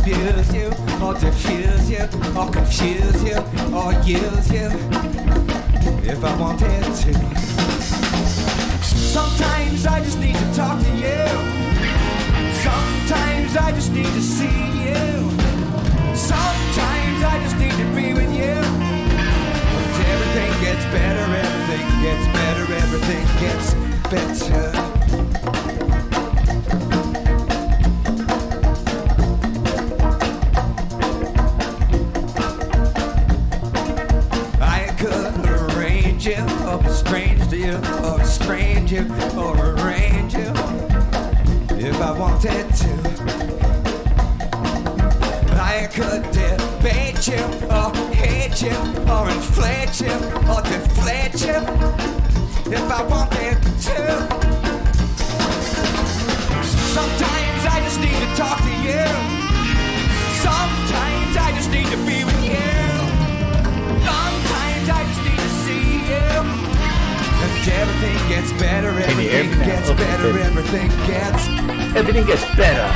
abuse you, or diffuse you, or confuse you, or use you, if I wanted to. Sometimes I just need to talk to you. Sometimes I just need to see you. Sometimes I just need to be with you. But everything gets better, everything gets better, everything gets better. Or be strange to you, or estrange you, or arrange you, if I wanted to. I could debate you, or hate you, or inflate you, or deflate you, if I wanted to. Sometimes I just need to talk to you. Sometimes I just need to be with you. Sometimes I just need to see you. And everything gets better, everything gets better, everything gets better.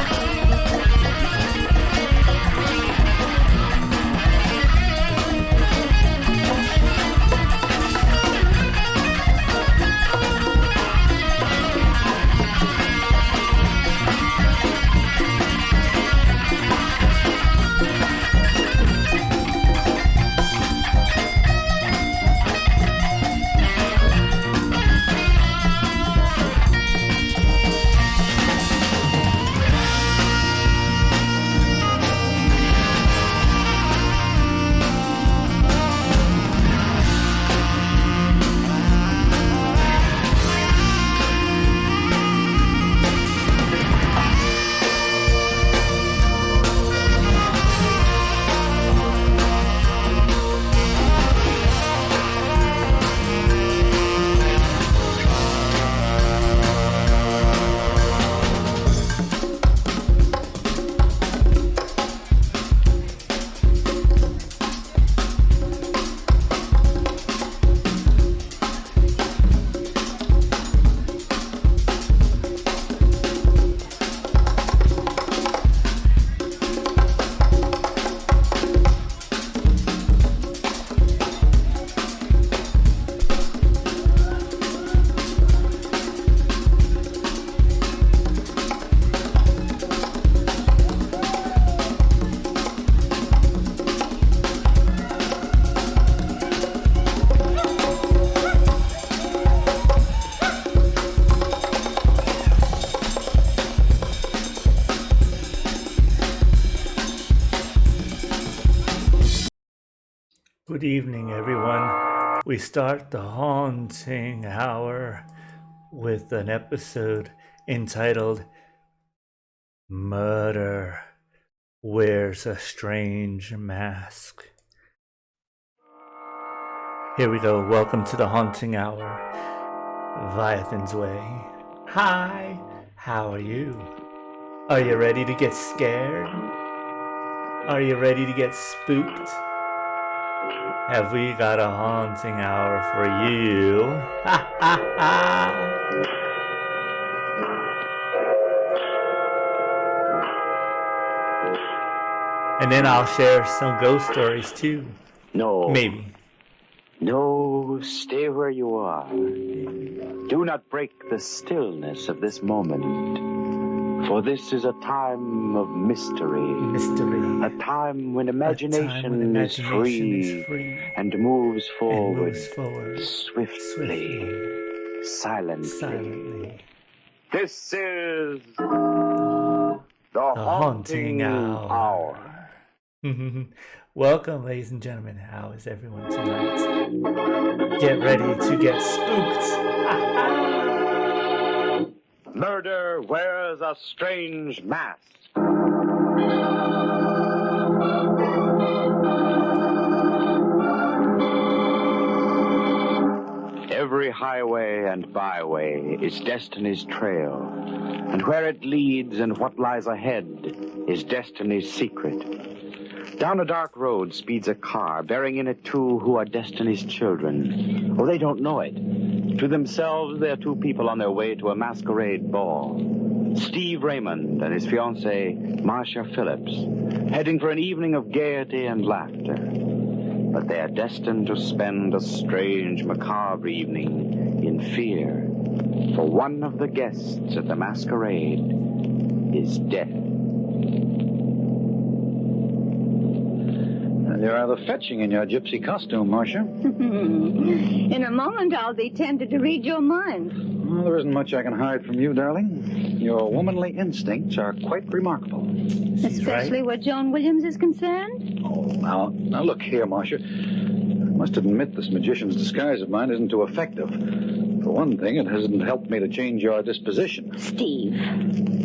Good evening, everyone. We start the haunting hour with an episode entitled Murder Wears a Strange Mask. Here we go. Welcome to the haunting hour. Viathan's Way. Hi, how are you? Are you ready to get scared? Are you ready to get spooked? Have we got a haunting hour for you? Ha ha ha! And then I'll share some ghost stories too. No. Maybe. No, stay where you are. Do not break the stillness of this moment. For this is a time of mystery. Mystery. A time when imagination, is free and moves forward, swiftly, silently. This is the haunting hour. Welcome, ladies and gentlemen. How is everyone tonight? Get ready to get spooked. Murder wears a strange mask. Every highway and byway is destiny's trail, and where it leads and what lies ahead is destiny's secret. Down a dark road speeds a car, bearing in it two who are destiny's children. Oh, they don't know it. To themselves, they're two people on their way to a masquerade ball. Steve Raymond and his fiancée, Marcia Phillips, heading for an evening of gaiety and laughter. But they are destined to spend a strange, macabre evening in fear, for one of the guests at the masquerade is dead. You're rather fetching in your gypsy costume, Marcia. In a moment, I'll be tempted to read your mind. Well, there isn't much I can hide from you, darling. Your womanly instincts are quite remarkable. Especially where Joan Williams is concerned? Oh, now look here, Marcia. I must admit this magician's disguise of mine isn't too effective. For one thing, it hasn't helped me to change your disposition. Steve.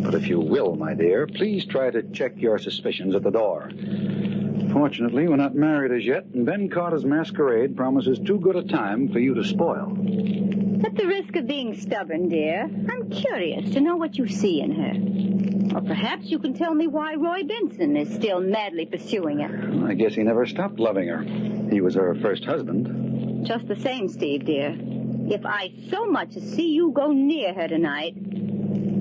But if you will, my dear, please try to check your suspicions at the door. Fortunately, we're not married as yet, and Ben Carter's masquerade promises too good a time for you to spoil. At the risk of being stubborn, dear, I'm curious to know what you see in her. Or perhaps you can tell me why Roy Benson is still madly pursuing her. I guess he never stopped loving her. He was her first husband. Just the same, Steve, dear. If I so much as see you go near her tonight,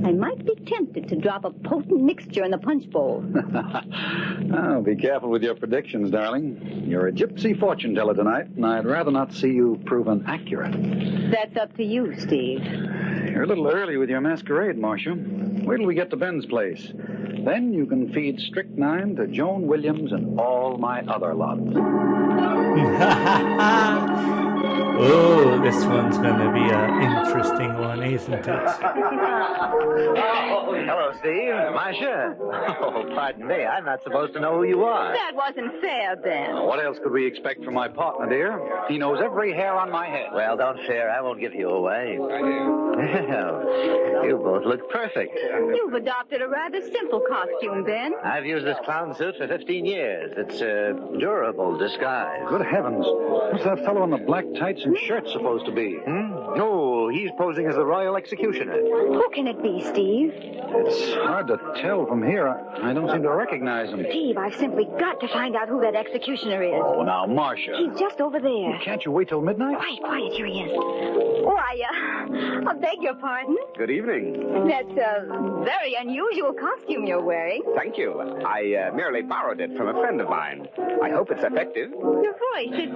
I might be tempted to drop a potent mixture in the punch bowl. Oh, be careful with your predictions, darling. You're a gypsy fortune teller tonight, and I'd rather not see you proven accurate. That's up to you, Steve. You're a little early with your masquerade, Marcia. Wait till we get to Ben's place. Then you can feed strychnine to Joan Williams and all my other lot. Oh, this one's going to be an interesting one, isn't it? Hello, Steve. Marcia. Oh, pardon me. I'm not supposed to know who you are. That wasn't fair, Ben. What else could we expect from my partner, dear? He knows every hair on my head. Well, don't share. I won't give you away. Well, you both look perfect. You've adopted a rather simple costume, Ben. I've used this clown suit for 15 years. It's a durable disguise. Good heavens. What's that fellow in the black tights and shirt supposed to be? Oh, he's posing as the Royal Executioner. Who can it be, Steve? It's hard to tell from here. I don't seem to recognize him. Steve, I've simply got to find out who that executioner is. Oh, now, Marcia. He's just over there. Can't you wait till midnight? Quiet, here he is. Why, I beg your pardon? Good evening. That's a very unusual costume you're wearing. Thank you. I merely borrowed it from a friend of mine. I hope it's effective. Your voice,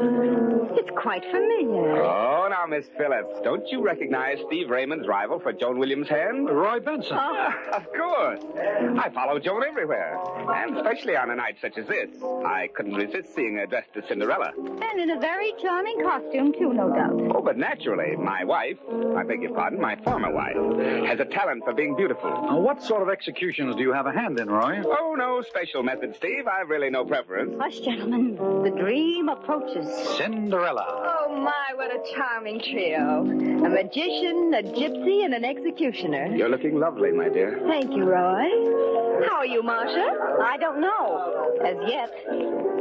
it's quite familiar. Oh, now, Miss Phillips, don't you recognize Steve Raymond's rival for Joan Williams' hand? Roy Benson. Of course. I follow Joan everywhere, and especially on a night such as this. I couldn't resist seeing her dressed as Cinderella. And in a very charming costume, too, no doubt. Oh, but naturally, my wife, I beg your pardon, my former wife, has a talent for being beautiful. Now, what sort of executions do you have a hand in, Roy? Oh, no special method, Steve. I've really no preference. Hush, gentlemen. The dream approaches. Cinderella. Oh, my, what a charming trio. A magician, a gypsy, and an executioner. You're looking lovely, my dear. Thank you, Roy. How are you, Marcia? I don't know. As yet.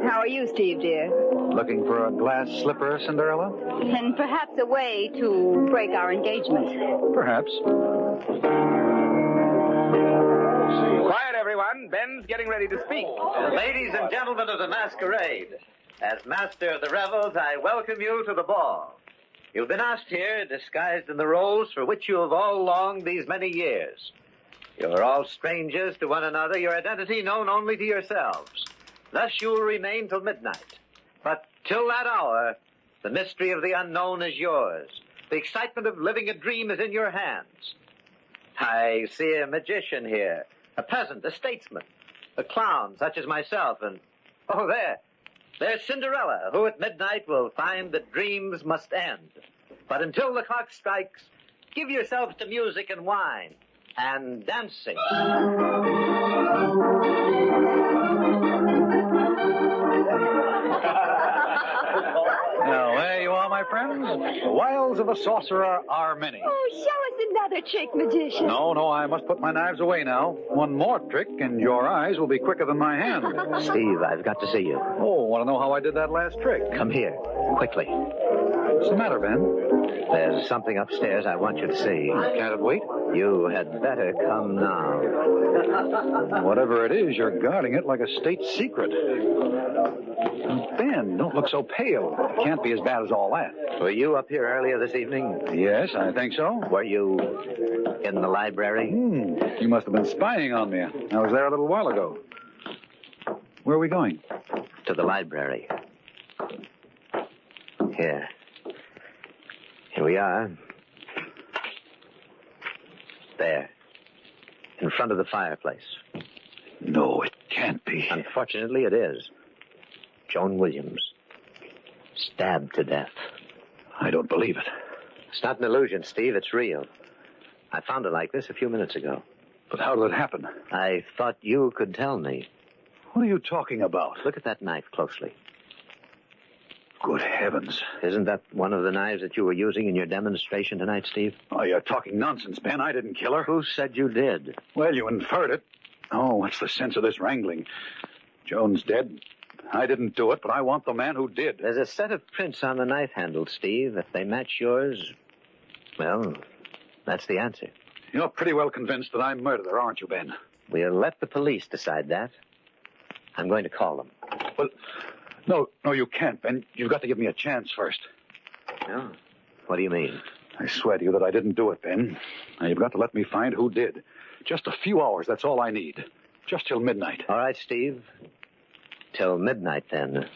How are you, Steve, dear? Looking for a glass slipper, Cinderella? And perhaps a way to break our engagement. Perhaps. Quiet, everyone. Ben's getting ready to speak. Ladies and gentlemen of the masquerade, as master of the revels, I welcome you to the ball. You've been asked here, disguised in the roles for which you have all longed these many years. You're all strangers to one another, your identity known only to yourselves. Thus you will remain till midnight. But till that hour, the mystery of the unknown is yours. The excitement of living a dream is in your hands. I see a magician here, a peasant, a statesman, a clown such as myself, and, oh, there's Cinderella, who at midnight will find that dreams must end. But until the clock strikes, give yourselves to music and wine and dancing. Now, there you are, my friends. The wiles of a sorcerer are many. Oh, show us another trick, magician. No, I must put my knives away now. One more trick, and your eyes will be quicker than my hand. Steve, I've got to see you. Oh, want to know how I did that last trick? Come here, quickly. What's the matter, Ben? There's something upstairs I want you to see. Can't it wait? You had better come now. Whatever it is, you're guarding it like a state secret. Ben, don't look so pale. It can't be as bad as all that. Were you up here earlier this evening? Yes, I think so. Were you in the library? You must have been spying on me. I was there a little while ago. Where are we going? To the library. Here. Here we are. There. In front of the fireplace. No, it can't be. Unfortunately, it is. Joan Williams. Stabbed to death. I don't believe it. It's not an illusion, Steve. It's real. I found her like this a few minutes ago. But how did it happen? I thought you could tell me. What are you talking about? Look at that knife closely. Good heavens. Isn't that one of the knives that you were using in your demonstration tonight, Steve? Oh, you're talking nonsense, Ben. I didn't kill her. Who said you did? Well, you inferred it. Oh, what's the sense of this wrangling? Joan's dead. I didn't do it, but I want the man who did. There's a set of prints on the knife handle, Steve. If they match yours, well, that's the answer. You're pretty well convinced that I murdered her, aren't you, Ben? We'll let the police decide that. I'm going to call them. Well, no, you can't, Ben. You've got to give me a chance first. No? What do you mean? I swear to you that I didn't do it, Ben. Now, you've got to let me find who did. Just a few hours, that's all I need. Just till midnight. All right, Steve. Till midnight, then.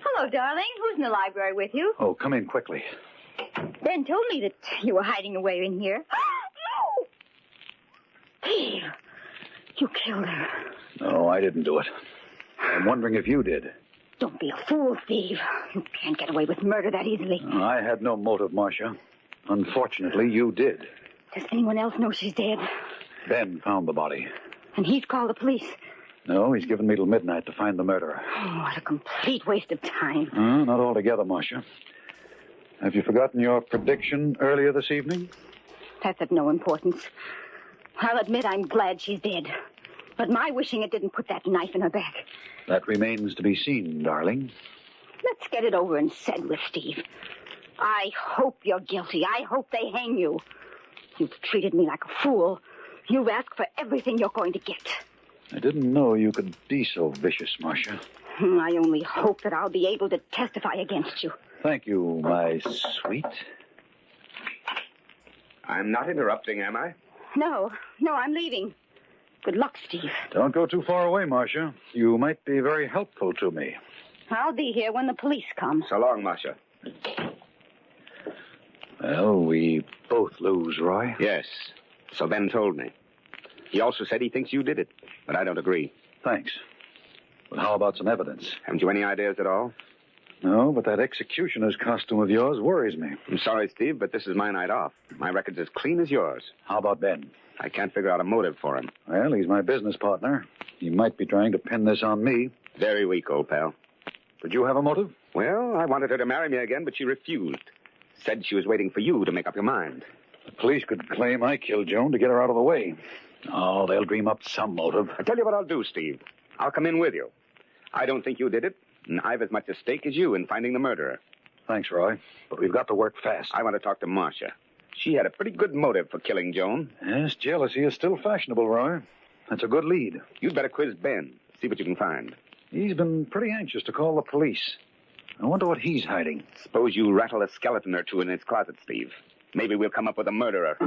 Hello, darling. Who's in the library with you? Oh, come in quickly. Ben told me that you were hiding away in here. Steve, you killed her. No, I didn't do it. I'm wondering if you did. Don't be a fool, Steve. You can't get away with murder that easily. I had no motive, Marcia. Unfortunately, you did. Does anyone else know she's dead? Ben found the body. And he's called the police. No, he's given me till midnight to find the murderer. Oh, what a complete waste of time. Not altogether, Marcia. Have you forgotten your prediction earlier this evening? That's of no importance. I'll admit I'm glad she's dead. But my wishing it didn't put that knife in her back. That remains to be seen, darling. Let's get it over and said with, Steve. I hope you're guilty. I hope they hang you. You've treated me like a fool. You've asked for everything you're going to get. I didn't know you could be so vicious, Marcia. I only hope that I'll be able to testify against you. Thank you, my sweet. I'm not interrupting, am I? No, I'm leaving. Good luck, Steve. Don't go too far away, Marcia. You might be very helpful to me. I'll be here when the police come. So long, Marcia. Well, we both lose, Roy. Yes, so Ben told me. He also said he thinks you did it, but I don't agree. Thanks. But how about some evidence? Haven't you any ideas at all? No, but that executioner's costume of yours worries me. I'm sorry, Steve, but this is my night off. My record's as clean as yours. How about Ben? I can't figure out a motive for him. Well, he's my business partner. He might be trying to pin this on me. Very weak, old pal. Did you have a motive? Well, I wanted her to marry me again, but she refused. Said she was waiting for you to make up your mind. The police could claim I killed Joan to get her out of the way. Oh, they'll dream up some motive. I tell you what I'll do, Steve. I'll come in with you. I don't think you did it, and I've as much at stake as you in finding the murderer. Thanks, Roy. But we've got to work fast. I want to talk to Marcia. She had a pretty good motive for killing Joan. Yes, jealousy is still fashionable, Roy. That's a good lead. You'd better quiz Ben. See what you can find. He's been pretty anxious to call the police. I wonder what he's hiding. Suppose you rattle a skeleton or two in his closet, Steve. Maybe we'll come up with a murderer.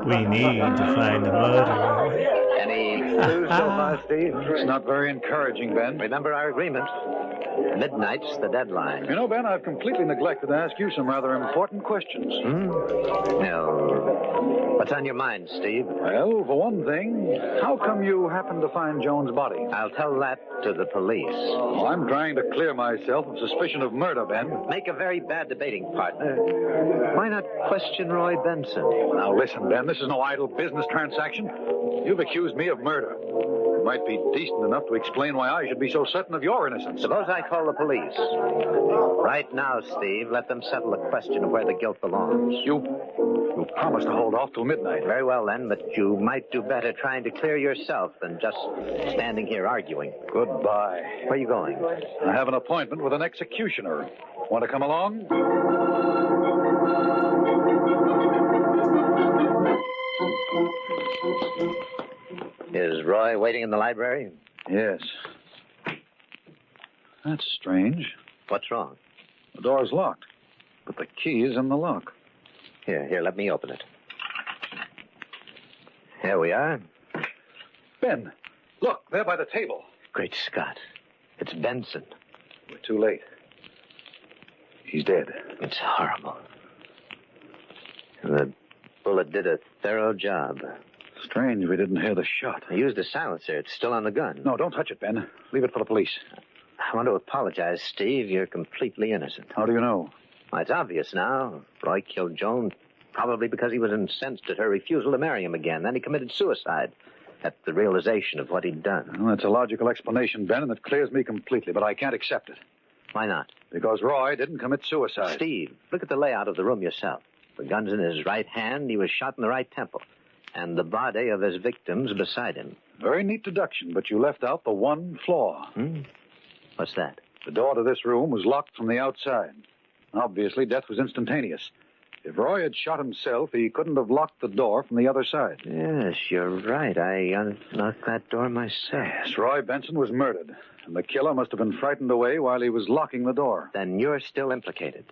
We need to find the murderer. Any clues so far, Steve? It's not very encouraging, Ben. Remember our agreement. Midnight's the deadline. You know, Ben, I've completely neglected to ask you some rather important questions. No. What's on your mind, Steve? Well, for one thing, how come you happened to find Joan's body? I'll tell that to the police. Oh, I'm trying to clear myself of suspicion of murder, Ben. Make a very bad debating partner. Why not question Roy Benson? Now, listen, Ben, this is no idle business transaction. You've accused me of murder. You might be decent enough to explain why I should be so certain of your innocence. Suppose I call the police. Right now, Steve, let them settle the question of where the guilt belongs. You promised to hold off till midnight. Very well, then, but you might do better trying to clear yourself than just standing here arguing. Goodbye. Where are you going? I have an appointment with an executioner. Want to come along? Is Roy waiting in the library? Yes. That's strange. What's wrong? The door's locked, but the key is in the lock. Here, let me open it. Here we are. Ben, look, there by the table. Great Scott. It's Benson. We're too late. He's dead. It's horrible. The bullet did a thorough job. Strange we didn't hear the shot. I used a silencer. It's still on the gun. No, don't touch it, Ben. Leave it for the police. I want to apologize, Steve. You're completely innocent. How do you know? Well, it's obvious now. Roy killed Joan probably because he was incensed at her refusal to marry him again. Then he committed suicide at the realization of what he'd done. Well, that's a logical explanation, Ben, and it clears me completely, but I can't accept it. Why not? Because Roy didn't commit suicide. Steve, look at the layout of the room yourself. The gun's in his right hand. He was shot in the right temple. And the body of his victims beside him. Very neat deduction, but you left out the one flaw. What's that? The door to this room was locked from the outside. Obviously, death was instantaneous. If Roy had shot himself, he couldn't have locked the door from the other side. Yes, you're right. I unlocked that door myself. Yes, Roy Benson was murdered, and the killer must have been frightened away while he was locking the door. Then you're still implicated.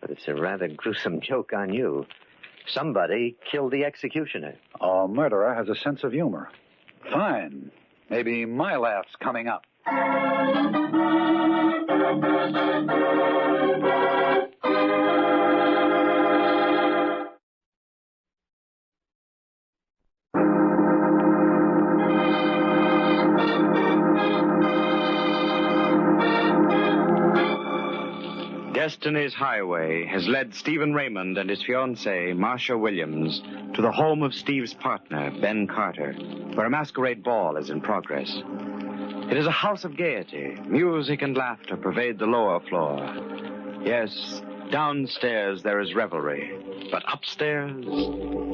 But it's a rather gruesome joke on you. Somebody killed the executioner. A murderer has a sense of humor. Fine. Maybe my laugh's coming up. Destiny's Highway has led Stephen Raymond and his fiancée, Marcia Williams, to the home of Steve's partner, Ben Carter, where a masquerade ball is in progress. It is a house of gaiety. Music and laughter pervade the lower floor. Yes, downstairs there is revelry, but upstairs,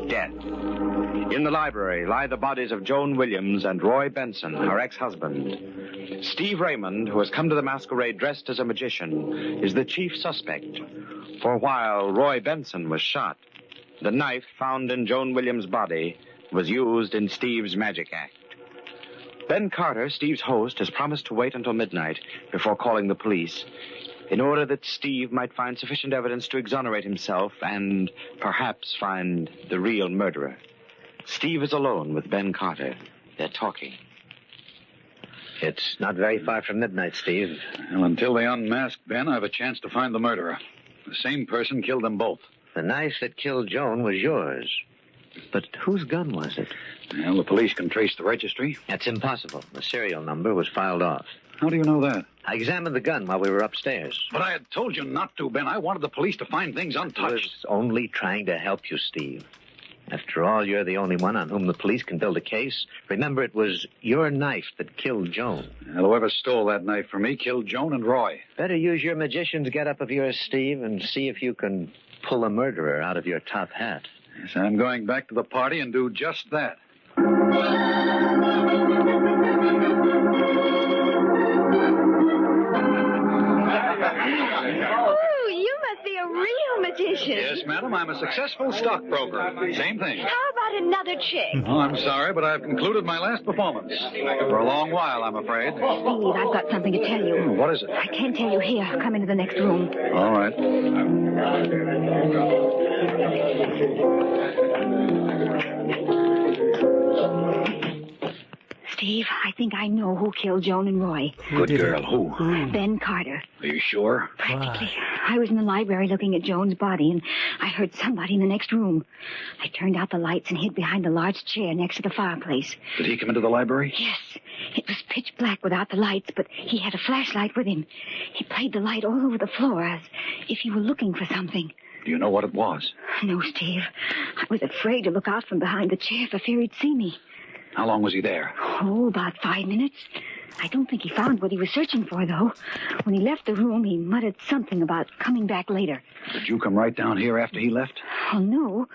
death. In the library lie the bodies of Joan Williams and Roy Benson, her ex-husband. Steve Raymond, who has come to the masquerade dressed as a magician, is the chief suspect. For while Roy Benson was shot, the knife found in Joan Williams' body was used in Steve's magic act. Ben Carter, Steve's host, has promised to wait until midnight before calling the police in order that Steve might find sufficient evidence to exonerate himself and perhaps find the real murderer. Steve is alone with Ben Carter. They're talking. It's not very far from midnight, Steve. Well, until they unmask Ben, I have a chance to find the murderer. The same person killed them both. The knife that killed Joan was yours. But whose gun was it? Well, the police can trace the registry. That's impossible. The serial number was filed off. How do you know that? I examined the gun while we were upstairs. But I had told you not to, Ben. I wanted the police to find things I untouched. was only trying to help you, Steve. After all, you're the only one on whom the police can build a case. Remember, it was your knife that killed Joan. Well, whoever stole that knife from me killed Joan and Roy. Better use your magician's get-up of yours, Steve, and see if you can pull a murderer out of your top hat. Yes, I'm going back to the party and do just that. Oh, you must be a real magician. Yes, madam, I'm a successful stockbroker. Same thing. How about another chick? Oh, I'm sorry, but I've concluded my last performance. For a long while, I'm afraid. Steve, I've got something to tell you. What is it? I can't tell you here. Come into the next room. All right. Steve, I think I know who killed Joan and Roy. Good girl. Who? Ben Carter. Are you sure? Practically. I was in the library looking at Joan's body, and I heard somebody in the next room. I turned out the lights and hid behind the large chair next to the fireplace. Did he come into the library? Yes. It was pitch black without the lights, but he had a flashlight with him. He played the light all over the floor as if he were looking for something. Do you know what it was? No, Steve. I was afraid to look out from behind the chair for fear he'd see me. How long was he there? Oh, about 5 minutes. I don't think he found what he was searching for, though. When he left the room, he muttered something about coming back later. Did you come right down here after he left? Oh, no.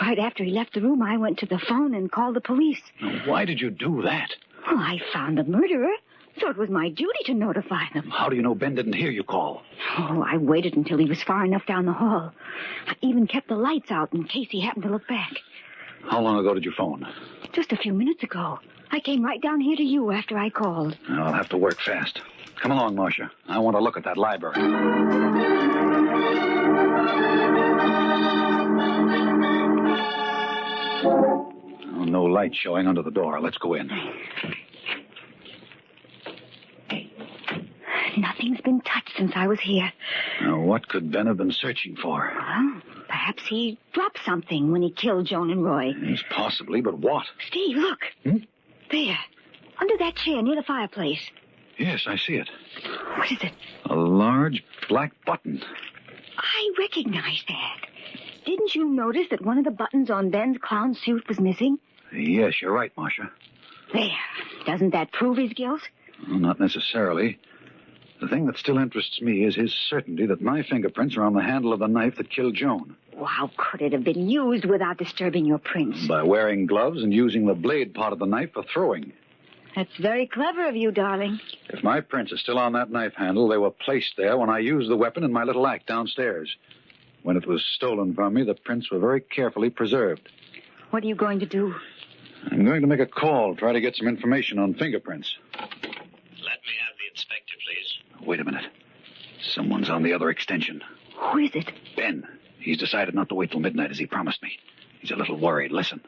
Right after he left the room, I went to the phone and called the police. Now, why did you do that? Well, I found the murderer, so it was my duty to notify them. How do you know Ben didn't hear you call? Oh, I waited until he was far enough down the hall. I even kept the lights out in case he happened to look back. How long ago did you phone? Just a few minutes ago. I came right down here to you after I called. I'll have to work fast. Come along, Marcia. I want to look at that library. Oh, no light showing under the door. Let's go in. Nothing's been touched since I was here. Now, what could Ben have been searching for? Well, perhaps he dropped something when he killed Joan and Roy. Yes, possibly, but what? Steve, look. There. Under that chair near the fireplace. Yes, I see it. What is it? A large black button. I recognize that. Didn't you notice that one of the buttons on Ben's clown suit was missing? Yes, you're right, Marcia. There. Doesn't that prove his guilt? Well, not necessarily. The thing that still interests me is his certainty that my fingerprints are on the handle of the knife that killed Joan. Well, how could it have been used without disturbing your prints? By wearing gloves and using the blade part of the knife for throwing. That's very clever of you, darling. If my prints are still on that knife handle, they were placed there when I used the weapon in my little act downstairs. When it was stolen from me, the prints were very carefully preserved. What are you going to do? I'm going to make a call, try to get some information on fingerprints. Let me have the inspector, please. Wait a minute. Someone's on the other extension. Who is it? Ben. He's decided not to wait till midnight as he promised me. He's a little worried. Listen.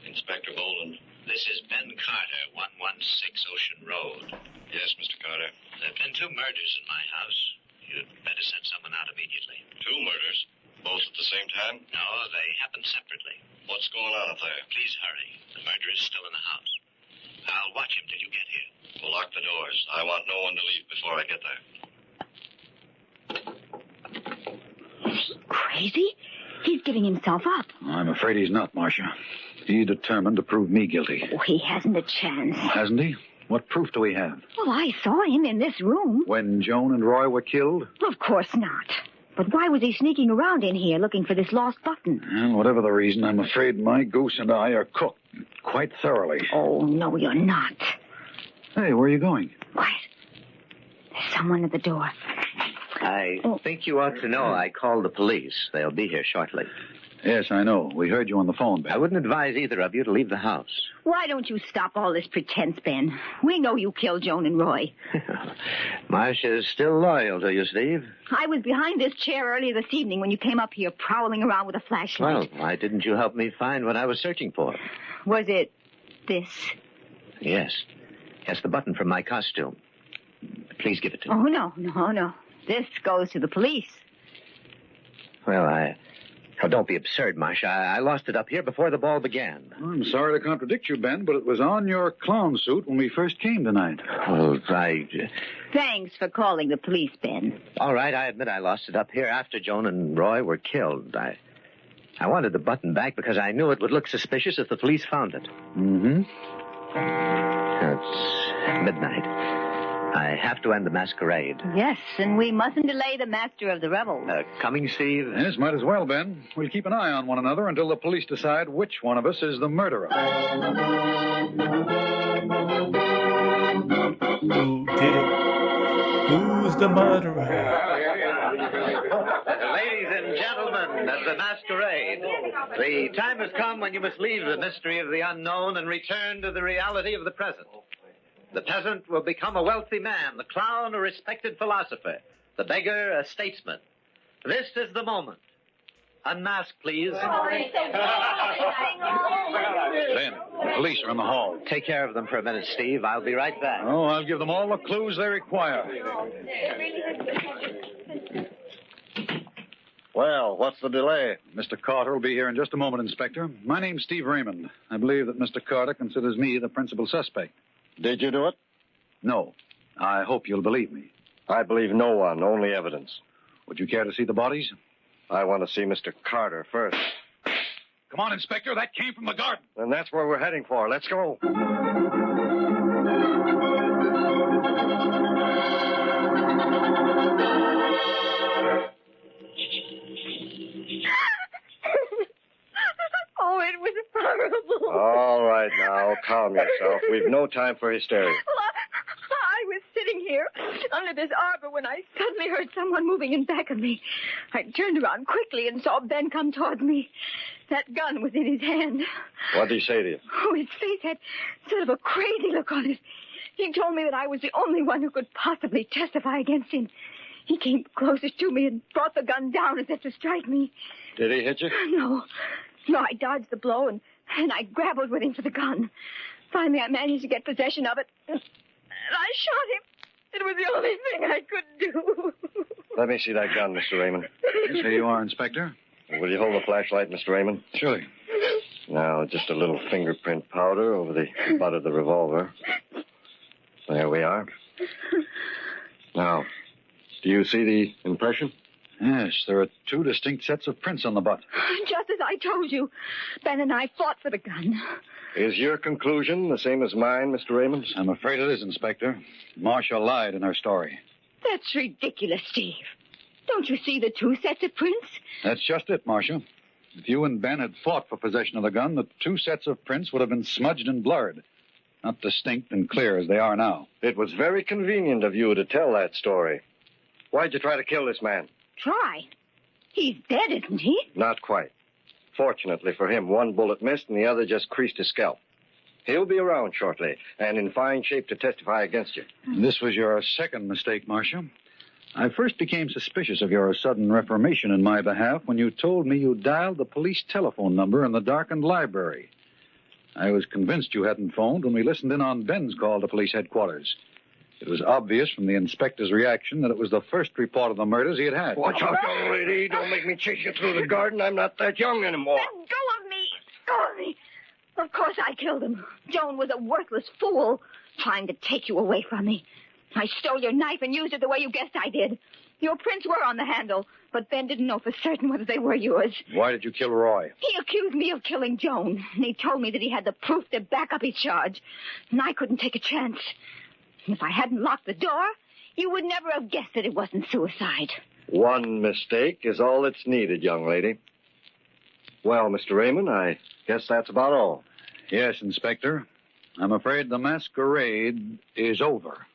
Inspector Boland, this is Ben Carter, 116 Ocean Road. Yes, Mr. Carter. There have been 2 murders in my house. You'd better send someone out immediately. 2 murders? Both at the same time? No, they happened separately. What's going on up there? Please hurry. The murderer is still in the house. I'll watch him till you get here. We'll lock the doors. I want no one to leave before I get there. Crazy? He's giving himself up. I'm afraid he's not, Marcia. He's determined to prove me guilty. Oh, he hasn't a chance. Hasn't he? What proof do we have? Well, I saw him in this room. When Joan and Roy were killed? Of course not. But why was he sneaking around in here looking for this lost button? Well, whatever the reason, I'm afraid my goose and I are cooked quite thoroughly. Oh, no, you're not. Hey, where are you going? Quiet. There's someone at the door. I think you ought to know I called the police. They'll be here shortly. Yes, I know. We heard you on the phone, Ben. I wouldn't advise either of you to leave the house. Why don't you stop all this pretense, Ben? We know you killed Joan and Roy. Marcia's still loyal to you, Steve. I was behind this chair earlier this evening when you came up here prowling around with a flashlight. Well, why didn't you help me find what I was searching for? Was it this? Yes. Yes, the button from my costume. Please give it to me. Oh, no. This goes to the police. Well, Oh, don't be absurd, Marcia. I lost it up here before the ball began. I'm sorry to contradict you, Ben, but it was on your clown suit when we first came tonight. Well, Thanks for calling the police, Ben. All right, I admit I lost it up here after Joan and Roy were killed. I wanted the button back because I knew it would look suspicious if the police found it. Mm-hmm. It's midnight. I have to end the masquerade. Yes, and we mustn't delay the master of the revels. Coming, Steve? Yes, might as well, Ben. We'll keep an eye on one another until the police decide which one of us is the murderer. Who did it? Who's the murderer? Ladies and gentlemen of the masquerade, the time has come when you must leave the mystery of the unknown and return to the reality of the present. The peasant will become a wealthy man, the clown a respected philosopher, the beggar a statesman. This is the moment. Unmask, please. Ben, the police are in the hall. Take care of them for a minute, Steve. I'll be right back. Oh, I'll give them all the clues they require. Well, what's the delay? Mr. Carter will be here in just a moment, Inspector. My name's Steve Raymond. I believe that Mr. Carter considers me the principal suspect. Did you do it? No. I hope you'll believe me. I believe no one, only evidence. Would you care to see the bodies? I want to see Mr. Carter first. Come on, Inspector. That came from the garden. And that's where we're heading for. Let's go. Oh, it was horrible. All right, now, calm yourself. We've no time for hysteria. Well, I was sitting here under this arbor when I suddenly heard someone moving in back of me. I turned around quickly and saw Ben come towards me. That gun was in his hand. What did he say to you? Oh, his face had sort of a crazy look on it. He told me that I was the only one who could possibly testify against him. He came closest to me and brought the gun down as if to strike me. Did he hit you? No, I dodged the blow and I grappled with him for the gun. Finally, I managed to get possession of it, and I shot him. It was the only thing I could do. Let me see that gun, Mr. Raymond. Yes, here you are, Inspector. Will you hold the flashlight, Mr. Raymond? Surely. Now, just a little fingerprint powder over the butt of the revolver. There we are. Now, do you see the impression? Yes, there are two distinct sets of prints on the butt. Just as I told you, Ben and I fought for the gun. Is your conclusion the same as mine, Mr. Raymond? I'm afraid it is, Inspector. Marcia lied in her story. That's ridiculous, Steve. Don't you see the two sets of prints? That's just it, Marcia. If you and Ben had fought for possession of the gun, the two sets of prints would have been smudged and blurred. Not distinct and clear as they are now. It was very convenient of you to tell that story. Why'd you try to kill this man? Try. He's dead, isn't he? Not quite. Fortunately for him, one bullet missed and the other just creased his scalp. He'll be around shortly and in fine shape to testify against you. This was your second mistake, Marcia. I first became suspicious of your sudden reformation in my behalf when you told me you dialed the police telephone number in the darkened library. I was convinced you hadn't phoned when we listened in on Ben's call to police headquarters. It was obvious from the inspector's reaction that it was the first report of the murders he had had. Watch out, young lady. Don't make me chase you through the garden. I'm not that young anymore. Let go of me. Go of me. Of course I killed him. Joan was a worthless fool trying to take you away from me. I stole your knife and used it the way you guessed I did. Your prints were on the handle, but Ben didn't know for certain whether they were yours. Why did you kill Roy? He accused me of killing Joan, and he told me that he had the proof to back up his charge, and I couldn't take a chance. If I hadn't locked the door, you would never have guessed that it wasn't suicide. One mistake is all that's needed, young lady. Well, Mr. Raymond, I guess that's about all. Yes, Inspector. I'm afraid the masquerade is over.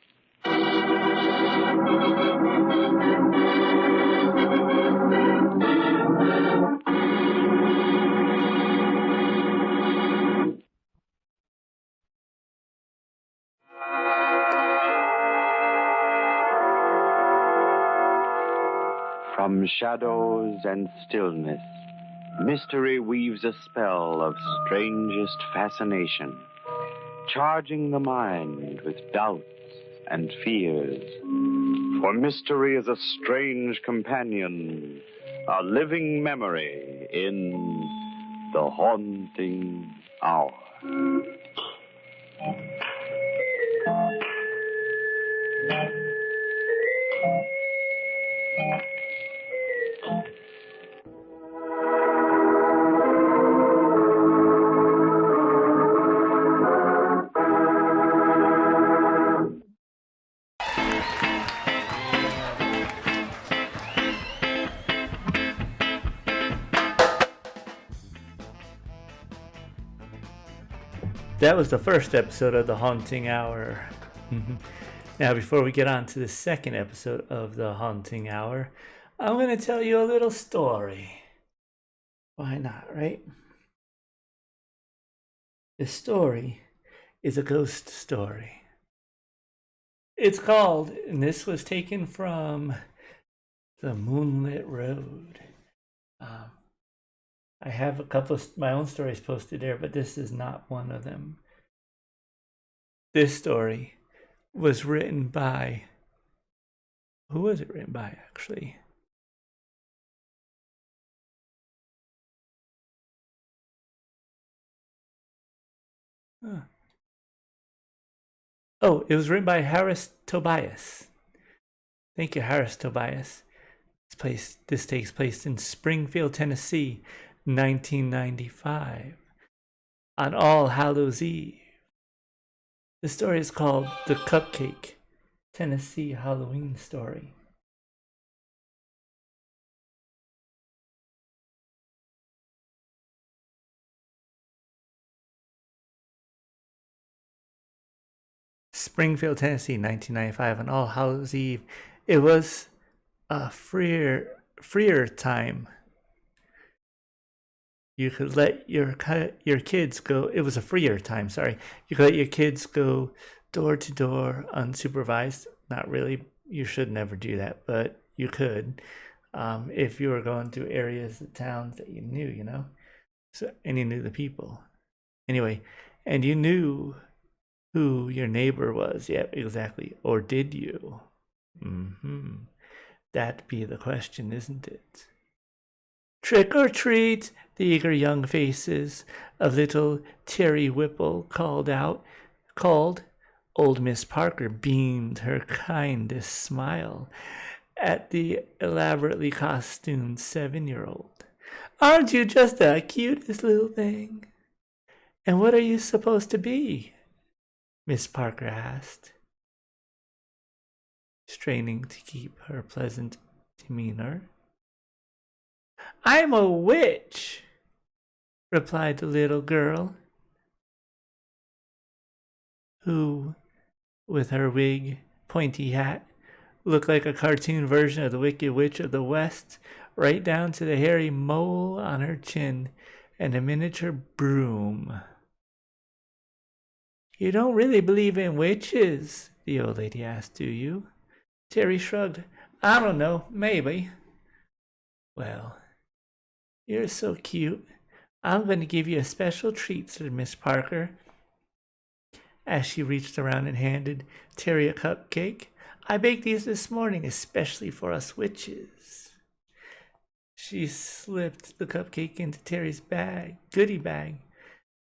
From shadows and stillness, mystery weaves a spell of strangest fascination, charging the mind with doubts and fears. For mystery is a strange companion, a living memory in the haunting hour. That was the first episode of The Haunting Hour. Now, before we get on to the second episode of The Haunting Hour, I'm going to tell you a little story. Why not, right? This story is a ghost story. It's called, and this was taken from The Moonlit Road. I have a couple of my own stories posted there, but this is not one of them. This story was written by... Who was it written by, actually? Oh, it was written by Harris Tobias. Thank you, Harris Tobias. This takes place in Springfield, Tennessee, 1995, on All Hallows Eve. The story is called The Cupcake, Tennessee Halloween Story. Springfield, Tennessee, 1995, on All Hallows Eve. It was a freer time. You could let your kids go. It was a freer time, sorry. You could let your kids go door to door unsupervised. Not really. You should never do that, but you could if you were going to areas of towns that you knew, you know? So, and you knew the people. Anyway, and you knew who your neighbor was. Yeah, exactly. Or did you? That'd be the question, isn't it? Trick or treat, the eager young faces of little Terry Whipple called. Old Miss Parker beamed her kindest smile at the elaborately costumed 7-year-old. Aren't you just the cutest little thing? And what are you supposed to be? Miss Parker asked, straining to keep her pleasant demeanor. I'm a witch, replied the little girl, who, with her wig, pointy hat, looked like a cartoon version of the Wicked Witch of the West, right down to the hairy mole on her chin and a miniature broom. You don't really believe in witches? The old lady asked, do you? Terry shrugged. I don't know, maybe. Well, you're so cute. I'm going to give you a special treat, said Miss Parker, as she reached around and handed Terry a cupcake. I baked these this morning especially for us witches. She slipped the cupcake into Terry's goodie bag.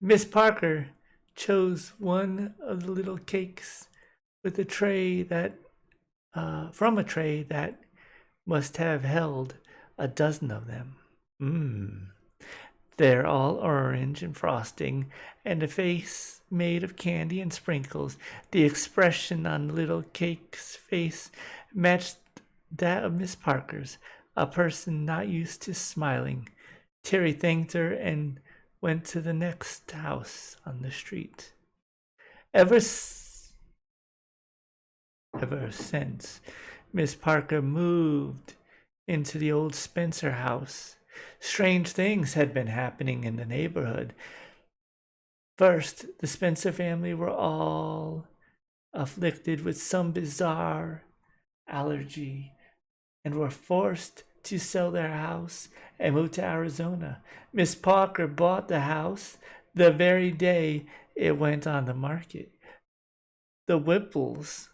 Miss Parker chose one of the little cakes with a tray that, from a tray that must have held a dozen of them. They're all orange and frosting, and a face made of candy and sprinkles. The expression on the little cake's face matched that of Miss Parker's, a person not used to smiling. Terry thanked her and went to the next house on the street. Ever since Miss Parker moved into the old Spencer house, strange things had been happening in the neighborhood. First, the Spencer family were all afflicted with some bizarre allergy and were forced to sell their house and move to Arizona. Miss Parker bought the house the very day it went on the market. The Whipples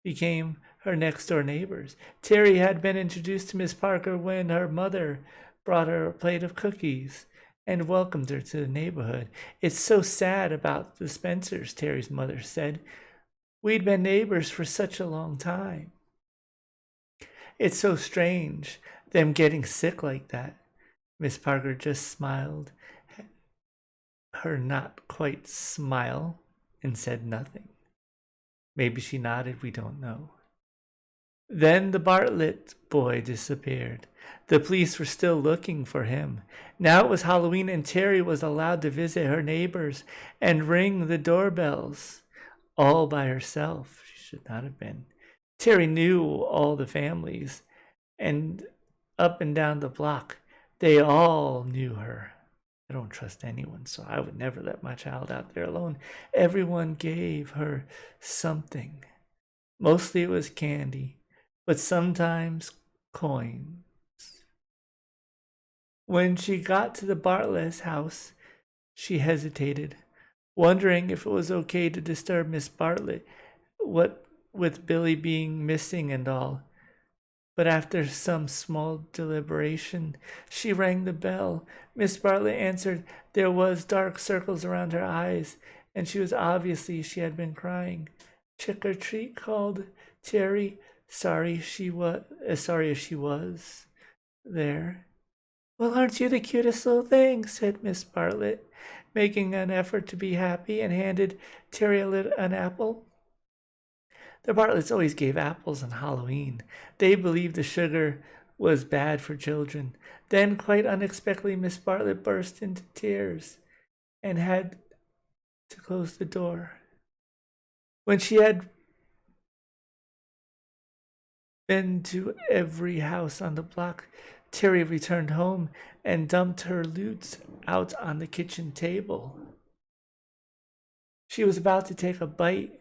became her next-door neighbors. Terry had been introduced to Miss Parker when her mother brought her a plate of cookies and welcomed her to the neighborhood. It's so sad about the Spencers, Terry's mother said. We'd been neighbors for such a long time. It's so strange, them getting sick like that. Miss Parker just smiled her not quite smile and said nothing. Maybe she nodded, we don't know. Then the Bartlett boy disappeared. The police were still looking for him. Now it was Halloween and Terry was allowed to visit her neighbors and ring the doorbells all by herself. She should not have been. Terry knew all the families, and up and down the block, they all knew her. I don't trust anyone, so I would never let my child out there alone. Everyone gave her something. Mostly it was candy, but sometimes coins. When she got to the Bartlett's house, she hesitated, wondering if it was okay to disturb Miss Bartlett, what with Billy being missing and all. But after some small deliberation, she rang the bell. Miss Bartlett answered. There was dark circles around her eyes, and she had been crying. Trick or treat, called Terry. Sorry if she was there. Well, aren't you the cutest little thing? Said Miss Bartlett, making an effort to be happy, and handed Terry an apple. The Bartletts always gave apples on Halloween. They believed the sugar was bad for children. Then, quite unexpectedly, Miss Bartlett burst into tears and had to close the door. When she had been to every house on the block, Terry returned home and dumped her lutes out on the kitchen table. She was about to take a bite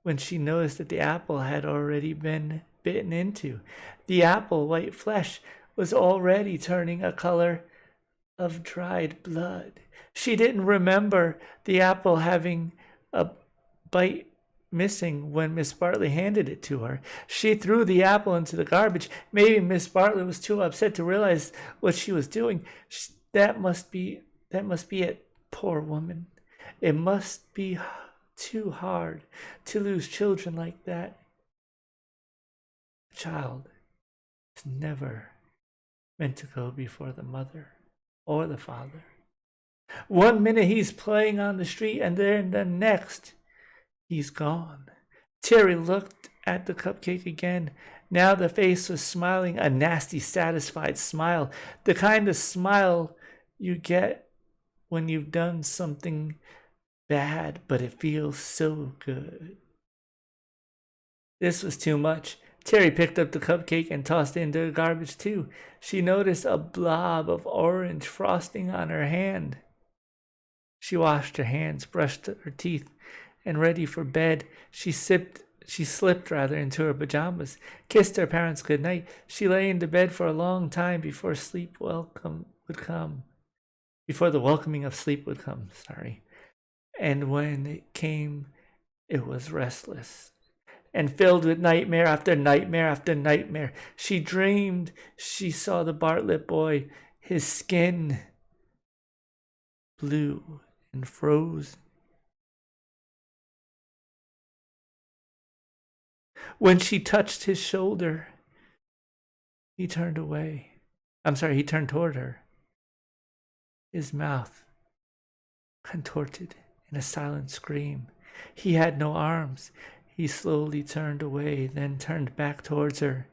when she noticed that the apple had already been bitten into. The apple white flesh was already turning a color of dried blood. She didn't remember the apple having a bite missing when Miss Bartlett handed it to her. She threw the apple into the garbage. Maybe Miss Bartlett was too upset to realize what she was doing. That must be it, poor woman. It must be too hard to lose children like that. A child is never meant to go before the mother or the father. One minute he's playing on the street, and then the next he's gone. Terry looked at the cupcake again. Now the face was smiling, a nasty, satisfied smile. The kind of smile you get when you've done something bad, but it feels so good. This was too much. Terry picked up the cupcake and tossed it into the garbage too. She noticed a blob of orange frosting on her hand. She washed her hands, brushed her teeth, and ready for bed, she slipped into her pajamas, kissed her parents good night. She lay into bed for a long time before before the welcoming of sleep would come, And when it came, it was restless and filled with nightmare after nightmare after nightmare. She dreamed she saw the Bartlett boy, his skin blue and frozen. When she touched his shoulder, he turned toward her. His mouth contorted in a silent scream. He had no arms. He slowly turned away, then turned back towards her.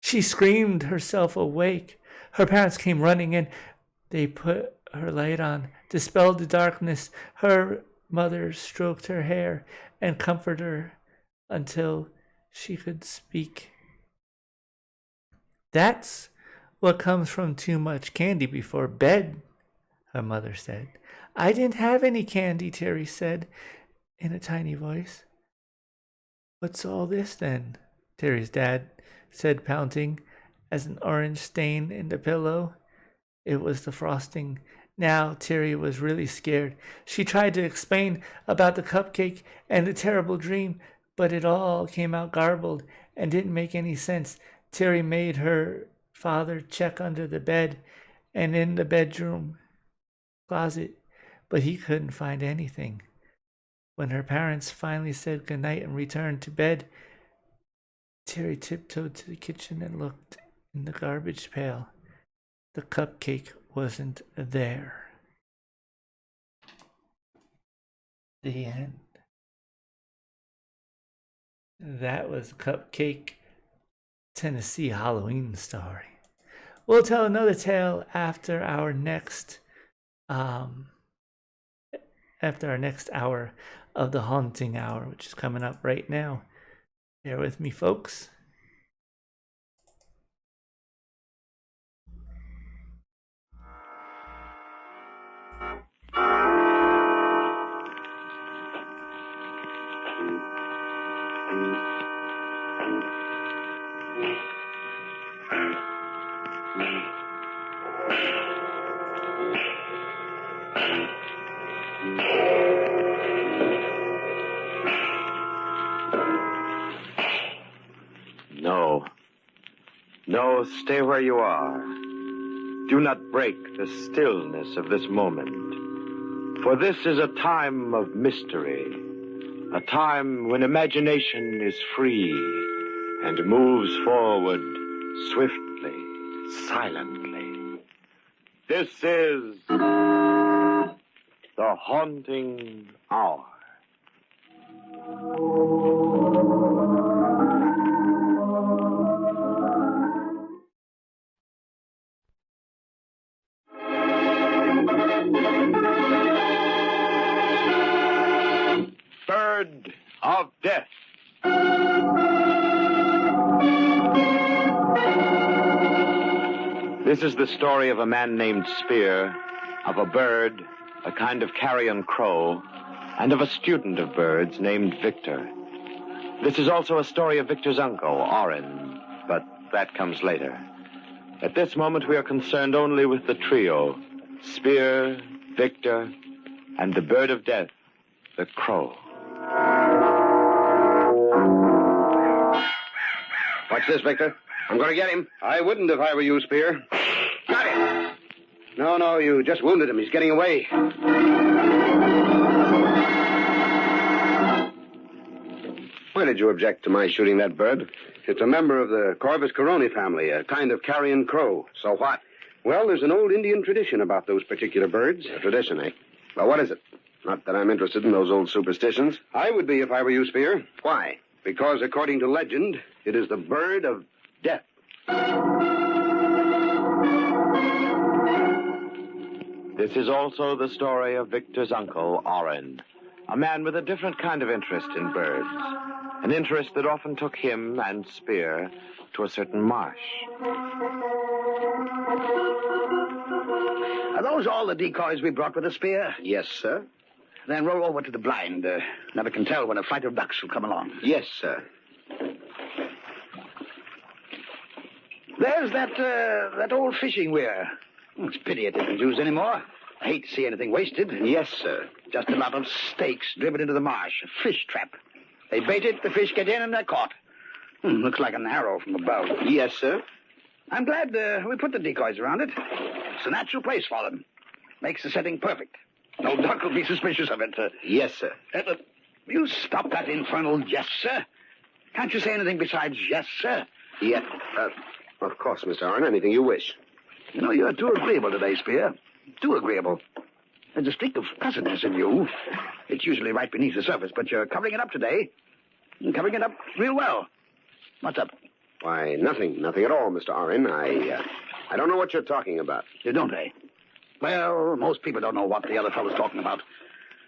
She screamed herself awake. Her parents came running in. They put her light on, dispelled the darkness. Her mother stroked her hair and comforted her until she could speak. That's what comes from too much candy before bed, her mother said. I didn't have any candy, Terry said in a tiny voice. What's all this then? Terry's dad said, pouting as an orange stain in the pillow. It was the frosting. Now Terry was really scared. She tried to explain about the cupcake and the terrible dream, but it all came out garbled and didn't make any sense. Terry made her father check under the bed and in the bedroom closet, but he couldn't find anything. When her parents finally said goodnight and returned to bed, Terry tiptoed to the kitchen and looked in the garbage pail. The cupcake wasn't there. The end. That was Cupcake Tennessee Halloween story. We'll tell another tale after our next hour of the Haunting Hour, which is coming up right now. Bear with me, folks. No, stay where you are. Do not break the stillness of this moment. For this is a time of mystery, a time when imagination is free and moves forward swiftly, silently. This is The Haunting Hour. Bird of Death. This is the story of a man named Spear, of a bird, a kind of carrion crow, and of a student of birds named Victor. This is also a story of Victor's uncle, Orrin, but that comes later. At this moment, we are concerned only with the trio, Spear, Victor, and the bird of death, the crow. Watch this, Victor. I'm going to get him. I wouldn't if I were you, Spear. Got him. No, you just wounded him. He's getting away. Why did you object to my shooting that bird? It's a member of the Corvus Coroni family, a kind of carrion crow. So what? Well, there's an old Indian tradition about those particular birds. A tradition, eh? Well, what is it? Not that I'm interested in those old superstitions. I would be if I were you, Spear. Why? Because, according to legend, it is the bird of death. This is also the story of Victor's uncle, Orrin, a man with a different kind of interest in birds, an interest that often took him and Spear to a certain marsh. Are those all the decoys we brought with us, Spear? Yes, sir. Then roll over to the blind. Never can tell when a flight of ducks will come along. Yes, sir. There's that old fishing weir. It's a pity it isn't used anymore. I hate to see anything wasted. Yes, sir. Just a lot of stakes driven into the marsh. A fish trap. They bait it, the fish get in, and they're caught. Looks like an arrow from above. Yes, sir. I'm glad we put the decoys around it. It's a natural place for them. Makes the setting perfect. No duck will be suspicious of it. Yes, sir. You stop that infernal yes, sir. Can't you say anything besides yes, sir? Yeah, of course, Mr. Orrin. Anything you wish. You know, you're too agreeable today, Spear. Too agreeable. There's a streak of cussedness in you. It's usually right beneath the surface, but you're covering it up today. And covering it up real well. What's up? Why, nothing. Nothing at all, Mr. Orrin. I don't know what you're talking about. You don't, eh? Well, most people don't know what the other fellow's talking about.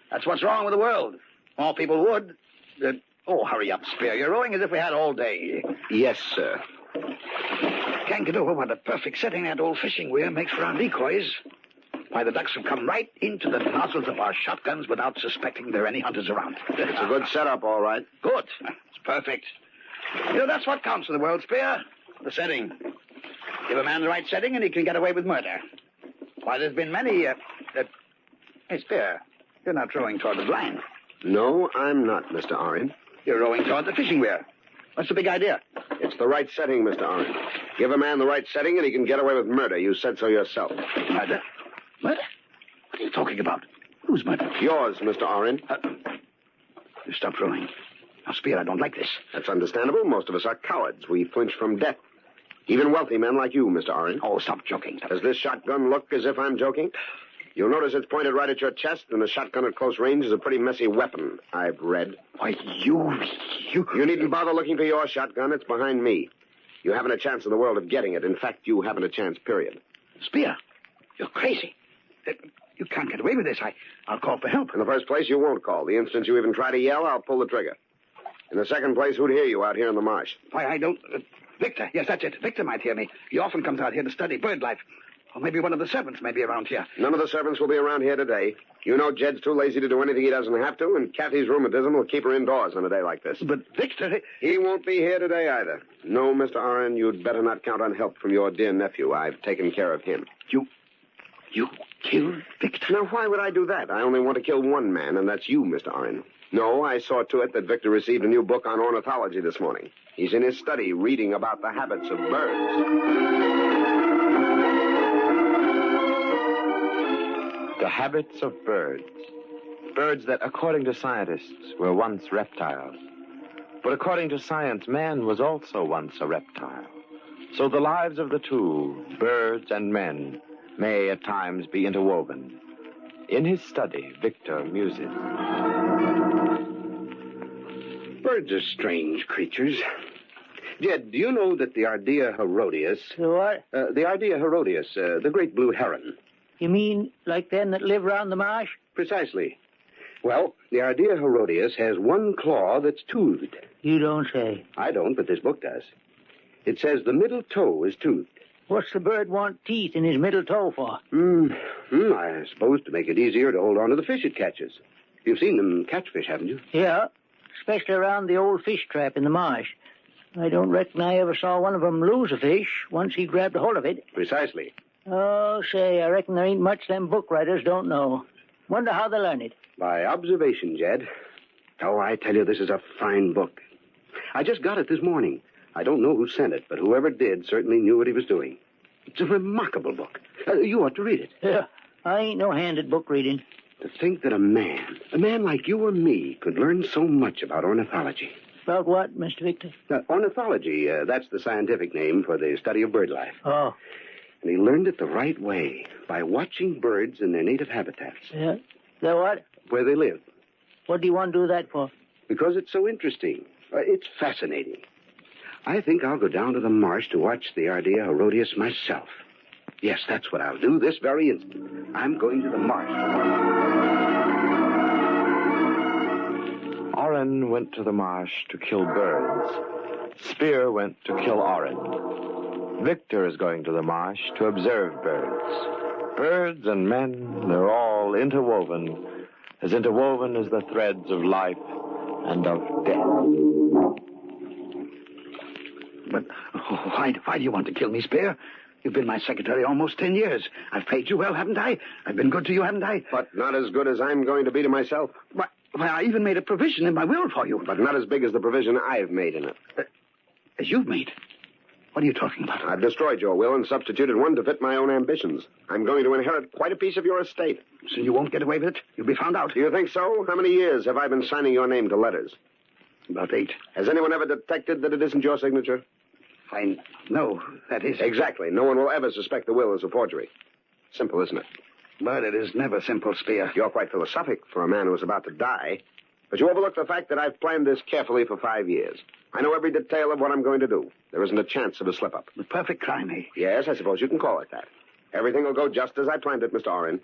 That's what's wrong with the world. More people would. Hurry up, Spear. You're rowing as if we had all day. Yes, sir. Can't get over what a perfect setting that old fishing weir makes for our decoys. Why, the ducks will come right into the nozzles of our shotguns without suspecting there are any hunters around. It's a good setup, all right. Good. It's perfect. You know, that's what counts in the world, Spear. The setting. Give a man the right setting and he can get away with murder. Why, there's been many, Hey, Spear, you're not rowing toward the blind. No, I'm not, Mr. Orrin. You're rowing toward the fishing weir. What's the big idea? It's the right setting, Mr. Orrin. Give a man the right setting and he can get away with murder. You said so yourself. Murder? Murder? What are you talking about? Whose murder? Yours, Mr. Orrin. You stopped rowing. Now, Spear, I don't like this. That's understandable. Most of us are cowards. We flinch from death. Even wealthy men like you, Mr. Orrin. Oh, stop joking. Does this shotgun look as if I'm joking? You'll notice it's pointed right at your chest, and a shotgun at close range is a pretty messy weapon, I've read. Why, you... You needn't bother looking for your shotgun. It's behind me. You haven't a chance in the world of getting it. In fact, you haven't a chance, period. Spear, you're crazy. You can't get away with this. I'll call for help. In the first place, you won't call. The instant you even try to yell, I'll pull the trigger. In the second place, who'd hear you out here in the marsh? Why, I don't... Victor. Yes, that's it. Victor might hear me. He often comes out here to study bird life. Or maybe one of the servants may be around here. None of the servants will be around here today. You know Jed's too lazy to do anything he doesn't have to, and Kathy's rheumatism will keep her indoors on a day like this. But Victor... He won't be here today either. No, Mr. Orrin, you'd better not count on help from your dear nephew. I've taken care of him. You killed Victor? Now, why would I do that? I only want to kill one man, and that's you, Mr. Orrin. No, I saw to it that Victor received a new book on ornithology this morning. He's in his study reading about the habits of birds. The habits of birds. Birds that, according to scientists, were once reptiles. But according to science, man was also once a reptile. So the lives of the two, birds and men, may at times be interwoven. In his study, Victor muses. Birds are strange creatures. Jed, do you know that the Ardea Herodias... The what? The Ardea Herodias, the great blue heron. You mean like them that live round the marsh? Precisely. Well, the Ardea Herodias has one claw that's toothed. You don't say. I don't, but this book does. It says the middle toe is toothed. What's the bird want teeth in his middle toe for? I suppose to make it easier to hold on to the fish it catches. You've seen them catch fish, haven't you? Yeah, especially around the old fish trap in the marsh. I don't reckon I ever saw one of them lose a fish once he grabbed a hold of it. Precisely. Oh, say, I reckon there ain't much them book writers don't know. Wonder how they learn it. By observation, Jed. Oh, I tell you, this is a fine book. I just got it this morning. I don't know who sent it, but whoever did certainly knew what he was doing. It's a remarkable book. You ought to read it. Yeah, I ain't no hand at book reading. To think that a man like you or me, could learn so much about ornithology. About what, Mr. Victor? Ornithology, that's the scientific name for the study of bird life. Oh. And he learned it the right way, by watching birds in their native habitats. Yeah? They're what? Where they live. What do you want to do that for? Because it's so interesting. It's fascinating. I think I'll go down to the marsh to watch the Ardea Herodias myself. Yes, that's what I'll do this very instant. I'm going to the marsh. Oren went to the marsh to kill birds. Spear went to kill Oren. Victor is going to the marsh to observe birds. Birds and men, they're all interwoven as the threads of life and of death. But why do you want to kill me, Spear? You've been my secretary almost 10 years. I've paid you well, haven't I? I've been good to you, haven't I? But not as good as I'm going to be to myself. Why, I even made a provision in my will for you. But not as big as the provision I've made in it. As you've made? What are you talking about? I've destroyed your will and substituted one to fit my own ambitions. I'm going to inherit quite a piece of your estate. So you won't get away with it? You'll be found out. Do you think so? How many years have I been signing your name to letters? About 8. Has anyone ever detected that it isn't your signature? No, that is... Exactly. No one will ever suspect the will is a forgery. Simple, isn't it? But it is never simple, Spear. You're quite philosophic for a man who is about to die. But you overlook the fact that I've planned this carefully for 5 years. I know every detail of what I'm going to do. There isn't a chance of a slip-up. The perfect crime, eh? Yes, I suppose you can call it that. Everything will go just as I planned it, Mr. Oren.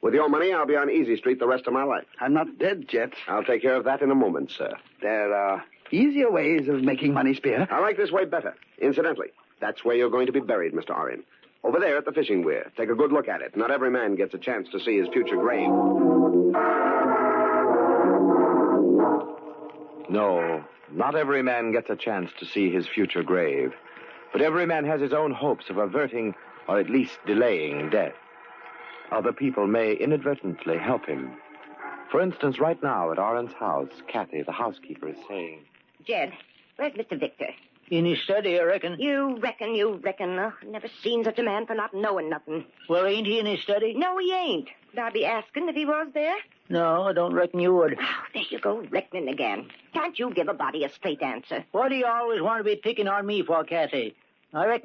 With your money, I'll be on Easy Street the rest of my life. I'm not dead yet. I'll take care of that in a moment, sir. There are easier ways of making money, Spear. I like this way better. Incidentally, that's where you're going to be buried, Mr. Oren. Over there at the fishing weir. Take a good look at it. Not every man gets a chance to see his future grave. No, not every man gets a chance to see his future grave. But every man has his own hopes of averting or at least delaying death. Other people may inadvertently help him. For instance, right now at Oren's house, Kathy, the housekeeper, is saying... Jed, where's Mr. Victor? In his study, I reckon. You reckon. Never seen such a man for not knowing nothing. Well, ain't he in his study? No, he ain't. Would I be asking if he was there? No, I don't reckon you would. Oh, there you go, reckoning again. Can't you give a body a straight answer? What do you always want to be picking on me for, Kathy? I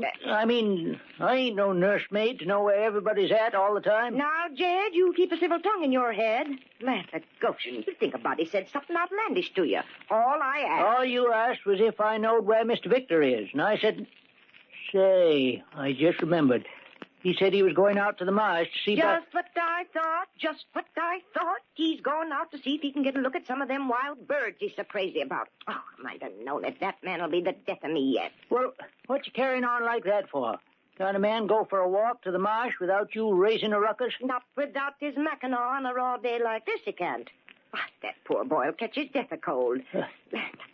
ain't no nursemaid to know where everybody's at all the time. Now, Jed, you keep a civil tongue in your head. Land of Goshen, you'd think a body said something outlandish to you. All I asked... All you asked was if I knowed where Mr. Victor is. And I said... Say, I just remembered. He said he was going out to the marsh to see... Just what I thought. He's going out to see if he can get a look at some of them wild birds he's so crazy about. Oh, I might have known it. That man'll be the death of me yet. Well, what you carrying on like that for? Can a man go for a walk to the marsh without you raising a ruckus? Not without his Mackinaw on a raw day like this, he can't. That poor boy'll catch his death of cold.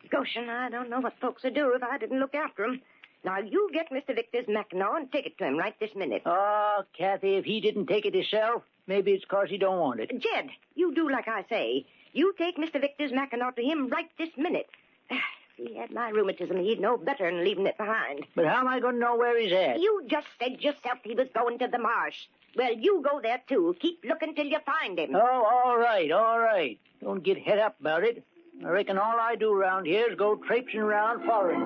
Goshen, I don't know what folks would do if I didn't look after him. Now, you get Mr. Victor's Mackinaw and take it to him right this minute. Oh, Kathy, if he didn't take it himself, maybe it's 'cause he don't want it. Jed, you do like I say. You take Mr. Victor's Mackinaw to him right this minute. If he had my rheumatism, he'd know better than leaving it behind. But how am I going to know where he's at? You just said yourself he was going to the marsh. Well, you go there, too. Keep looking till you find him. Oh, all right. Don't get het up about it. I reckon all I do around here is go traipsing around following.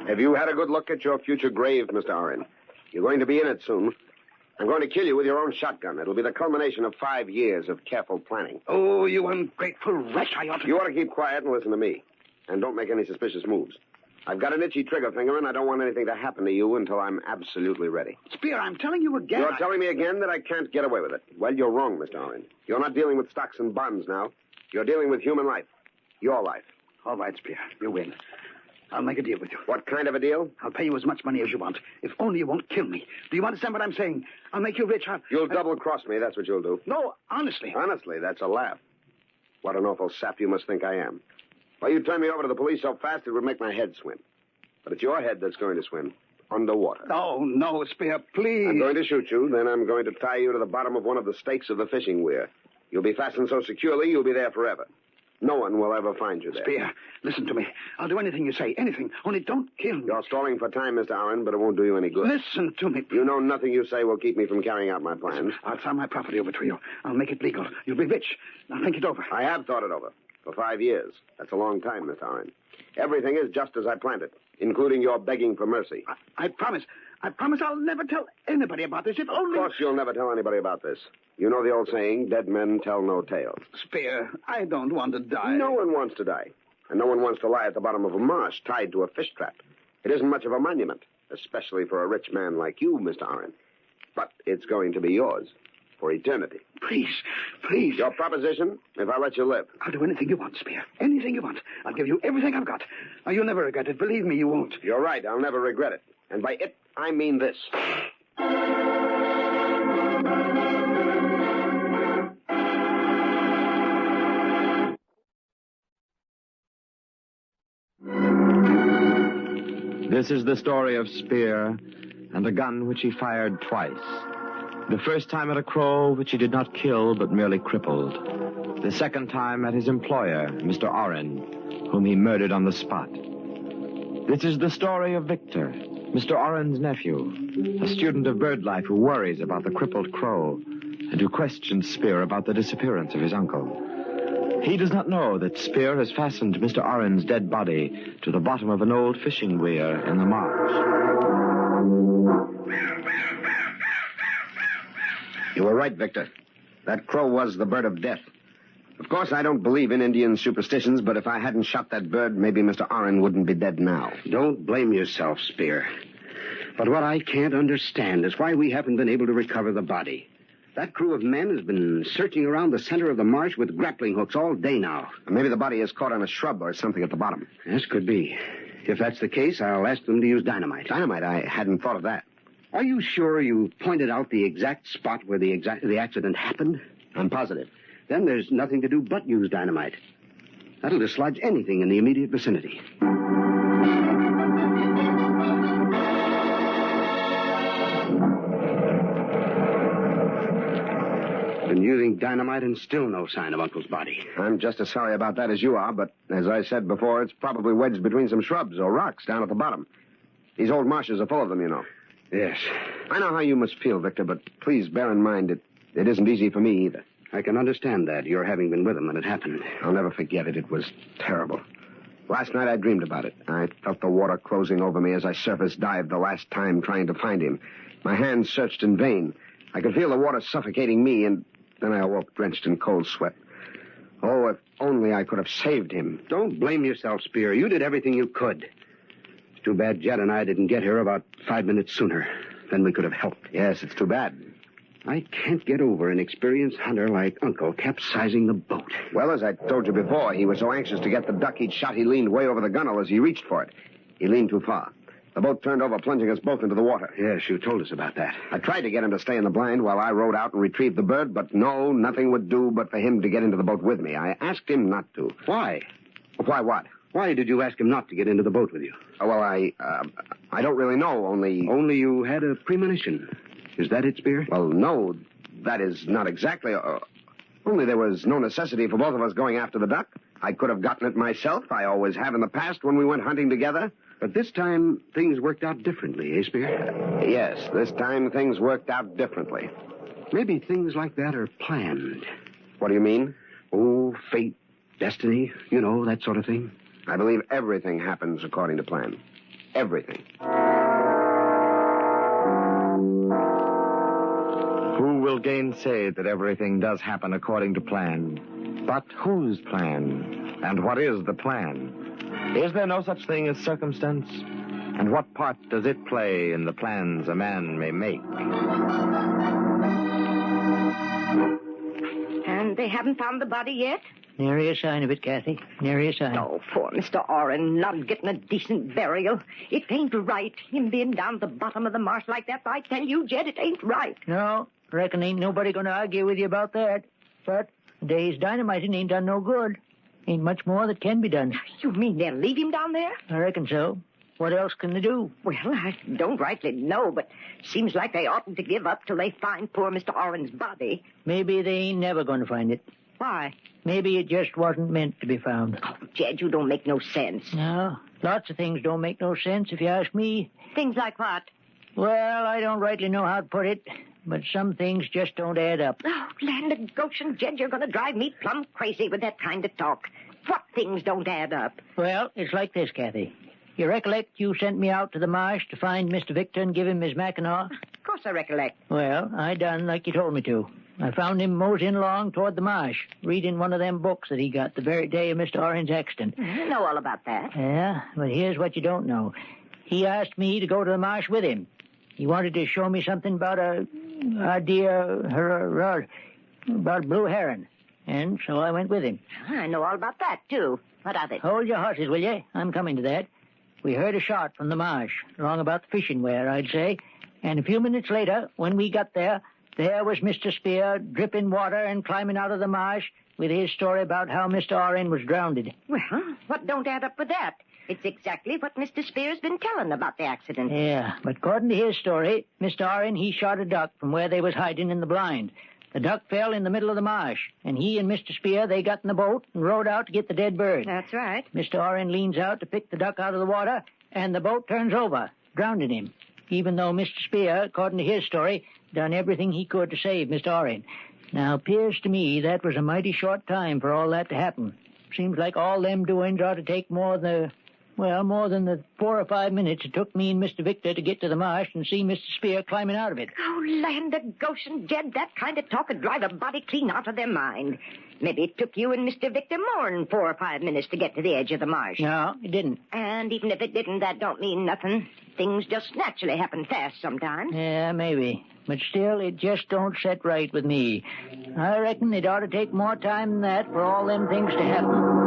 Have you had a good look at your future grave, Mr. Oren? You're going to be in it soon. I'm going to kill you with your own shotgun. It'll be the culmination of 5 years of careful planning. Oh, you ungrateful wretch. I ought to... You ought to keep quiet and listen to me. And don't make any suspicious moves. I've got an itchy trigger finger, and I don't want anything to happen to you until I'm absolutely ready. Spear, I'm telling you again. You're telling me again that I can't get away with it. Well, you're wrong, Mr. Oren. You're not dealing with stocks and bonds now. You're dealing with human life. Your life. All right, Spear. You win. I'll make a deal with you. What kind of a deal? I'll pay you as much money as you want. If only you won't kill me. Do you understand what I'm saying? I'll make you rich. You'll double-cross me, that's what you'll do. No, honestly. Honestly, that's a laugh. What an awful sap you must think I am. Why, you turn me over to the police so fast it would make my head swim. But it's your head that's going to swim. Underwater. No, Spear, please. I'm going to shoot you, then I'm going to tie you to the bottom of one of the stakes of the fishing weir. You'll be fastened so securely, you'll be there forever. No one will ever find you there. Spear, listen to me. I'll do anything you say, anything. Only don't kill me. You're stalling for time, Mr. Oren, but it won't do you any good. Listen to me. You know nothing you say will keep me from carrying out my plans. I'll sign my property over to you. I'll make it legal. You'll be rich. Now think it over. I have thought it over. For 5 years. That's a long time, Mr. Oren. Everything is just as I planned it, including your begging for mercy. I promise. I promise I'll never tell anybody about this, if only... Of course you'll never tell anybody about this. You know the old saying, dead men tell no tales. Spear, I don't want to die. No one wants to die. And no one wants to lie at the bottom of a marsh tied to a fish trap. It isn't much of a monument, especially for a rich man like you, Mr. Oren. But it's going to be yours for eternity. Please. Your proposition, if I let you live. I'll do anything you want, Spear. Anything you want. I'll give you everything I've got. Now, you'll never regret it. Believe me, you won't. You're right. I'll never regret it. And by it, I mean this. This is the story of Spear and a gun which he fired twice. The first time at a crow which he did not kill but merely crippled. The second time at his employer, Mr. Oren, whom he murdered on the spot. This is the story of Victor, Mr. Oren's nephew, a student of bird life who worries about the crippled crow and who questions Spear about the disappearance of his uncle. He does not know that Spear has fastened Mr. Oren's dead body to the bottom of an old fishing weir in the marsh. You were right, Victor. That crow was the bird of death. Of course, I don't believe in Indian superstitions, but if I hadn't shot that bird, maybe Mr. Oren wouldn't be dead now. Don't blame yourself, Spear. But what I can't understand is why we haven't been able to recover the body. That crew of men has been searching around the center of the marsh with grappling hooks all day now. Maybe the body is caught on a shrub or something at the bottom. Yes, could be. If that's the case, I'll ask them to use dynamite. Dynamite? I hadn't thought of that. Are you sure you pointed out the exact spot where the accident happened? I'm positive. Then there's nothing to do but use dynamite. That'll dislodge anything in the immediate vicinity. Been using dynamite and still no sign of Uncle's body. I'm just as sorry about that as you are, but as I said before, it's probably wedged between some shrubs or rocks down at the bottom. These old marshes are full of them, you know. Yes. I know how you must feel, Victor, but please bear in mind it isn't easy for me either. I can understand that, your having been with him when it happened. I'll never forget it. It was terrible. Last night I dreamed about it. I felt the water closing over me as I surface dived the last time trying to find him. My hands searched in vain. I could feel the water suffocating me, and then I awoke drenched in cold sweat. Oh, if only I could have saved him. Don't blame yourself, Spear. You did everything you could. It's too bad Jed and I didn't get here about 5 minutes sooner. Then we could have helped. Yes, it's too bad. I can't get over an experienced hunter like Uncle capsizing the boat. Well, as I told you before, he was so anxious to get the duck he'd shot, he leaned way over the gunwale as he reached for it. He leaned too far. The boat turned over, plunging us both into the water. Yes, you told us about that. I tried to get him to stay in the blind while I rowed out and retrieved the bird, but no, nothing would do but for him to get into the boat with me. I asked him not to. Why? Why what? Why did you ask him not to get into the boat with you? Well, I don't really know, only... Only you had a premonition. Is that it, Spear? Well, no, that is not exactly... only there was no necessity for both of us going after the duck. I could have gotten it myself. I always have in the past when we went hunting together. But this time, things worked out differently, eh, Spear? Yes, this time things worked out differently. Maybe things like that are planned. What do you mean? Oh, fate, destiny, you know, that sort of thing. I believe everything happens according to plan. everything. Who will gainsay that everything does happen according to plan? But whose plan? And what is the plan? Is there no such thing as circumstance? And what part does it play in the plans a man may make? And they haven't found the body yet? Nary a sign of it, Kathy. Nary a sign. Oh, poor Mr. Orrin, not getting a decent burial. It ain't right, him being down the bottom of the marsh like that. I tell you, Jed, it ain't right. No, reckon ain't nobody going to argue with you about that. But a day's dynamiting ain't done no good. Ain't much more that can be done. You mean they'll leave him down there? I reckon so. What else can they do? Well, I don't rightly know, but seems like they oughtn't to give up till they find poor Mr. Orrin's body. Maybe they ain't never going to find it. Why? Maybe it just wasn't meant to be found. Oh, Jed, you don't make no sense. No, lots of things don't make no sense if you ask me. Things like what? Well, I don't rightly know how to put it, but some things just don't add up. Oh, land of Goshen, Jed, you're going to drive me plumb crazy with that kind of talk. What things don't add up? Well, it's like this, Kathy. You recollect you sent me out to the marsh to find Mr. Victor and give him his Mackinaw? Of course I recollect. Well, I done like you told me to. I found him moseying along toward the marsh, reading one of them books that he got the very day of Mr. Orrin's accident. I know all about that. Yeah, but here's what you don't know. He asked me to go to the marsh with him. He wanted to show me something about about blue heron. And so I went with him. I know all about that, too. What of it? Hold your horses, will you? I'm coming to that. We heard a shot from the marsh, along about the fishing weir, I'd say. And a few minutes later, when we got there was Mr. Spear dripping water and climbing out of the marsh with his story about how Mr. Orrin was drowned. Well, what don't add up with that? It's exactly what Mr. Spear's been telling about the accident. Yeah, but according to his story, Mr. Orrin, he shot a duck from where they was hiding in the blind. The duck fell in the middle of the marsh, and he and Mr. Spear, they got in the boat and rowed out to get the dead bird. That's right. Mr. Orrin leans out to pick the duck out of the water, and the boat turns over, drowning him, even though Mr. Spear, according to his story, done everything he could to save Mr. Orrin. Now, appears to me that was a mighty short time for all that to happen. Seems like all them doings ought to take more than the 4 or 5 minutes it took me and Mr. Victor to get to the marsh and see Mr. Spear climbing out of it. Oh, land of Goshen, Jed, that kind of talk would drive a body clean out of their mind. Maybe it took you and Mr. Victor more than 4 or 5 minutes to get to the edge of the marsh. No, it didn't. And even if it didn't, that don't mean nothing. Things just naturally happen fast sometimes. Yeah, maybe. But still, it just don't set right with me. I reckon it ought to take more time than that for all them things to happen.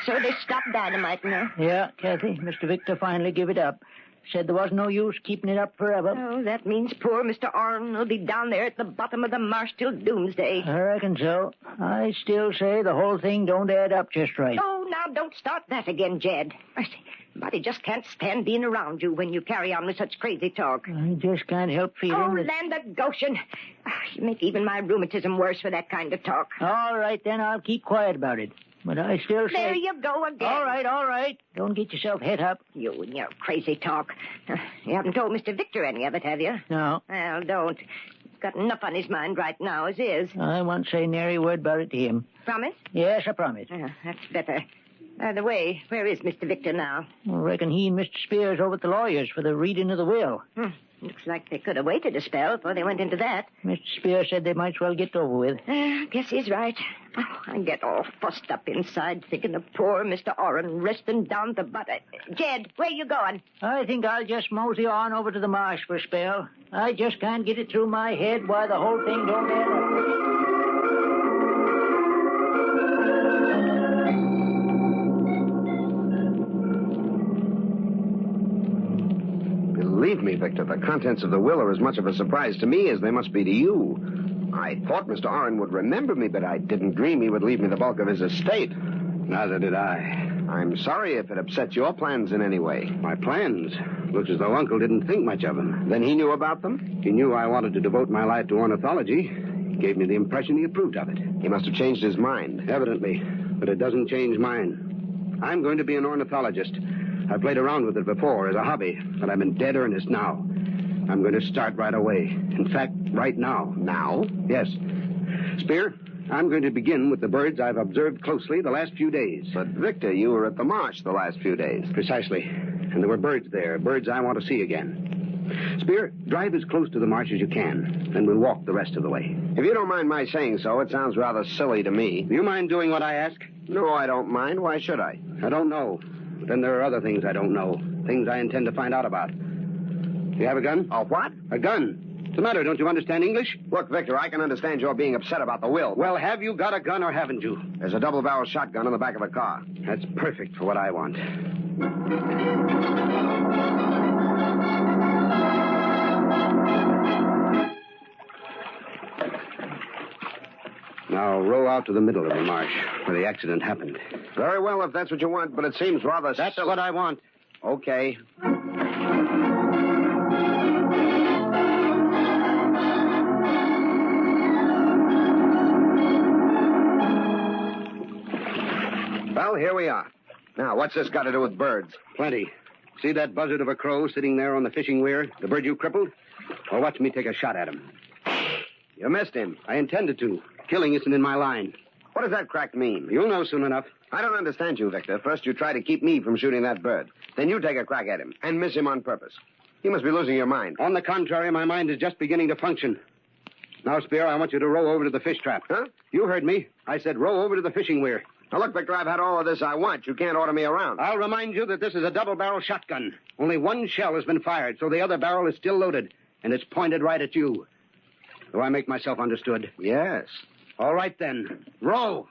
So they stopped dynamiting her. Yeah, Kathy, Mr. Victor finally give it up. Said there wasn't no use keeping it up forever. Oh, that means poor Mr. Orrin will be down there at the bottom of the marsh till doomsday. I reckon so. I still say the whole thing don't add up just right. Oh, now don't start that again, Jed. I say, Buddy just can't stand being around you when you carry on with such crazy talk. I just can't help feeling Oh, that... land of Goshen. You make even my rheumatism worse for that kind of talk. All right, then I'll keep quiet about it. But I still say... There you go again. All right. Don't get yourself het up. You and your crazy talk. You haven't told Mr. Victor any of it, have you? No. Well, don't. He's got enough on his mind right now as is. I won't say nary word about it to him. Promise? Yes, I promise. That's better. By the way, where is Mr. Victor now? I reckon he and Mr. Spears over at the lawyer's for the reading of the will. Looks like they could have waited a spell before they went into that. Mr. Spears said they might as well get over with. Guess he's right. Oh, I get all fussed up inside thinking of poor Mr. Orrin resting down the butt. Jed, where you going? I think I'll just mosey on over to the marsh for a spell. I just can't get it through my head why the whole thing don't add up. Believe me, Victor, the contents of the will are as much of a surprise to me as they must be to you. I thought Mr. Orrin would remember me, but I didn't dream he would leave me the bulk of his estate. Neither did I. I'm sorry if it upset your plans in any way. My plans? Looks as though Uncle didn't think much of them. Then he knew about them? He knew I wanted to devote my life to ornithology. He gave me the impression he approved of it. He must have changed his mind. Evidently, but it doesn't change mine. I'm going to be an ornithologist. I played around with it before as a hobby, but I'm in dead earnest now. I'm going to start right away. In fact, right now. Now? Yes. Spear, I'm going to begin with the birds I've observed closely the last few days. But, Victor, you were at the marsh the last few days. Precisely. And there were birds there, birds I want to see again. Spear, drive as close to the marsh as you can, then we'll walk the rest of the way. If you don't mind my saying so, it sounds rather silly to me. Do you mind doing what I ask? No, I don't mind. Why should I? I don't know. But then there are other things I don't know. Things I intend to find out about. You have a gun? A what? A gun. What's the matter? Don't you understand English? Look, Victor, I can understand your being upset about the will. Well, have you got a gun or haven't you? There's a double-barrel shotgun in the back of the car. That's perfect for what I want. Now, row out to the middle of the marsh, where the accident happened. Very well, if that's what you want, but it seems rather... That's what I want. Okay. Well, here we are. Now, what's this got to do with birds? Plenty. See that buzzard of a crow sitting there on the fishing weir? The bird you crippled? Well, watch me take a shot at him. You missed him. I intended to. Killing isn't in my line. What does that crack mean? You'll know soon enough. I don't understand you, Victor. First, you try to keep me from shooting that bird. Then you take a crack at him and miss him on purpose. You must be losing your mind. On the contrary, my mind is just beginning to function. Now, Spear, I want you to row over to the fish trap. Huh? You heard me. I said row over to the fishing weir. Now, look, Victor, I've had all of this I want. You can't order me around. I'll remind you that this is a double-barrel shotgun. Only one shell has been fired, so the other barrel is still loaded, and it's pointed right at you. Do I make myself understood? Yes. All right, then. Row!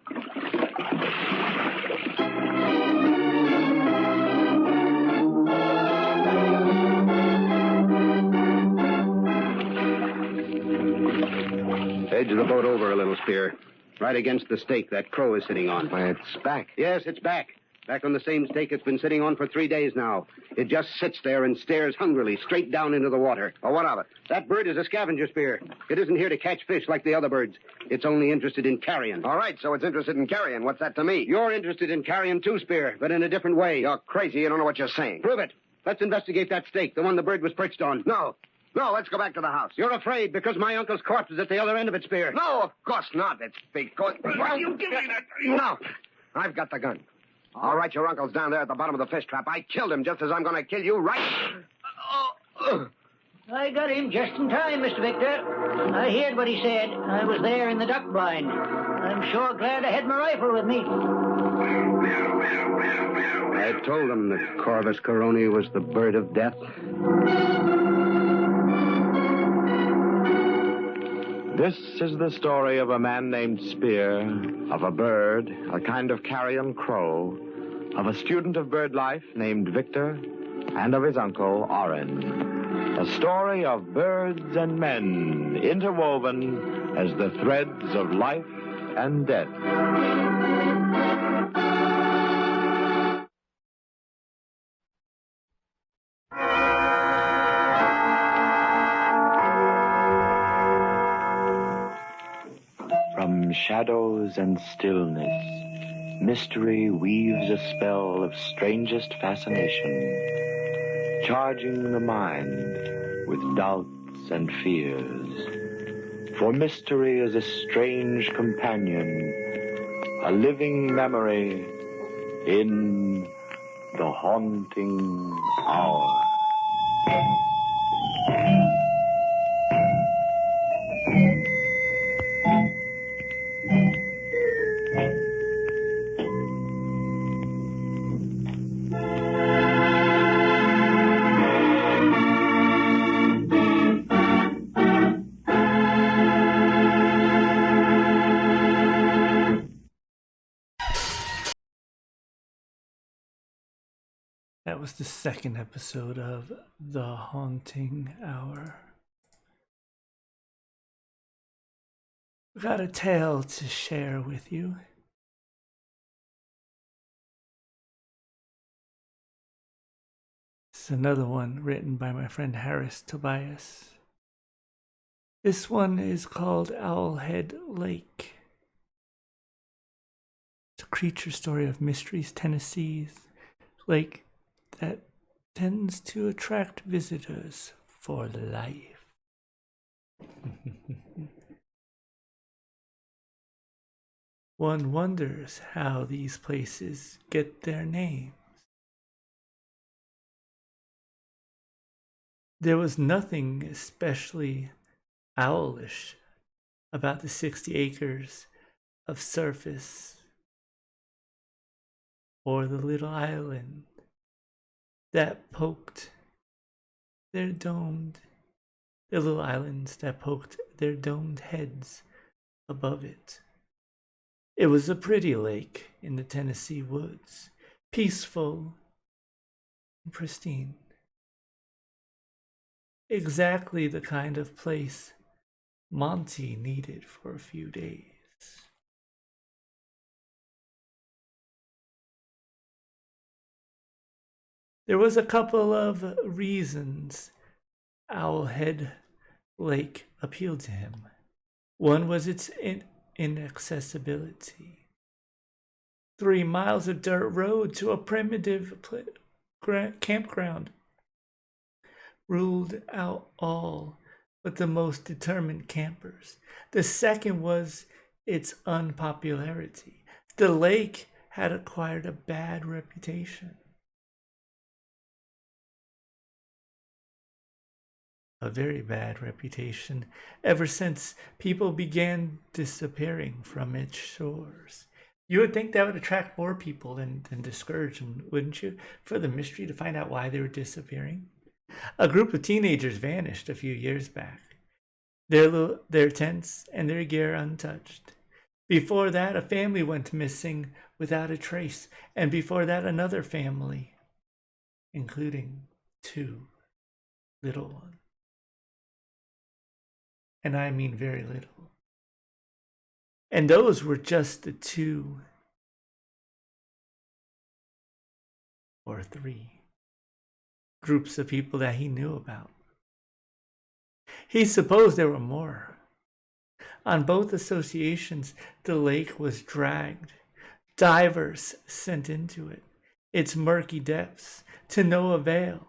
Edge the boat over a little, Spear. Right against the stake that crow is sitting on. Why, it's back. Yes, it's back. Back on the same stake it's been sitting on for 3 days now. It just sits there and stares hungrily straight down into the water. Well, what of it? That bird is a scavenger, Spear. It isn't here to catch fish like the other birds. It's only interested in carrion. All right, so it's interested in carrion. What's that to me? You're interested in carrion too, Spear, but in a different way. You're crazy. You don't know what you're saying. Prove it. Let's investigate that stake, the one the bird was perched on. No. No, let's go back to the house. You're afraid because my uncle's corpse is at the other end of it, Spear. No, of course not. It's because... Well, you give me that... No. I've got the gun. All right, your uncle's down there at the bottom of the fish trap. I killed him just as I'm going to kill you right... I got him just in time, Mr. Victor. I heard what he said. I was there in the duck blind. I'm sure glad I had my rifle with me. I told him that Corvus Coroni was the bird of death. This is the story of a man named Spear, of a bird, a kind of carrion crow, of a student of bird life named Victor, and of his uncle, Oren. A story of birds and men interwoven as the threads of life and death. From shadows and stillness, mystery weaves a spell of strangest fascination, charging the mind with doubts and fears. For mystery is a strange companion, a living memory in the haunting hour. That was the second episode of The Haunting Hour. We got a tale to share with you. It's another one written by my friend Harris Tobias. This one is called Owlhead Lake. It's a creature story of Mysteries, Tennessee's lake that tends to attract visitors for life. One wonders how these places get their names. There was nothing especially owlish about the 60 acres of surface or the little island that poked their little islands that poked their domed heads above it. It was a pretty lake in the Tennessee woods, peaceful and pristine. Exactly the kind of place Monty needed for a few days. There was a couple of reasons Owlhead Lake appealed to him. One was its inaccessibility. 3 miles of dirt road to a primitive campground ruled out all but the most determined campers. The second was its unpopularity. The lake had acquired a bad reputation. A very bad reputation ever since people began disappearing from its shores. You would think that would attract more people than discourage them, wouldn't you? For the mystery to find out why they were disappearing. A group of teenagers vanished a few years back, their tents and their gear untouched. Before that, a family went missing without a trace, and before that, another family, including 2 little ones. And I mean very little. And those were just the 2 or 3 groups of people that he knew about. He supposed there were more. On both associations, the lake was dragged, divers sent into it, its murky depths, to no avail.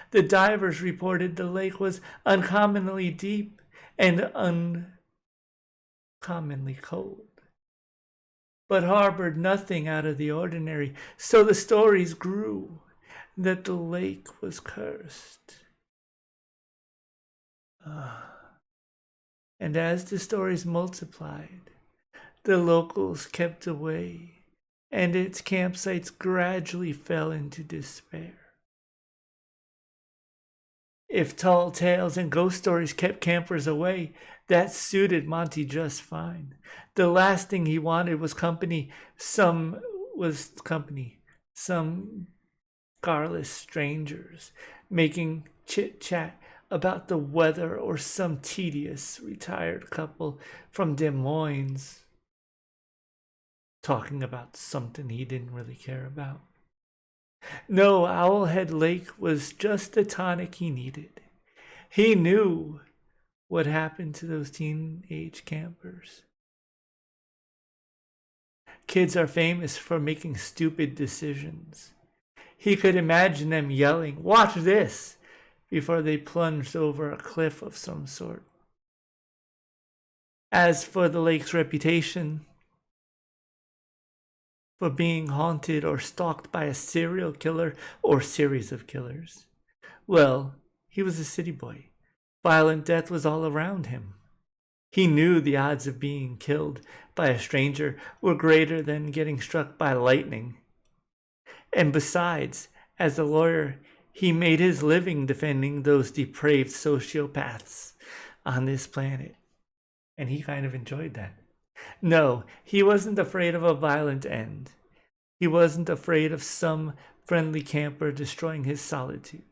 The divers reported the lake was uncommonly deep and uncommonly cold, but harbored nothing out of the ordinary, so the stories grew that the lake was cursed. And as the stories multiplied, the locals kept away, and its campsites gradually fell into despair. If tall tales and ghost stories kept campers away, that suited Monty just fine. The last thing he wanted was company, some garless strangers making chit-chat about the weather or some tedious retired couple from Des Moines talking about something he didn't really care about. No, Owlhead Lake was just the tonic he needed. He knew what happened to those teenage campers. Kids are famous for making stupid decisions. He could imagine them yelling, "Watch this!" before they plunged over a cliff of some sort. As for the lake's reputation for being haunted or stalked by a serial killer or series of killers, well, he was a city boy. Violent death was all around him. He knew the odds of being killed by a stranger were greater than getting struck by lightning. And besides, as a lawyer, he made his living defending those depraved sociopaths on this planet. And he kind of enjoyed that. No, he wasn't afraid of a violent end. He wasn't afraid of some friendly camper destroying his solitude.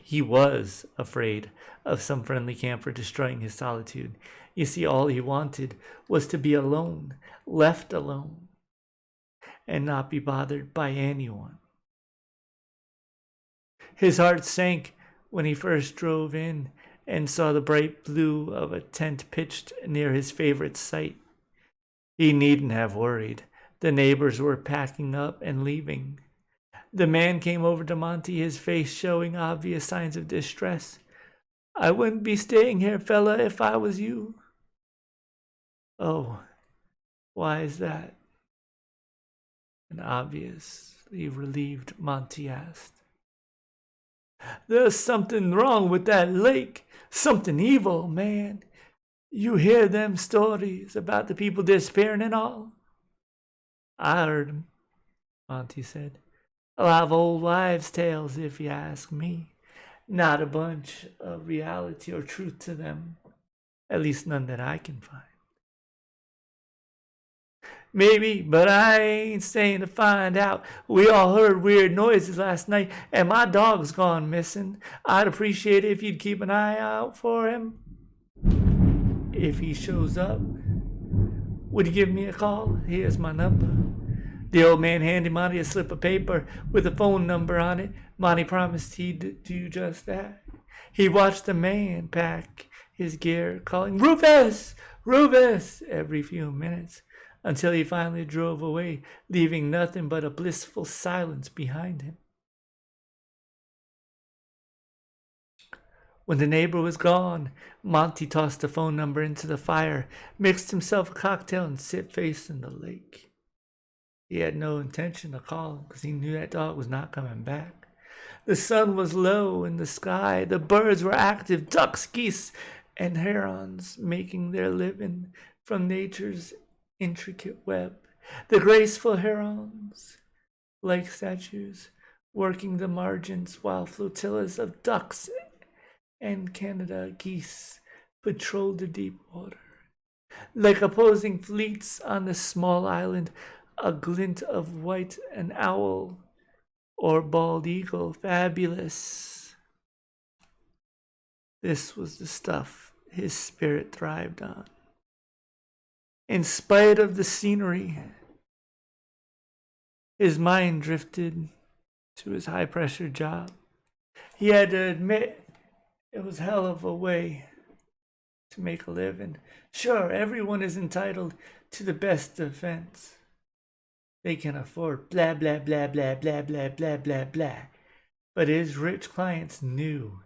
He was afraid of some friendly camper destroying his solitude. You see, all he wanted was to be alone, left alone, and not be bothered by anyone. His heart sank when he first drove in and saw the bright blue of a tent pitched near his favorite site. He needn't have worried. The neighbors were packing up and leaving. The man came over to Monty, his face showing obvious signs of distress. "I wouldn't be staying here, fella, if I was you." "Oh, Why is that? An obviously relieved Monty asked. There's something wrong with that lake. Something evil, man. You hear them stories about the people disappearing and all? I heard 'em, Monty said. A lot of old wives' tales, if you ask me. Not a bunch of reality or truth to them. At least none that I can find. Maybe, but I ain't staying to find out. We all heard weird noises last night, and my dog's gone missing. I'd appreciate it if you'd keep an eye out for him. If he shows up, would you give me a call? Here's my number. The old man handed Monty a slip of paper with a phone number on it. Monty promised he'd do just that. He watched the man pack his gear, calling, Rufus! Rufus! every few minutes, until he finally drove away, leaving nothing but a blissful silence behind him. When the neighbor was gone, Monty tossed the phone number into the fire, mixed himself a cocktail, and sit facing the lake. He had no intention of calling because he knew that dog was not coming back. The sun was low in the sky. The birds were active, ducks, geese, and herons making their living from nature's intricate web. The graceful herons, like statues, working the margins while flotillas of ducks and Canada geese patrolled the deep water. Like opposing fleets on the small island, a glint of white, an owl or bald eagle, fabulous. This was the stuff his spirit thrived on. In spite of the scenery, his mind drifted to his high-pressure job. He had to admit it was hell of a way to make a living. Sure, everyone is entitled to the best defense they can afford. Blah, blah, blah, blah, blah, blah, blah, blah, blah. But his rich clients knew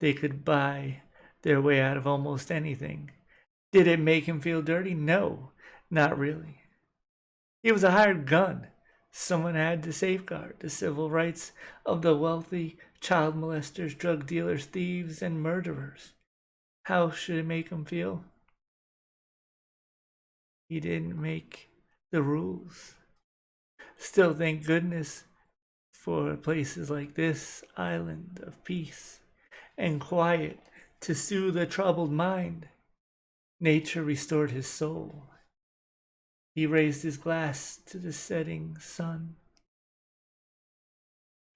they could buy their way out of almost anything. Did it make him feel dirty? No, not really. He was a hired gun. Someone had to safeguard the civil rights of the wealthy, child molesters, drug dealers, thieves, and murderers. How should it make him feel? He didn't make the rules. Still, thank goodness for places like this island of peace and quiet to soothe a troubled mind. Nature restored his soul. He raised his glass to the setting sun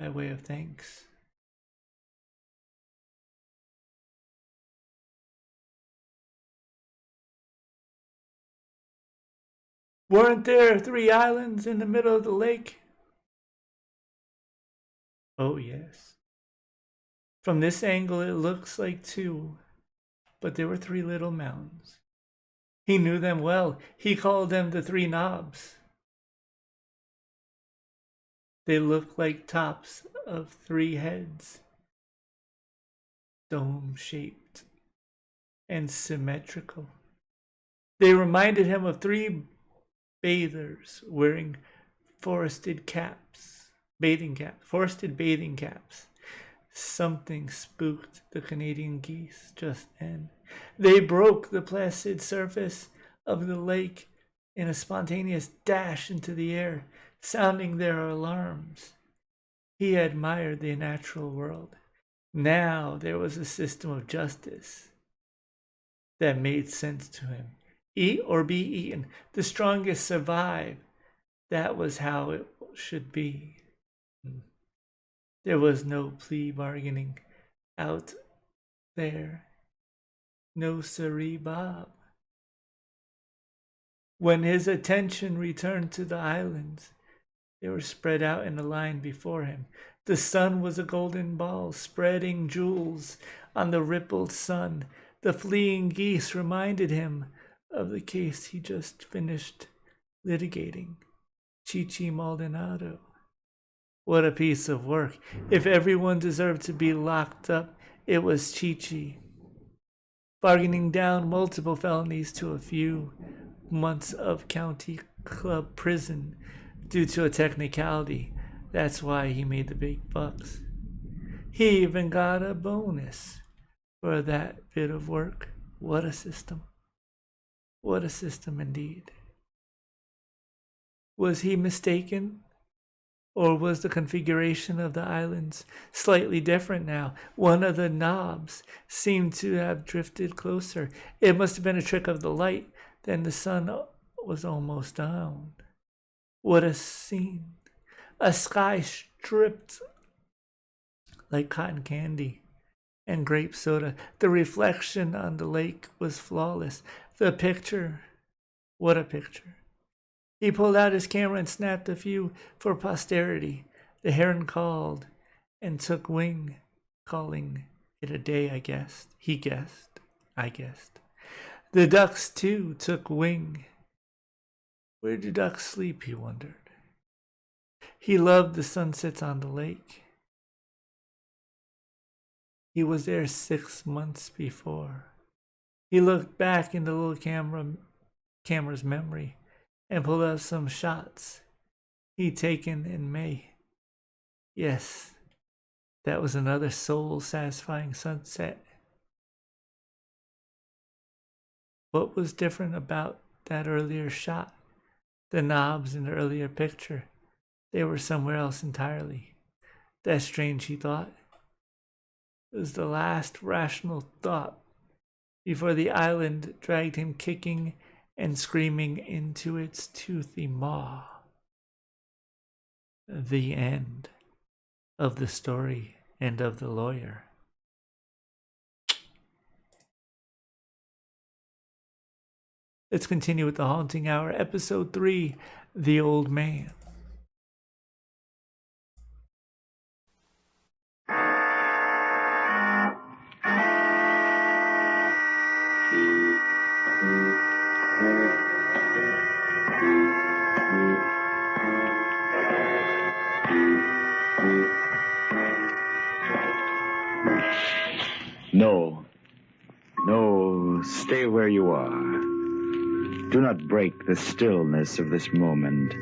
by way of thanks. Weren't there 3 islands in the middle of the lake? Oh, yes. From this angle, it looks like 2, but there were 3 little mountains. He knew them well. He called them the 3 knobs. They looked like tops of 3 heads, dome-shaped and symmetrical. They reminded him of 3 bathers wearing forested bathing caps. Something spooked the Canadian geese just then. They broke the placid surface of the lake in a spontaneous dash into the air, sounding their alarms. He admired the natural world. Now there was a system of justice that made sense to him. Eat or be eaten. The strongest survive. That was how it should be. There was no plea bargaining out there. No siree, Bob. When his attention returned to the islands, they were spread out in a line before him. The sun was a golden ball, spreading jewels on the rippled sun. The fleeing geese reminded him of the case he just finished litigating, Chichi Maldonado. What a piece of work. If everyone deserved to be locked up, it was Chichi. Bargaining down multiple felonies to a few, months of county club prison due to a technicality. That's why he made the big bucks. He even got a bonus for that bit of work. What a system. What a system indeed. Was he mistaken? Or was the configuration of the islands slightly different now? One of the knobs seemed to have drifted closer. It must have been a trick of the light. Then the sun was almost down. What a scene. A sky stripped like cotton candy and grape soda. The reflection on the lake was flawless. The picture, what a picture. He pulled out his camera and snapped a few for posterity. The heron called and took wing, calling it a day, I guessed. He guessed. I guessed. The ducks, too, took wing. Where do ducks sleep, he wondered. He loved the sunsets on the lake. He was there 6 months before. He looked back in the little camera's memory and pulled up some shots he'd taken in May. Yes, that was another soul-satisfying sunset. What was different about that earlier shot? The knobs in the earlier picture, they were somewhere else entirely. That's strange, he thought. It was the last rational thought before the island dragged him kicking and screaming into its toothy maw. The end of the story and of the lawyer. Let's continue with The Haunting Hour, Episode 3, The Old Man. No, stay where you are. Do not break the stillness of this moment,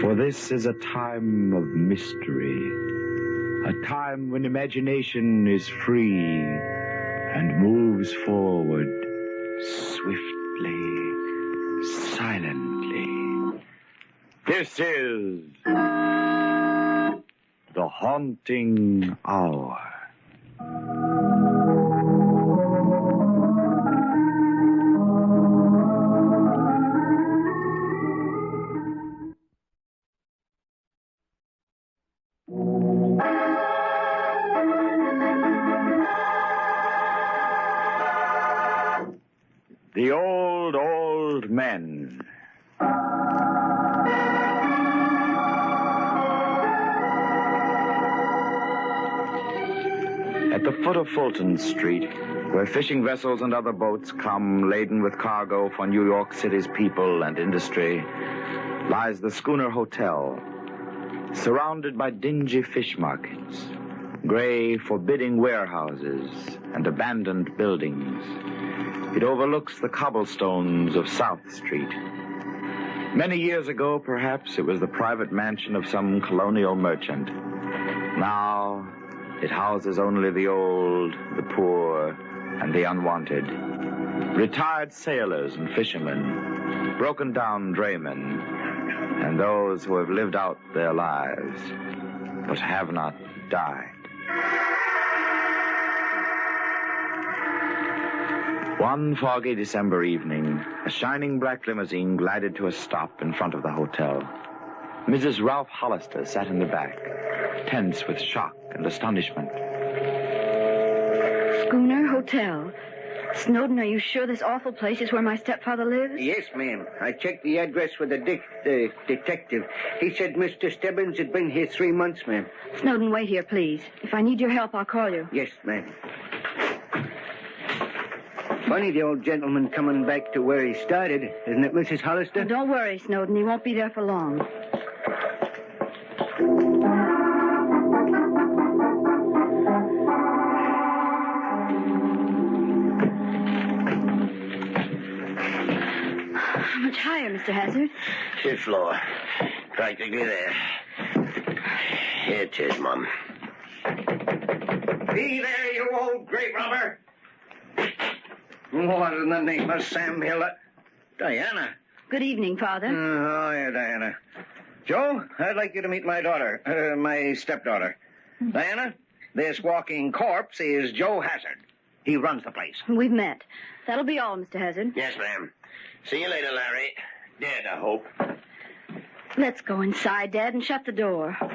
for this is a time of mystery, a time when imagination is free and moves forward swiftly, silently. This is The Haunting Hour. The old men. At the foot of Fulton Street, where fishing vessels and other boats come laden with cargo for New York City's people and industry, lies the Schooner Hotel, surrounded by dingy fish markets, gray, forbidding warehouses, and abandoned buildings. It overlooks the cobblestones of South Street. Many years ago, perhaps, it was the private mansion of some colonial merchant. Now, it houses only the old, the poor, and the unwanted. Retired sailors and fishermen, broken-down draymen, and those who have lived out their lives, but have not died. One foggy December evening, a shining black limousine glided to a stop in front of the hotel. Mrs. Ralph Hollister sat in the back, tense with shock and astonishment. Schooner Hotel. Snowden, are you sure this awful place is where my stepfather lives? Yes, ma'am. I checked the address with the detective. He said Mr. Stebbins had been here 3 months, ma'am. Snowden, wait here, please. If I need your help, I'll call you. Yes, ma'am. Funny the old gentleman coming back to where he started, isn't it, Mrs. Hollister? Oh, don't worry, Snowden. He won't be there for long. much higher, Mr. Hazard? Fifth floor. Practically there. Here it is, Mom. Be there, you old grave robber! What in the name of Sam Hill? Diana. Good evening, Father. Oh, yeah, Diana. Joe, I'd like you to meet my daughter, my stepdaughter. Diana, this walking corpse is Joe Hazard. He runs the place. We've met. That'll be all, Mr. Hazard. Yes, ma'am. See you later, Larry. Dead, I hope. Let's go inside, Dad, and shut the door. Have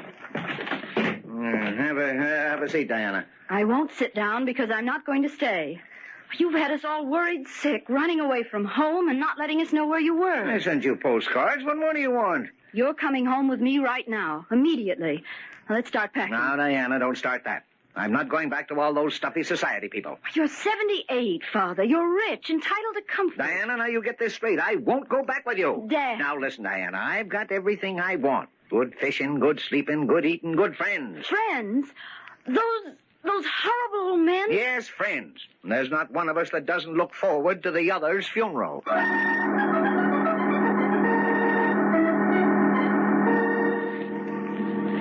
a seat, Diana. I won't sit down because I'm not going to stay. You've had us all worried sick, running away from home and not letting us know where you were. I sent you postcards. What more do you want? You're coming home with me right now, immediately. Now, let's start packing. Now, Diana, don't start that. I'm not going back to all those stuffy society people. You're 78, Father. You're rich, entitled to comfort. Diana, now you get this straight. I won't go back with you. Dad. Now, listen, Diana, I've got everything I want. Good fishing, good sleeping, good eating, good friends. Friends? Those horrible old men? Yes, friends. And there's not one of us that doesn't look forward to the other's funeral.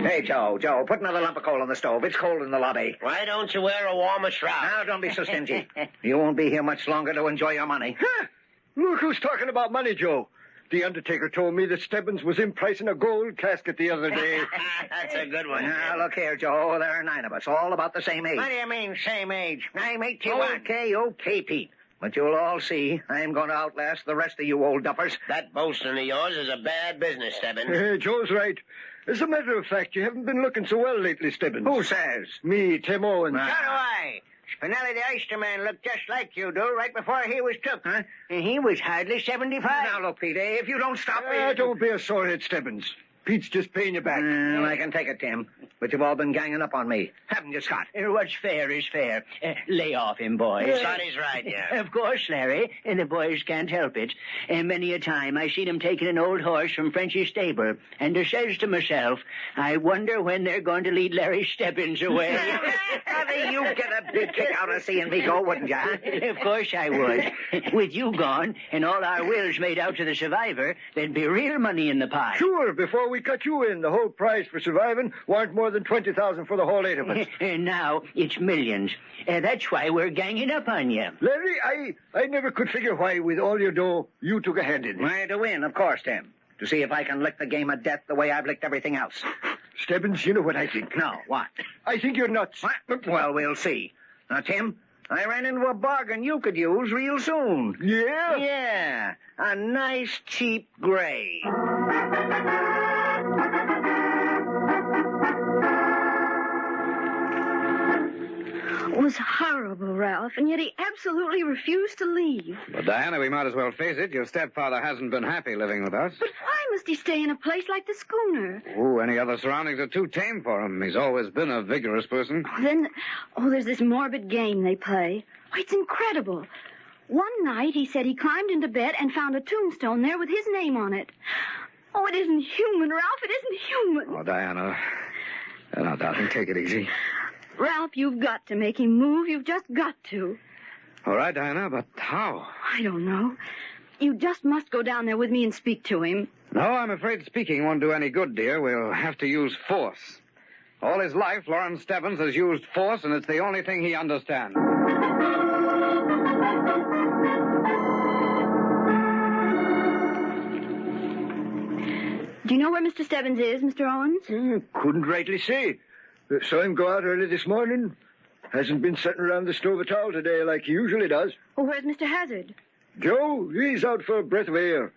Hey, Joe, put another lump of coal on the stove. It's cold in the lobby. Why don't you wear a warmer shroud? Now, don't be so stingy. You won't be here much longer to enjoy your money. Huh? Look who's talking about money, Joe. The undertaker told me that Stebbins was in price in a gold casket the other day. That's a good one. Now, look here, Joe. There are 9 of us, all about the same age. What do you mean, same age? I'm 81. Okay, Pete. But you'll all see, I'm going to outlast the rest of you old duffers. That boasting of yours is a bad business, Stebbins. Joe's right. As a matter of fact, you haven't been looking so well lately, Stebbins. Who says? Me, Tim Owens. So do I. Spinelli the Oysterman looked just like you do right before he was took. Huh? And he was hardly 75. Now, look, Pete, if you don't stop... Don't be a sorehead, Stebbins. Pete's just paying you back. Well, I can take it, Tim. But you've all been ganging up on me. Haven't you, Scott? What's fair is fair. Lay off him, boys. Scotty's right, yeah. Of course, Larry. And the boys can't help it. And many a time I seen him taking an old horse from Frenchy's stable. And I says to myself, I wonder when they're going to lead Larry Stebbins away. You'd get a big kick out of seeing me go, wouldn't you? Of course I would. With you gone and all our wills made out to the survivor, there'd be real money in the pie. Sure, before we cut you in, the whole prize for surviving weren't more than $20,000 for the whole 8 of us. And now it's millions. That's why we're ganging up on you. Larry, I never could figure why, with all your dough, you took a hand in it. Why, to win, of course, Tim. To see if I can lick the game of death the way I've licked everything else. Stebbins, you know what I think. No, what? I think you're nuts. What? Well, we'll see. Now, Tim, I ran into a bargain you could use real soon. Yeah? Yeah. A nice, cheap gray. It was horrible, Ralph, and yet he absolutely refused to leave. But, Diana, we might as well face it. Your stepfather hasn't been happy living with us. But why must he stay in a place like the schooner? Oh, any other surroundings are too tame for him. He's always been a vigorous person. There's this morbid game they play. Oh, it's incredible. One night he said he climbed into bed and found a tombstone there with his name on it. Oh, it isn't human, Ralph. It isn't human. Oh, Diana. Now, darling, take it easy. Ralph, you've got to make him move. You've just got to. All right, Diana, but how? I don't know. You just must go down there with me and speak to him. No, I'm afraid speaking won't do any good, dear. We'll have to use force. All his life, Lawrence Stebbins has used force, and it's the only thing he understands. Do you know where Mr. Stebbins is, Mr. Owens? Couldn't rightly say. Saw him go out early this morning. Hasn't been sitting around the stove at all today like he usually does. Well, where's Mr. Hazard? Joe, he's out for a breath of air.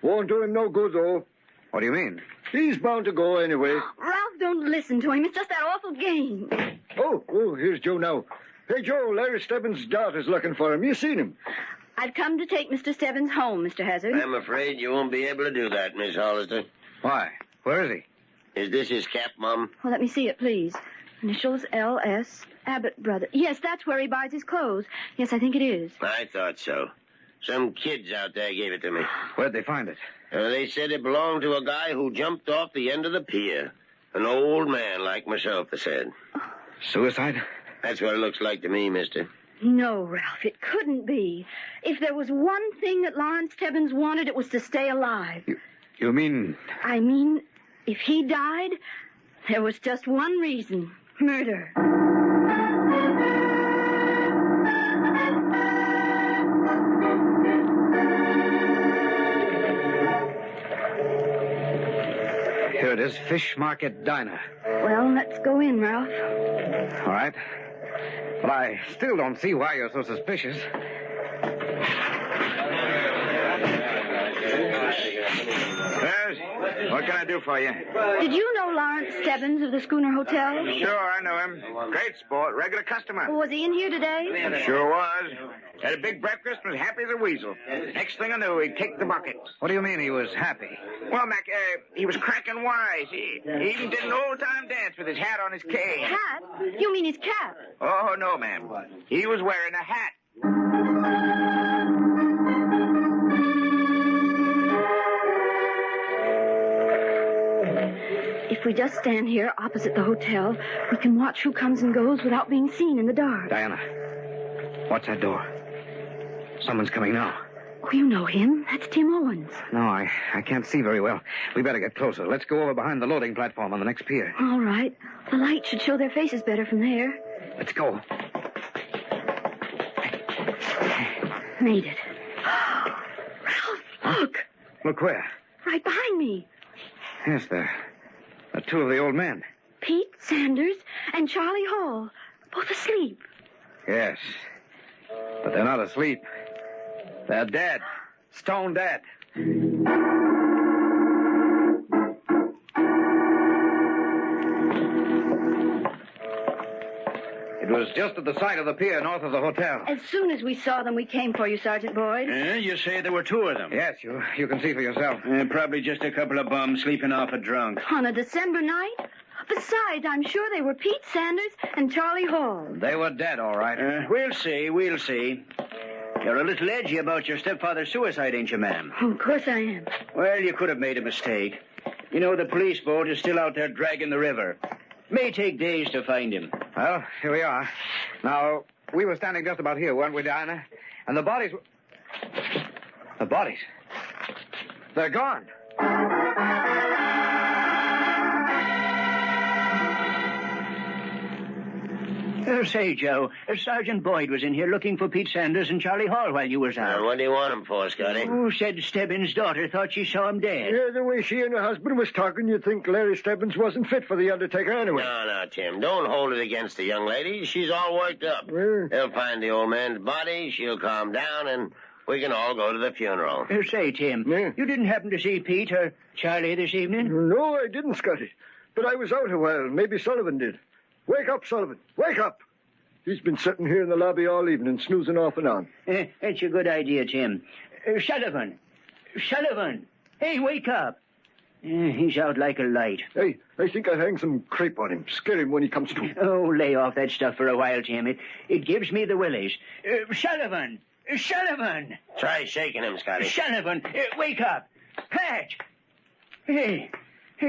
Won't do him no good, though. What do you mean? He's bound to go anyway. Ralph, don't listen to him. It's just that awful game. Oh, here's Joe now. Hey, Joe, Larry Stebbins' daughter's looking for him. You seen him? I've come to take Mr. Stebbins home, Mr. Hazard. I'm afraid you won't be able to do that, Miss Hollister. Why? Where is he? Is this his cap, Mom? Well, let me see it, please. Initials L.S. Abbott Brothers. Yes, that's where he buys his clothes. Yes, I think it is. I thought so. Some kids out there gave it to me. Where'd they find it? They said it belonged to a guy who jumped off the end of the pier. An old man like myself, they said. Suicide? That's what it looks like to me, mister. No, Ralph, it couldn't be. If there was one thing that Lawrence Stebbins wanted, it was to stay alive. You mean... I mean, if he died, there was just one reason. Murder. Here it is, Fish Market Diner. Well, let's go in, Ralph. All right. But I still don't see why you're so suspicious. Yes? What can I do for you? Did you know Lawrence Stebbins of the Schooner Hotel? Sure, I know him. Great sport, regular customer. Was he in here today? Sure was. Had a big breakfast and was happy as a weasel. Next thing I knew, he kicked the bucket. What do you mean he was happy? Well, Mac, he was cracking wise. He even did an old-time dance with his hat on his cane. Hat? You mean his cap? Oh, no, ma'am. He was wearing a hat. If we just stand here opposite the hotel, we can watch who comes and goes without being seen in the dark. Diana, watch that door. Someone's coming now. Oh, you know him. That's Tim Owens. No, I can't see very well. We better get closer. Let's go over behind the loading platform on the next pier. All right. The light should show their faces better from there. Let's go. Made it. Ralph, look. Look where? Right behind me. Yes, they're two of the old men. Pete Sanders and Charlie Hall. Both asleep. Yes. But they're not asleep. They're dead. Stone dead. It was just at the side of the pier north of the hotel. As soon as we saw them, we came for you, Sergeant Boyd. You say there were two of them? Yes, you can see for yourself. Probably just a couple of bums sleeping off a drunk. On a December night? Besides, I'm sure they were Pete Sanders and Charlie Hall. They were dead, all right. We'll see. You're a little edgy about your stepfather's suicide, ain't you, ma'am? Oh, of course I am. Well, you could have made a mistake. You know, the police boat is still out there dragging the river. May take days to find him. Well, here we are. Now, we were standing just about here, weren't we, Diana? And the bodies were... The bodies? They're gone. Say, Joe, Sergeant Boyd was in here looking for Pete Sanders and Charlie Hall while you was out. What do you want him for, Scotty? Who said Stebbins' daughter thought she saw him dead? Yeah, the way she and her husband was talking, you'd think Larry Stebbins wasn't fit for the undertaker anyway. No, Tim. Don't hold it against the young lady. She's all worked up. Well, They'll find the old man's body, she'll calm down, and we can all go to the funeral. Say, Tim, you didn't happen to see Pete or Charlie this evening? No, I didn't, Scotty. But I was out a while. Maybe Sullivan did. Wake up, Sullivan. Wake up. He's been sitting here in the lobby all evening, snoozing off and on. That's a good idea, Tim. Sullivan! Hey, wake up! He's out like a light. Hey, I think I'll hang some crepe on him. Scare him when he comes to. Oh, lay off that stuff for a while, Tim. It gives me the willies. Sullivan! Try shaking him, Scotty. Sullivan, wake up! Pat! Hey,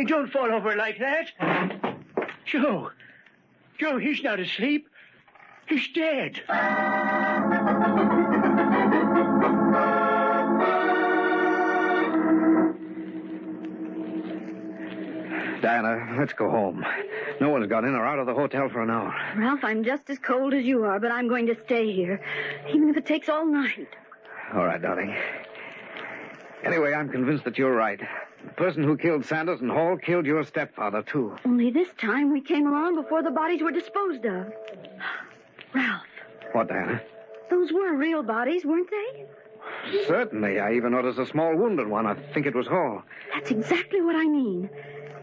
don't fall over like that. Joe, he's not asleep. He's dead. Diana, let's go home. No one's got in or out of the hotel for an hour. Ralph, I'm just as cold as you are, but I'm going to stay here, even if it takes all night. All right, darling. Anyway, I'm convinced that you're right. The person who killed Sanders and Hall killed your stepfather, too. Only this time we came along before the bodies were disposed of. Ralph. What, Diana? Those were real bodies, weren't they? Certainly. I even noticed a small wounded one. I think it was Hall. That's exactly what I mean.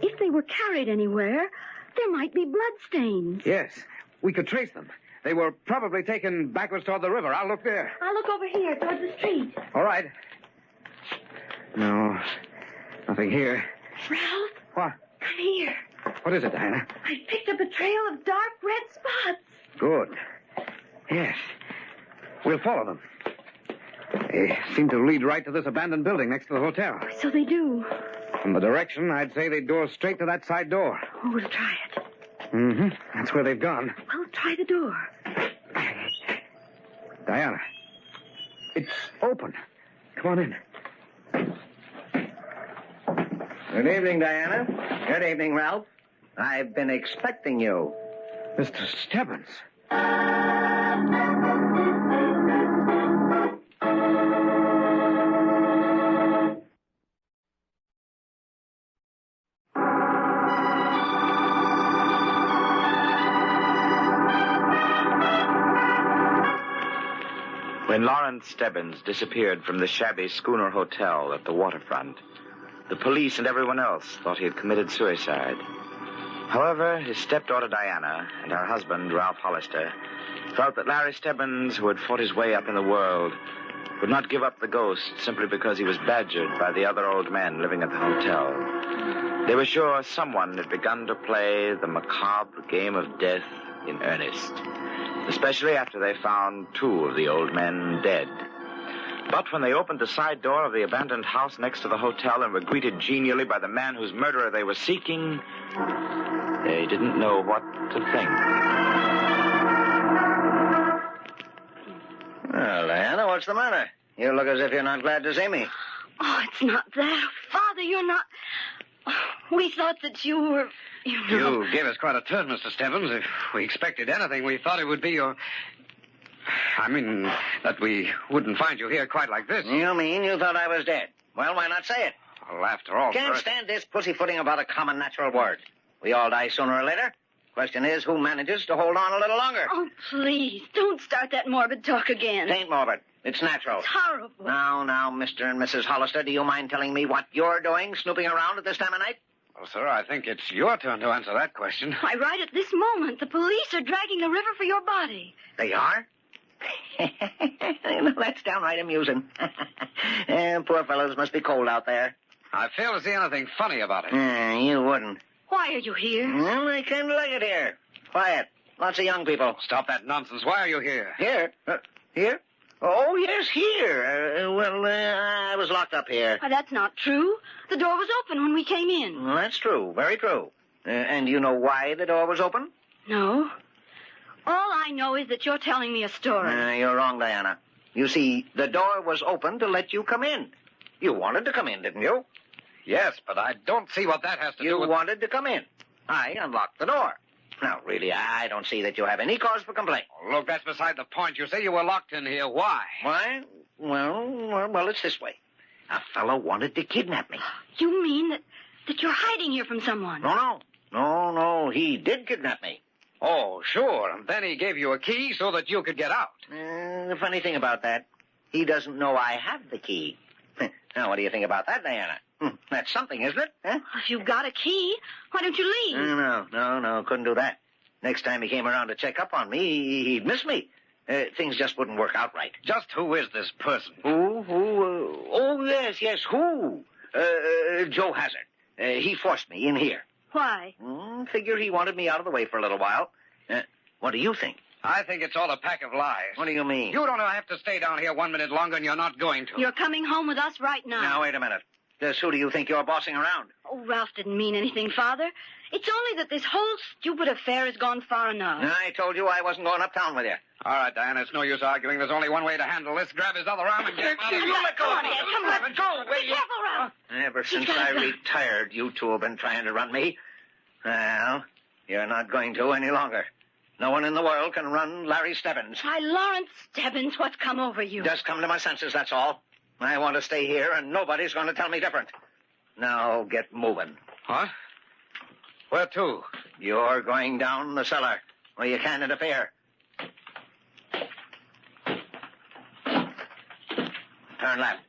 If they were carried anywhere, there might be bloodstains. Yes. We could trace them. They were probably taken backwards toward the river. I'll look there. I'll look over here, towards the street. All right. No, nothing here. Ralph? What? Come here. What is it, Diana? I picked up a trail of dark red spots. Good. Yes. We'll follow them. They seem to lead right to this abandoned building next to the hotel. So they do. From the direction, I'd say they'd go straight to that side door. Oh, we'll try it. Mm-hmm. That's where they've gone. Well, try the door. Diana, it's open. Come on in. Good evening, Diana. Good evening, Ralph. I've been expecting you. Mr. Stebbins. When Lawrence Stebbins disappeared from the shabby schooner hotel at the waterfront, the police and everyone else thought he had committed suicide. However, his stepdaughter Diana and her husband, Ralph Hollister, felt that Larry Stebbins, who had fought his way up in the world, would not give up the ghost simply because he was badgered by the other old men living at the hotel. They were sure someone had begun to play the macabre game of death in earnest, especially after they found two of the old men dead. But when they opened the side door of the abandoned house next to the hotel and were greeted genially by the man whose murderer they were seeking, they didn't know what to think. Well, Diana, what's the matter? You look as if you're not glad to see me. Oh, it's not that. Father, you're not... We thought that you were... You gave us quite a turn, Mr. Stebbins. If we expected anything, we thought it would be your... I mean, that we wouldn't find you here quite like this. You mean you thought I was dead? Well, why not say it? Well, after all... Can't stand this pussyfooting about a common natural word. We all die sooner or later. Question is, who manages to hold on a little longer? Oh, please, don't start that morbid talk again. It ain't morbid. It's natural. It's horrible. Now, Mr. and Mrs. Hollister, do you mind telling me what you're doing, snooping around at this time of night? Well, sir, I think it's your turn to answer that question. Why, right at this moment, the police are dragging the river for your body. They are? That's downright amusing. Poor fellows must be cold out there. I fail to see anything funny about it. You wouldn't. Why are you here? Well, I kind of like it here. Quiet. Lots of young people. Stop that nonsense. Why are you here? Here? Here? Oh, yes, here. I was locked up here. Why, that's not true. The door was open when we came in. Well, that's true. Very true. And you know why the door was open? No. All I know is that you're telling me a story. You're wrong, Diana. You see, the door was open to let you come in. You wanted to come in, didn't you? Yes, but I don't see what that has to do with... You wanted to come in. I unlocked the door. Now, really, I don't see that you have any cause for complaint. Oh, look, that's beside the point. You say you were locked in here. Why? Why? Well, it's this way. A fellow wanted to kidnap me. You mean that you're hiding here from someone? No. He did kidnap me. Oh, sure. And then he gave you a key so that you could get out. The funny thing about that, he doesn't know I have the key. Now, what do you think about that, Diana? That's something, isn't it? Huh? If you've got a key, why don't you leave? No, couldn't do that. Next time he came around to check up on me, he'd miss me. Things just wouldn't work out right. Just who is this person? Who? Oh, yes, who? Joe Hazard. He forced me in here. Why? Figure he wanted me out of the way for a little while. What do you think? I think it's all a pack of lies. What do you mean? You don't have to stay down here 1 minute longer, and you're not going to. You're coming home with us right now. Now, wait a minute. Just who do you think you're bossing around? Oh, Ralph didn't mean anything, Father. It's only that this whole stupid affair has gone far enough. I told you I wasn't going uptown with you. All right, Diana, it's no use arguing. There's only one way to handle this. Grab his other arm and get him out of here. Let go of me. Let go, will you? Be careful, Ralph. Ever since I retired, you two have been trying to run me. Well, you're not going to any longer. No one in the world can run Larry Stebbins. Why, Lawrence Stebbins, what's come over you? Just come to my senses, that's all. I want to stay here, and nobody's going to tell me different. Now, get moving. Huh? Where to? You're going down the cellar, where you can't interfere. Turn left.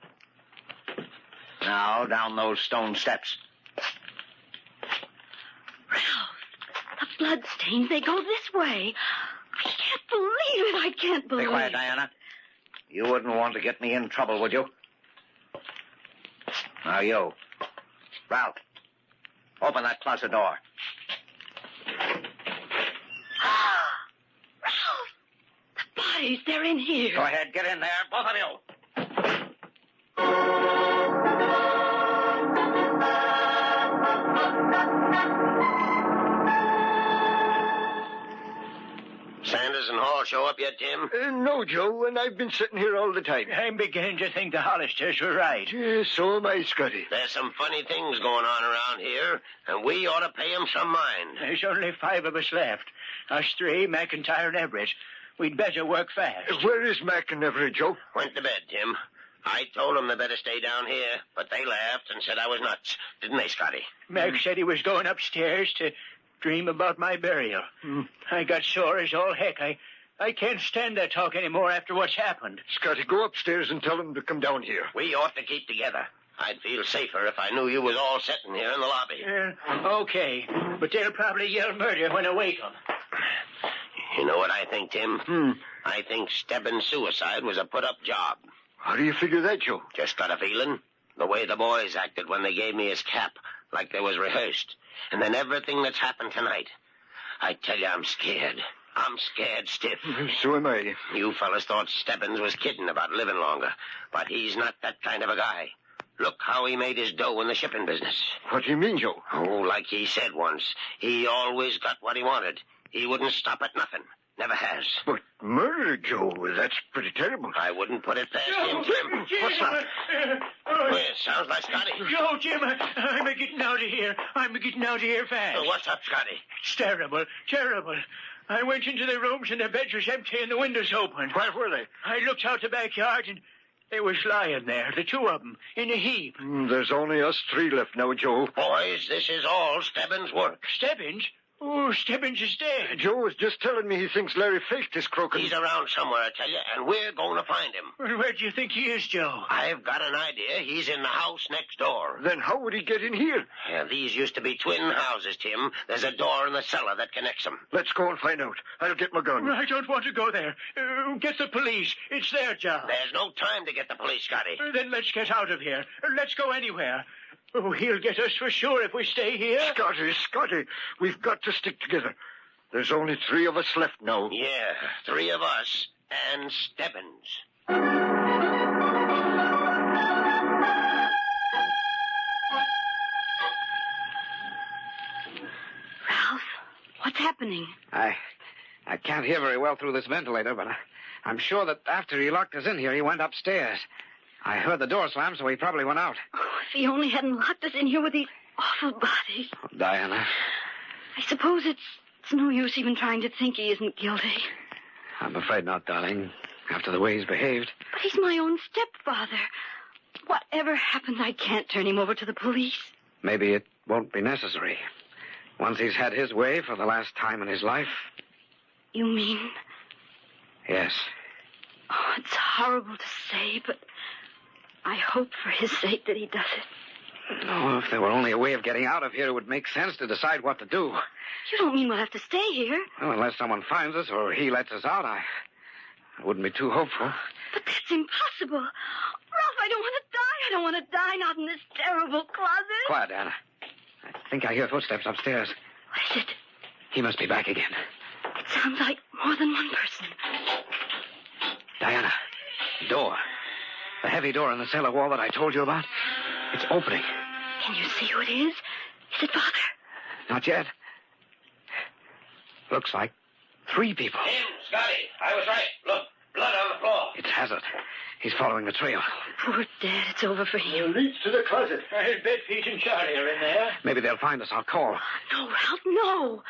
Now, down those stone steps. Ralph, the bloodstains, they go this way. I can't believe it. I can't believe it. Be quiet, Diana. You wouldn't want to get me in trouble, would you? Now, you. Ralph, open that closet door. Ralph! The bodies, they're in here. Go ahead, get in there, both of you. Sanders and Hall show up yet, Tim? No, Joe, and I've been sitting here all the time. I'm beginning to think the Hollisters were right. So am I, Scotty. There's some funny things going on around here, and we ought to pay 'em some mind. There's only 5 of us left. Us 3, McIntyre and Everett. We'd better work fast. Where is Mac and Everett, Joe? Went to bed, Tim. I told them they better stay down here, but they laughed and said I was nuts. Didn't they, Scotty? Mac said he was going upstairs to dream about my burial. I got sore as all heck. I can't stand that talk anymore after what's happened. Scotty, go upstairs and tell them to come down here. We ought to keep together. I'd feel safer if I knew you was all sitting here in the lobby. Okay, but they'll probably yell murder when I wake 'em. You know what I think, Tim? I think Stebbins' suicide was a put-up job. How do you figure that, Joe? Just got a feeling. The way the boys acted when they gave me his cap, like they was rehearsed. And then everything that's happened tonight. I tell you, I'm scared. I'm scared stiff. So am I. You fellas thought Stebbins was kidding about living longer, but he's not that kind of a guy. Look how he made his dough in the shipping business. What do you mean, Joe? Oh, like he said once, he always got what he wanted. He wouldn't stop at nothing. Never has. But murder, Joe, that's pretty terrible. I wouldn't put it past him, Jim. What's that? Well, it sounds like Scotty. Yo, Jim, I'm getting out of here. I'm getting out of here fast. What's up, Scotty? It's terrible, terrible. I went into the rooms and the beds was empty and the windows open. Where were they? I looked out the backyard and they was lying there, the 2 of them, in a heap. There's only us 3 left now, Joe. Boys, this is all Stebbins' work. Stebbins? Oh, Stebbins is dead. Joe was just telling me he thinks Larry faked this croaking. He's around somewhere, I tell you, and we're going to find him. Where do you think he is, Joe? I've got an idea. He's in the house next door. Then how would he get in here? Yeah, these used to be twin houses, Tim. There's a door in the cellar that connects them. Let's go and find out. I'll get my gun. I don't want to go there. Get the police. It's their job. There's no time to get the police, Scotty. Then let's get out of here. Let's go anywhere. Oh, he'll get us for sure if we stay here. Scotty, we've got to stick together. There's only 3 of us left now. Yeah, 3 of us and Stebbins. Ralph, what's happening? I can't hear very well through this ventilator, but I'm sure that after he locked us in here, he went upstairs. I heard the door slam, so he probably went out. Oh, if he only hadn't locked us in here with these awful bodies. Oh, Diana. I suppose it's no use even trying to think he isn't guilty. I'm afraid not, darling, after the way he's behaved. But he's my own stepfather. Whatever happens, I can't turn him over to the police. Maybe it won't be necessary. Once he's had his way for the last time in his life. You mean? Yes. Oh, it's horrible to say, but I hope for his sake that he does it. Oh, if there were only a way of getting out of here, it would make sense to decide what to do. You don't mean we'll have to stay here? Well, unless someone finds us or he lets us out, I wouldn't be too hopeful. But that's impossible. Ralph, I don't want to die. I don't want to die, not in this terrible closet. Quiet, Anna. I think I hear footsteps upstairs. What is it? He must be back again. It sounds like more than one person. Diana, door. The heavy door in the cellar wall that I told you about. It's opening. Can you see who it is? Is it Father? Not yet. Looks like 3 people. Tim, Scotty, I was right. Look, blood on the floor. It's Hazard. He's following the trail. Poor Dad, it's over for him. It leads to the closet. Bet Pete and Charlie are in there. Maybe they'll find us. I'll call. No, Ralph, no.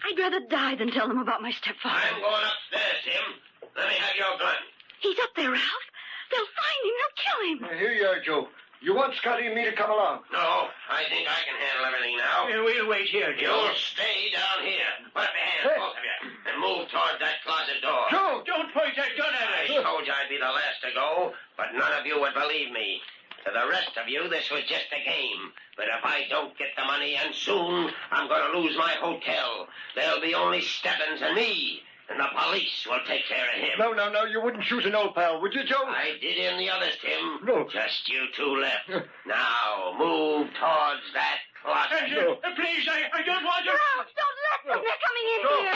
I'd rather die than tell them about my stepfather. I'm going upstairs, Tim. Let me have your gun. He's up there, Ralph. They'll find him. They'll kill him. Here you are, Joe. You want Scotty and me to come along? No, I think I can handle everything now. We'll wait here, Joe. You'll stay down here. Put up your hands, both of you, and move toward that closet door. Joe, don't point that gun at us. I told you I'd be the last to go, but none of you would believe me. To the rest of you, this was just a game. But if I don't get the money, and soon, I'm going to lose my hotel. There'll be only Stebbins and me. And the police will take care of him. No. You wouldn't shoot an old pal, would you, Joe? I did in the others, Tim. No. Just you 2 left. Now, move towards that closet. Please, I don't want to... Ralph, don't let them. They're coming in here.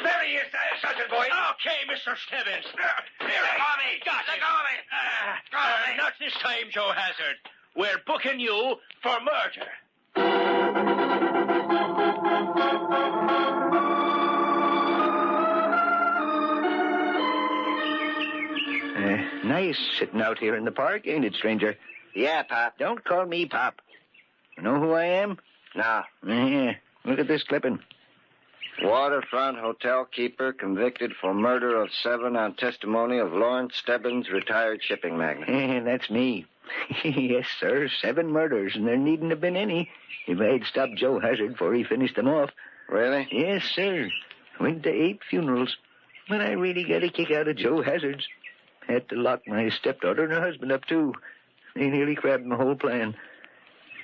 There he is, Sergeant Boyd. Okay, Mr. Stebbins. Here, got it. Not this time, Joe Hazard. We're booking you for murder. Nice sitting out here in the park, ain't it, stranger? Yeah, Pop. Don't call me Pop. You know who I am? No. Yeah. Look at this clipping. Waterfront hotel keeper convicted for murder of 7 on testimony of Lawrence Stebbins, retired shipping magnate. That's me. Yes, sir. 7 murders, and there needn't have been any if I'd stopped Joe Hazard before he finished them off. Really? Yes, sir. Went to 8 funerals. But I really got a kick out of Joe Hazard's. Had to lock my stepdaughter and her husband up, too. They nearly crabbed my whole plan.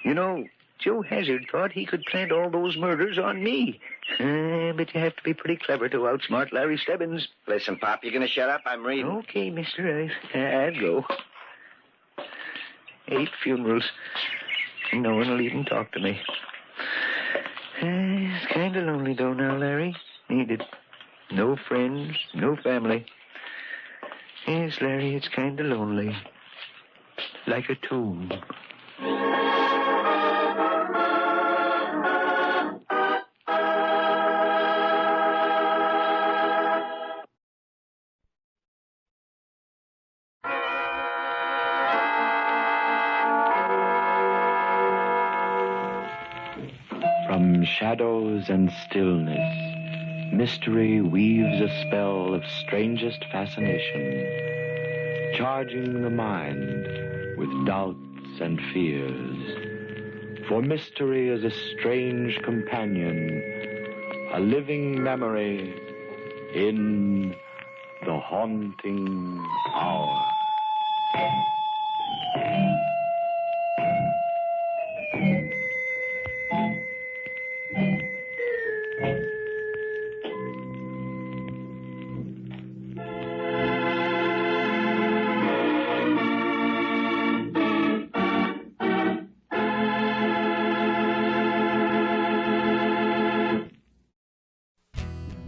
You know, Joe Hazard thought he could plant all those murders on me. But you have to be pretty clever to outsmart Larry Stebbins. Listen, Pop, you gonna shut up? I'm reading. Okay, mister, I'll go. 8 funerals. And no one will even talk to me. It's kind of lonely, though, now, Larry. Ain't it? No friends, no family. Yes, Larry, it's kind of lonely. Like a tomb. From shadows and stillness, mystery weaves a spell of strangest fascination, charging the mind with doubts and fears. For mystery is a strange companion, a living memory in the haunting hour.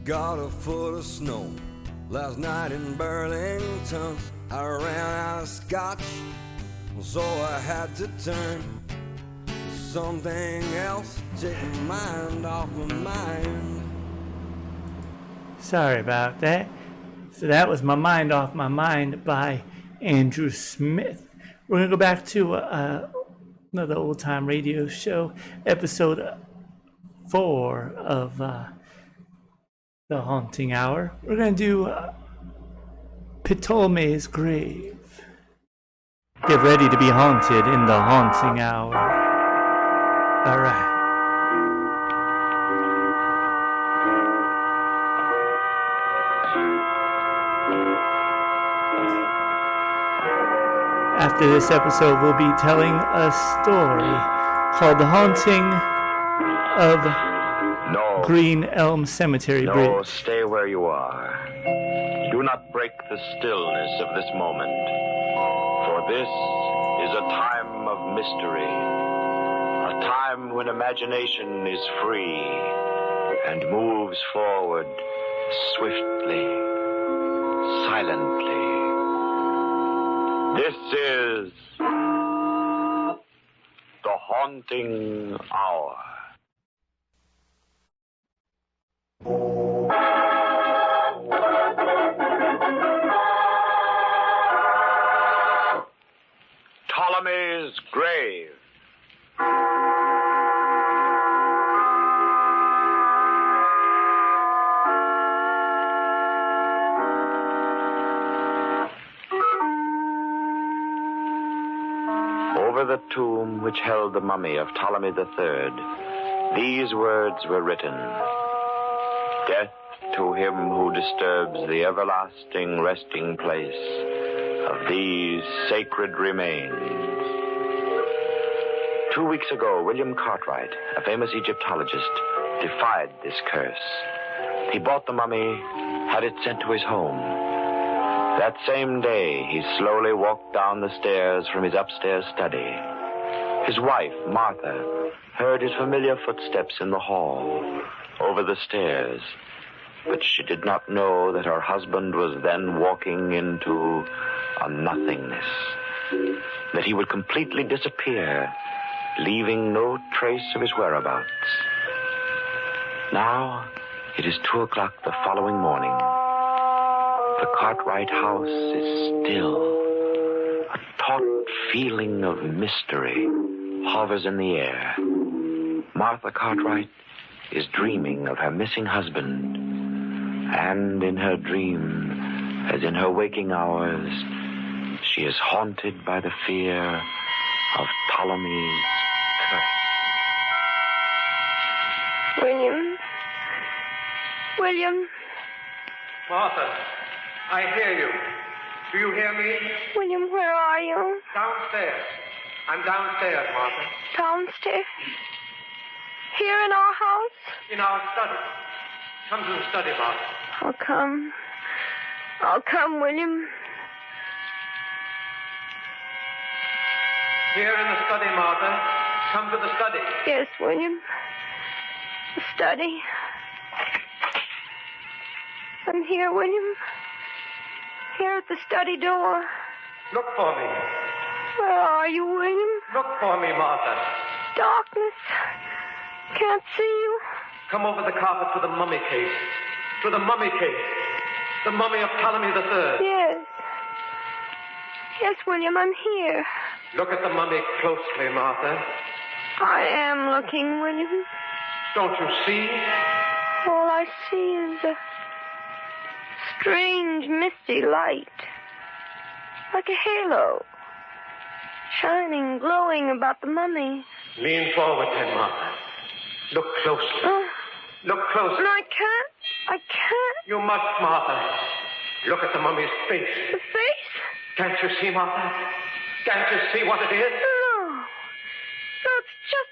Got a foot of snow last night in Burlington. I ran out of scotch, so I had to turn to something else to take my mind off my mind. Sorry about that. So that was My Mind Off My Mind by Andrew Smith. We're going to go back to another old-time radio show, episode 4 of The Haunting Hour. We're going to do Ptolemy's Grave. Get ready to be haunted in the Haunting Hour. All right. After this episode, we'll be telling a story called The Haunting of Green Elm Cemetery No, Bridge. stay where you are. Do not break the stillness of this moment, for this is a time of mystery, a time when imagination is free and moves forward swiftly, silently. This is the Haunting Hour. Ptolemy's Grave. Over the tomb which held the mummy of Ptolemy III, these words were written: Death to him who disturbs the everlasting resting place of these sacred remains. 2 weeks ago, William Cartwright, a famous Egyptologist, defied this curse. He bought the mummy, had it sent to his home. That same day, he slowly walked down the stairs from his upstairs study. His wife, Martha, heard his familiar footsteps in the hall, over the stairs, but she did not know that her husband was then walking into a nothingness, that he would completely disappear, leaving no trace of his whereabouts. Now, it is 2 o'clock the following morning. The Cartwright house is still. taut feeling of mystery hovers in the air. Martha Cartwright is dreaming of her missing husband. And in her dream, as in her waking hours, she is haunted by the fear of Ptolemy's curse. William. Martha, I hear you. Do you hear me? William, where are you? Downstairs. I'm downstairs, Martha. Downstairs? Here in our house? In our study. Come to the study, Martha. I'll come, William. Here in the study, Martha. Come to the study. Yes, William. The study. I'm here, William. Here at the study door. Look for me. Where are you, William? Look for me, Martha. Darkness. Can't see you. Come over the carpet to the mummy case. To the mummy case. The mummy of Ptolemy III. Yes. Yes, William, I'm here. Look at the mummy closely, Martha. I am looking, William. Don't you see? All I see is a strange, misty light. Like a halo. Shining, glowing about the mummy. Lean forward, then, Martha. Look closely. Look closely. No, I can't. I can't. You must, Martha. Look at the mummy's face. The face? Can't you see, Martha? Can't you see what it is? No. No, it's just...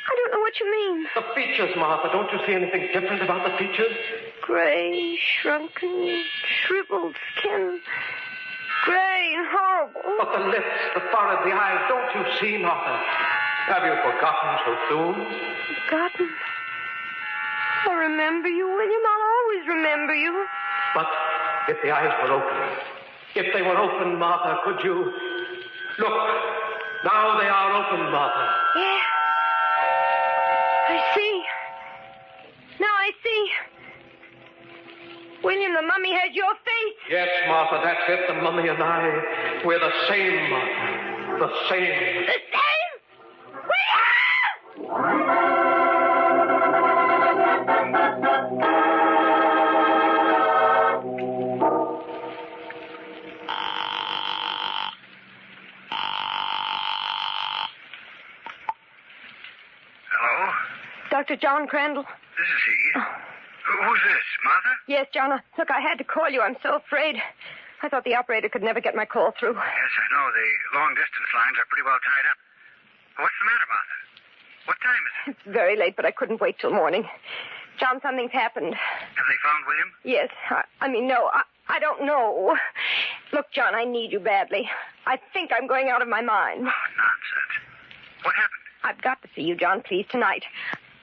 I don't know what you mean. The features, Martha. Don't you see anything different about the features? Gray, shrunken, shriveled skin. Gray and horrible. But the lips, the forehead, the eyes. Don't you see, Martha? Have you forgotten so soon? Forgotten? I remember you, William. I'll always remember you. But if the eyes were open, if they were open, Martha, could you... Look, now they are open, Martha. Yeah. I see. Now I see. William, the mummy has your face. Yes, Martha, that's it. The mummy and I, we're the same, Martha. The same. The same? Hello? Dr. John Crandall. This is he. Who's this, Martha? Yes, John. Look, I had to call you. I'm so afraid. I thought the operator could never get my call through. Yes, I know. The long-distance lines are pretty well tied up. What's the matter, Martha? What time is it? It's very late, but I couldn't wait till morning. John, something's happened. Have they found William? Yes. No. I don't know. Look, John, I need you badly. I think I'm going out of my mind. Oh, nonsense. What happened? I've got to see you, John, please, tonight.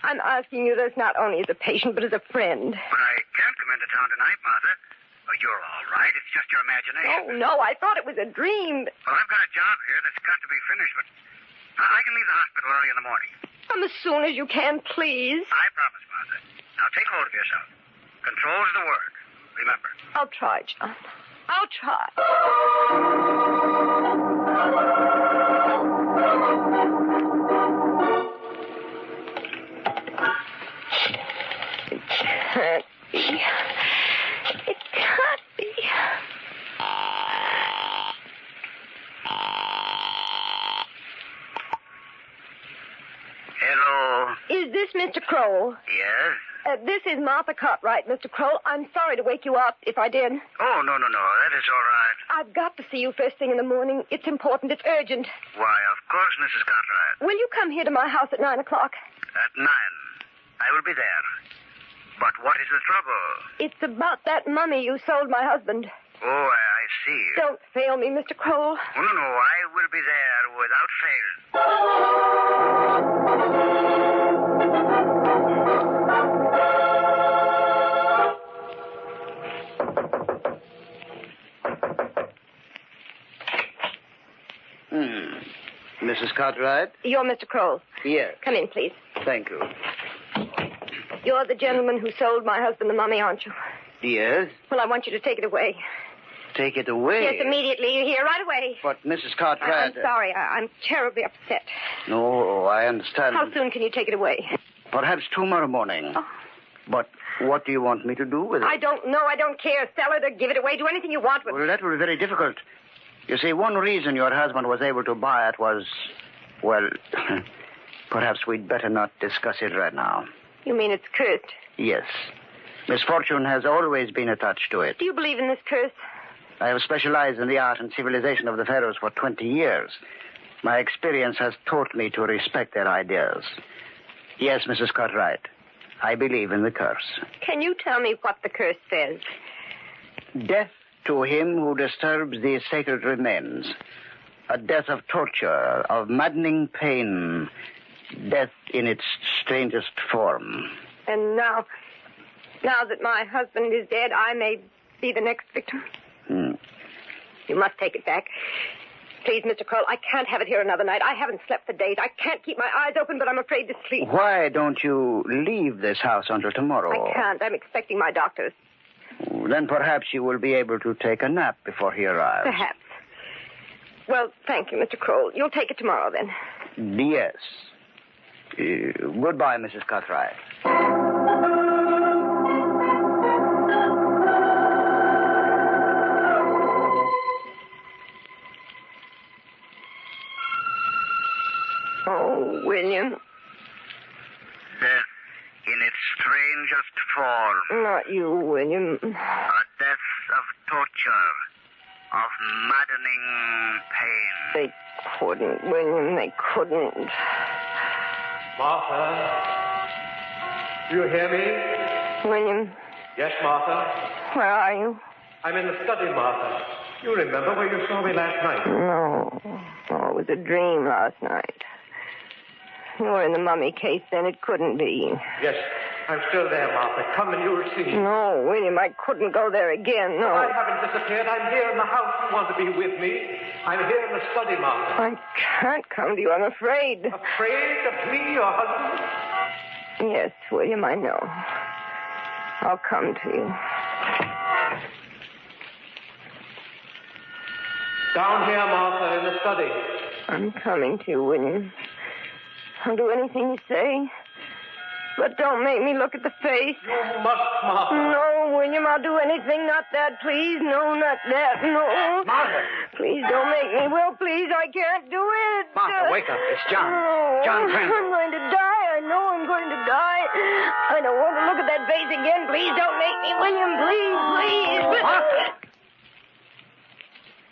I'm asking you this not only as a patient, but as a friend. But I can't come into town tonight, Martha. Oh, you're all right. It's just your imagination. Oh, no, I thought it was a dream. Well, I've got a job here that's got to be finished, but I can leave the hospital early in the morning. Come as soon as you can, please. I promise, Martha. Now, take hold of yourself. Control's the word. Remember. I'll try, John. I'll try. It can't be. It can't be. Hello. Is this Mr. Kroll? Yes? This is Martha Cartwright, Mr. Kroll. I'm sorry to wake you up, if I did. Oh, no. That is all right. I've got to see you first thing in the morning. It's important. It's urgent. Why, of course, Mrs. Cartwright. Will you come here to my house at 9 o'clock? At 9. I will be there. But what is the trouble? It's about that mummy you sold my husband. Oh, I see. Don't fail me, Mr. Kroll. Oh, no. I will be there without fail. Mrs. Cartwright? You're Mr. Kroll. Yes. Come in, please. Thank you. You're the gentleman who sold my husband the mummy, aren't you? Yes? Well, I want you to take it away. Take it away? Yes, immediately. You're here right away. But, Mrs. Cartwright... I'm sorry. I'm terribly upset. No, I understand. How soon can you take it away? Perhaps tomorrow morning. Oh. But what do you want me to do with it? I don't know. I don't care. Sell it or give it away. Do anything you want with it. Well, that will be very difficult. You see, one reason your husband was able to buy it was... Well, perhaps we'd better not discuss it right now. You mean it's cursed? Yes. Misfortune has always been attached to it. Do you believe in this curse? I have specialized in the art and civilization of the pharaohs for 20 years. My experience has taught me to respect their ideas. Yes, Mrs. Cartwright, I believe in the curse. Can you tell me what the curse says? Death to him who disturbs these sacred remains. A death of torture, of maddening pain. Death in its strangest form. And now that my husband is dead, I may be the next victim. You must take it back. Please, Mr. Kroll, I can't have it here another night. I haven't slept for days. I can't keep my eyes open, but I'm afraid to sleep. Why don't you leave this house until tomorrow? I can't. I'm expecting my doctors. Then perhaps you will be able to take a nap before he arrives. Perhaps. Well, thank you, Mr. Kroll. You'll take it tomorrow, then. Yes. Goodbye, Mrs. Cartwright. Oh, William. Death in its strangest form. Not you, William. A death of torture, of maddening pain. They couldn't, William. They couldn't. Martha? Do you hear me? William. Yes, Martha? Where are you? I'm in the study, Martha. You remember where you saw me last night? No. Oh, it was a dream last night. You were in the mummy case then. It couldn't be. Yes, I'm still there, Martha. Come and you'll see. No, William, I couldn't go there again. No. I haven't disappeared. I'm here in the house. You want to be with me? I'm here in the study, Martha. I can't come to you, I'm afraid. Afraid of me, your husband? Yes, William, I know. I'll come to you. Down here, Martha, in the study. I'm coming to you, William. I'll do anything you say. But don't make me look at the face. You must, Martha. No, William, I'll do anything. Not that, please. No, not that. No. Martha. Please don't make me. Will, please, I can't do it. Martha, wake up. It's John. No. John Crandall. I'm going to die. I know I'm going to die. I don't want to look at that face again. Please don't make me, William. Please, please. Martha.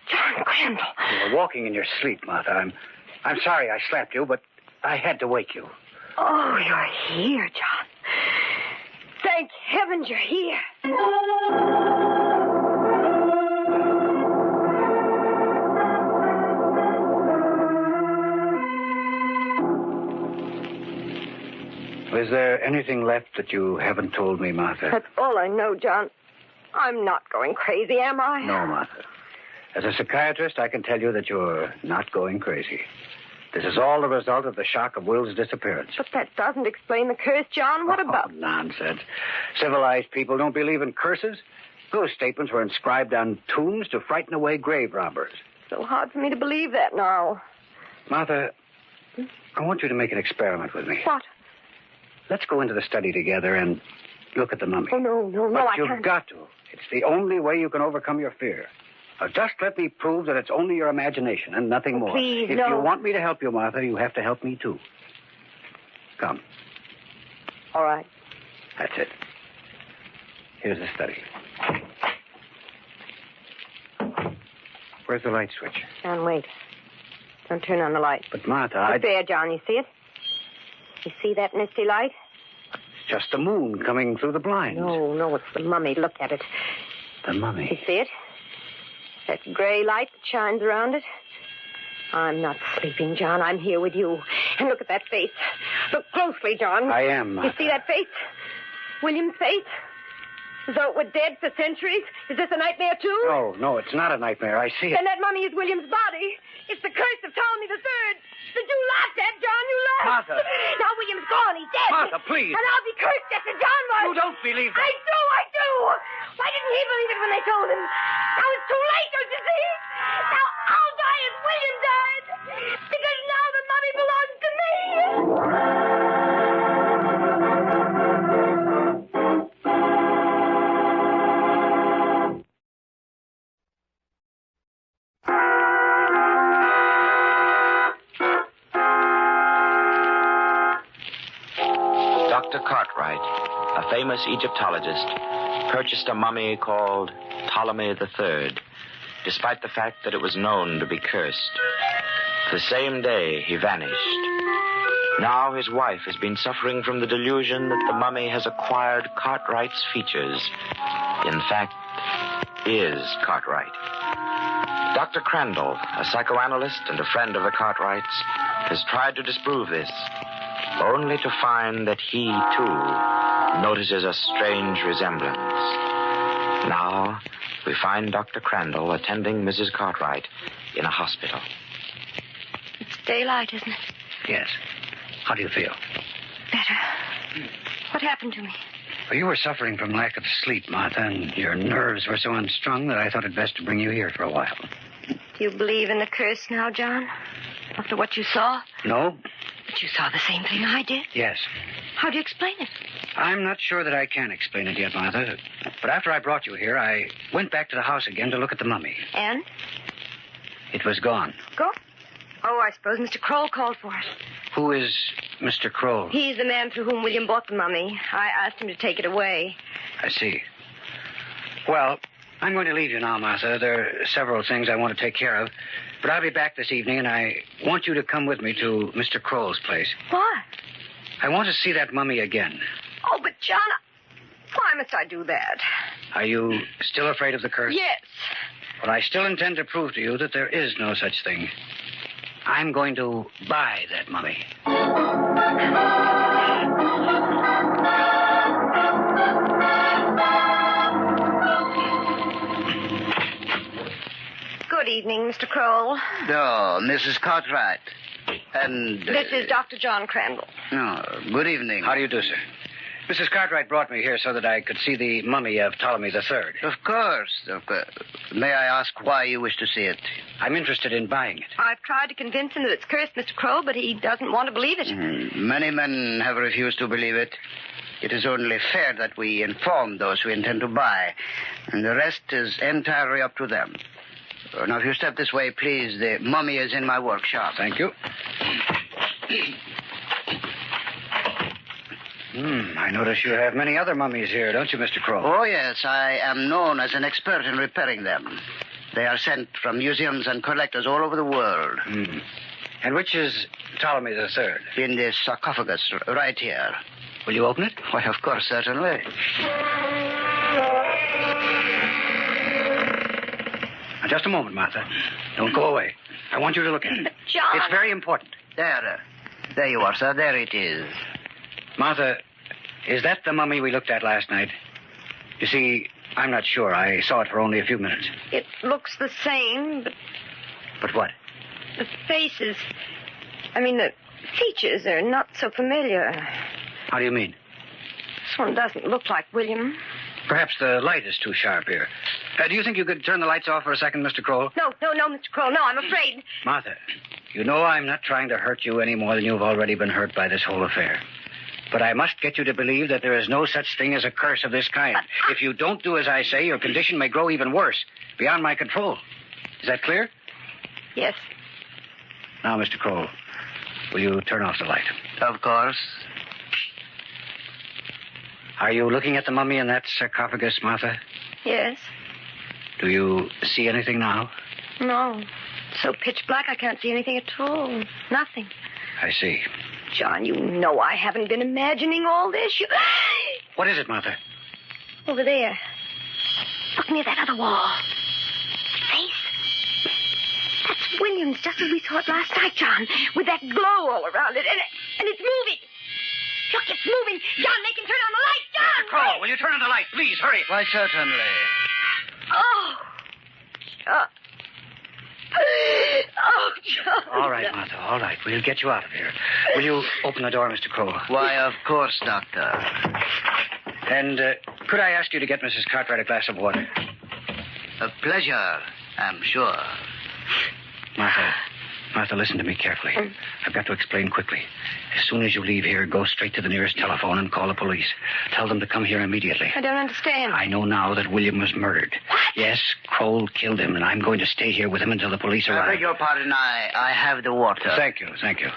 John Crandall. You were walking in your sleep, Martha. I'm sorry I slapped you, but I had to wake you. Oh, you're here, John. Thank heavens you're here. Is there anything left that you haven't told me, Martha? That's all I know, John. I'm not going crazy, am I? No, Martha. As a psychiatrist, I can tell you that you're not going crazy. This is all the result of the shock of Will's disappearance. But that doesn't explain the curse, John. What about... Nonsense. Civilized people don't believe in curses. Those statements were inscribed on tombs to frighten away grave robbers. So hard for me to believe that now. Martha, I want you to make an experiment with me. What? Let's go into the study together and look at the mummy. Oh, no, but I you've can't. got to. It's the only way you can overcome your fear. Now, just let me prove that it's only your imagination and nothing more. Please, if no. you want me to help you, Martha, you have to help me, too. Come. All right. That's it. Here's the study. Where's the light switch? John, wait. Don't turn on the light. But, Martha, Up there, John. You see it? You see that misty light? It's just the moon coming through the blinds. No, it's the mummy. Look at it. The mummy? You see it? That gray light that shines around it? I'm not sleeping, John. I'm here with you. And look at that face. Look closely, John. I am, Martha. You see that face? William's face? As though it were dead for centuries? Is this a nightmare, too? No, it's not a nightmare. I see it. And that mummy is William's body. It's the curse of Ptolemy III. That you laughed at, John. You laughed. Martha. Now William's gone. He's dead. Martha, please. And I'll be cursed just as John was. You don't believe that. I do. Why didn't he believe it when they told him? Now it's too late, don't you see? Now I'll die as William died. Because now the mummy belongs to me. Dr. Cartwright, a famous Egyptologist, purchased a mummy called Ptolemy III, despite the fact that it was known to be cursed. The same day, he vanished. Now his wife has been suffering from the delusion that the mummy has acquired Cartwright's features. In fact, is Cartwright. Dr. Crandall, a psychoanalyst and a friend of the Cartwrights, has tried to disprove this, only to find that he, too, notices a strange resemblance. Now, we find Dr. Crandall attending Mrs. Cartwright in a hospital. It's daylight, isn't it? Yes. How do you feel? Better. What happened to me? Well, you were suffering from lack of sleep, Martha, and your nerves were so unstrung that I thought it best to bring you here for a while. Do you believe in the curse now, John? After what you saw? No? But you saw the same thing I did? Yes. How do you explain it? I'm not sure that I can explain it yet, Martha. But after I brought you here, I went back to the house again to look at the mummy. And? It was gone. Go? Oh, I suppose Mr. Kroll called for it. Who is Mr. Kroll? He's the man through whom William bought the mummy. I asked him to take it away. I see. Well, I'm going to leave you now, Martha. There are several things I want to take care of. But I'll be back this evening, and I want you to come with me to Mr. Kroll's place. Why? I want to see that mummy again. Oh, but John, why must I do that? Are you still afraid of the curse? Yes. Well, I still intend to prove to you that there is no such thing. I'm going to buy that mummy. Good evening, Mr. Kroll. Oh, Mrs. Cartwright. And... This is Dr. John Crandall. Oh, good evening. How do you do, sir? Mrs. Cartwright brought me here so that I could see the mummy of Ptolemy III. Of course. May I ask why you wish to see it? I'm interested in buying it. I've tried to convince him that it's cursed, Mr. Kroll, but he doesn't want to believe it. Many men have refused to believe it. It is only fair that we inform those who intend to buy, and the rest is entirely up to them. Now, if you step this way, please, the mummy is in my workshop. Thank you. I notice you have many other mummies here, don't you, Mr. Kroll? Oh, yes. I am known as an expert in repairing them. They are sent from museums and collectors all over the world. And which is Ptolemy III? In this sarcophagus, right here. Will you open it? Why, of course, certainly. Now, just a moment, Martha. Don't go away. I want you to look at it. John! It's very important. There you are, sir. There it is. Martha, is that the mummy we looked at last night? You see, I'm not sure. I saw it for only a few minutes. It looks the same, but... But what? The faces... the features are not so familiar. How do you mean? This one doesn't look like William. Perhaps the light is too sharp here. Do you think you could turn the lights off for a second, Mr. Kroll? No, Mr. Kroll. No, I'm afraid. Martha, you know I'm not trying to hurt you any more than you've already been hurt by this whole affair. But I must get you to believe that there is no such thing as a curse of this kind. If you don't do as I say, your condition may grow even worse, beyond my control. Is that clear? Yes. Now, Mr. Kroll, will you turn off the light? Of course. Are you looking at the mummy in that sarcophagus, Martha? Yes. Do you see anything now? No. It's so pitch black I can't see anything at all. Nothing. I see. John, you know I haven't been imagining all this. What is it, Martha? Over there. Look near that other wall. Face. That's William's, just as we saw it last night, John. With that glow all around it. And it's moving. Look, it's moving. John, make him turn on the light. John! Mr. Kroll, will you turn on the light? Please, hurry. Why, certainly. Oh. John. Oh, John. All right, Martha, all right. We'll get you out of here. Will you open the door, Mr. Kroll? Why, of course, Doctor. And Could I ask you to get Mrs. Cartwright a glass of water? A pleasure, I'm sure. Martha, listen to me carefully. I've got to explain quickly. As soon as you leave here, go straight to the nearest telephone and call the police. Tell them to come here immediately. I don't understand. I know now that William was murdered. What? Yes, Kroll killed him, and I'm going to stay here with him until the police arrive. I beg your pardon. I have the water. Thank you.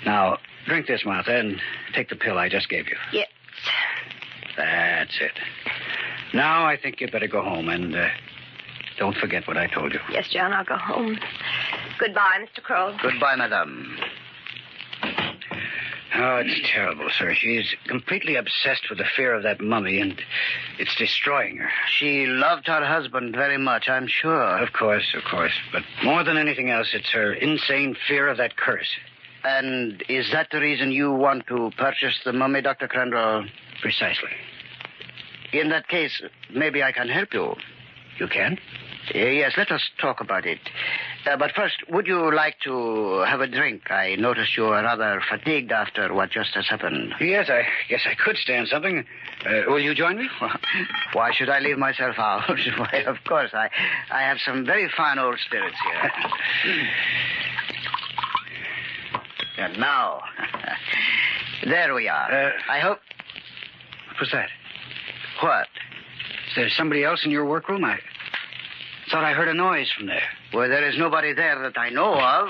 Now, drink this, Martha, and take the pill I just gave you. Yes. That's it. Now I think you'd better go home, and don't forget what I told you. Yes, John, I'll go home. Goodbye, Mr. Kroll. Goodbye, madame. Oh, it's terrible, sir. She's completely obsessed with the fear of that mummy, and it's destroying her. She loved her husband very much, I'm sure. Of course. But more than anything else, it's her insane fear of that curse. And is that the reason you want to purchase the mummy, Dr. Crandall? Precisely. In that case, maybe I can help you. You can? Yes, let us talk about it. But first, would you like to have a drink? I notice you are rather fatigued after what just has happened. Yes, I guess I could stand something. Will you join me? Why should I leave myself out? Why, of course. I have some very fine old spirits here. And now, there we are. I hope... What was that? What? Is there somebody else in your workroom? I thought I heard a noise from there. Well, there is nobody there that I know of.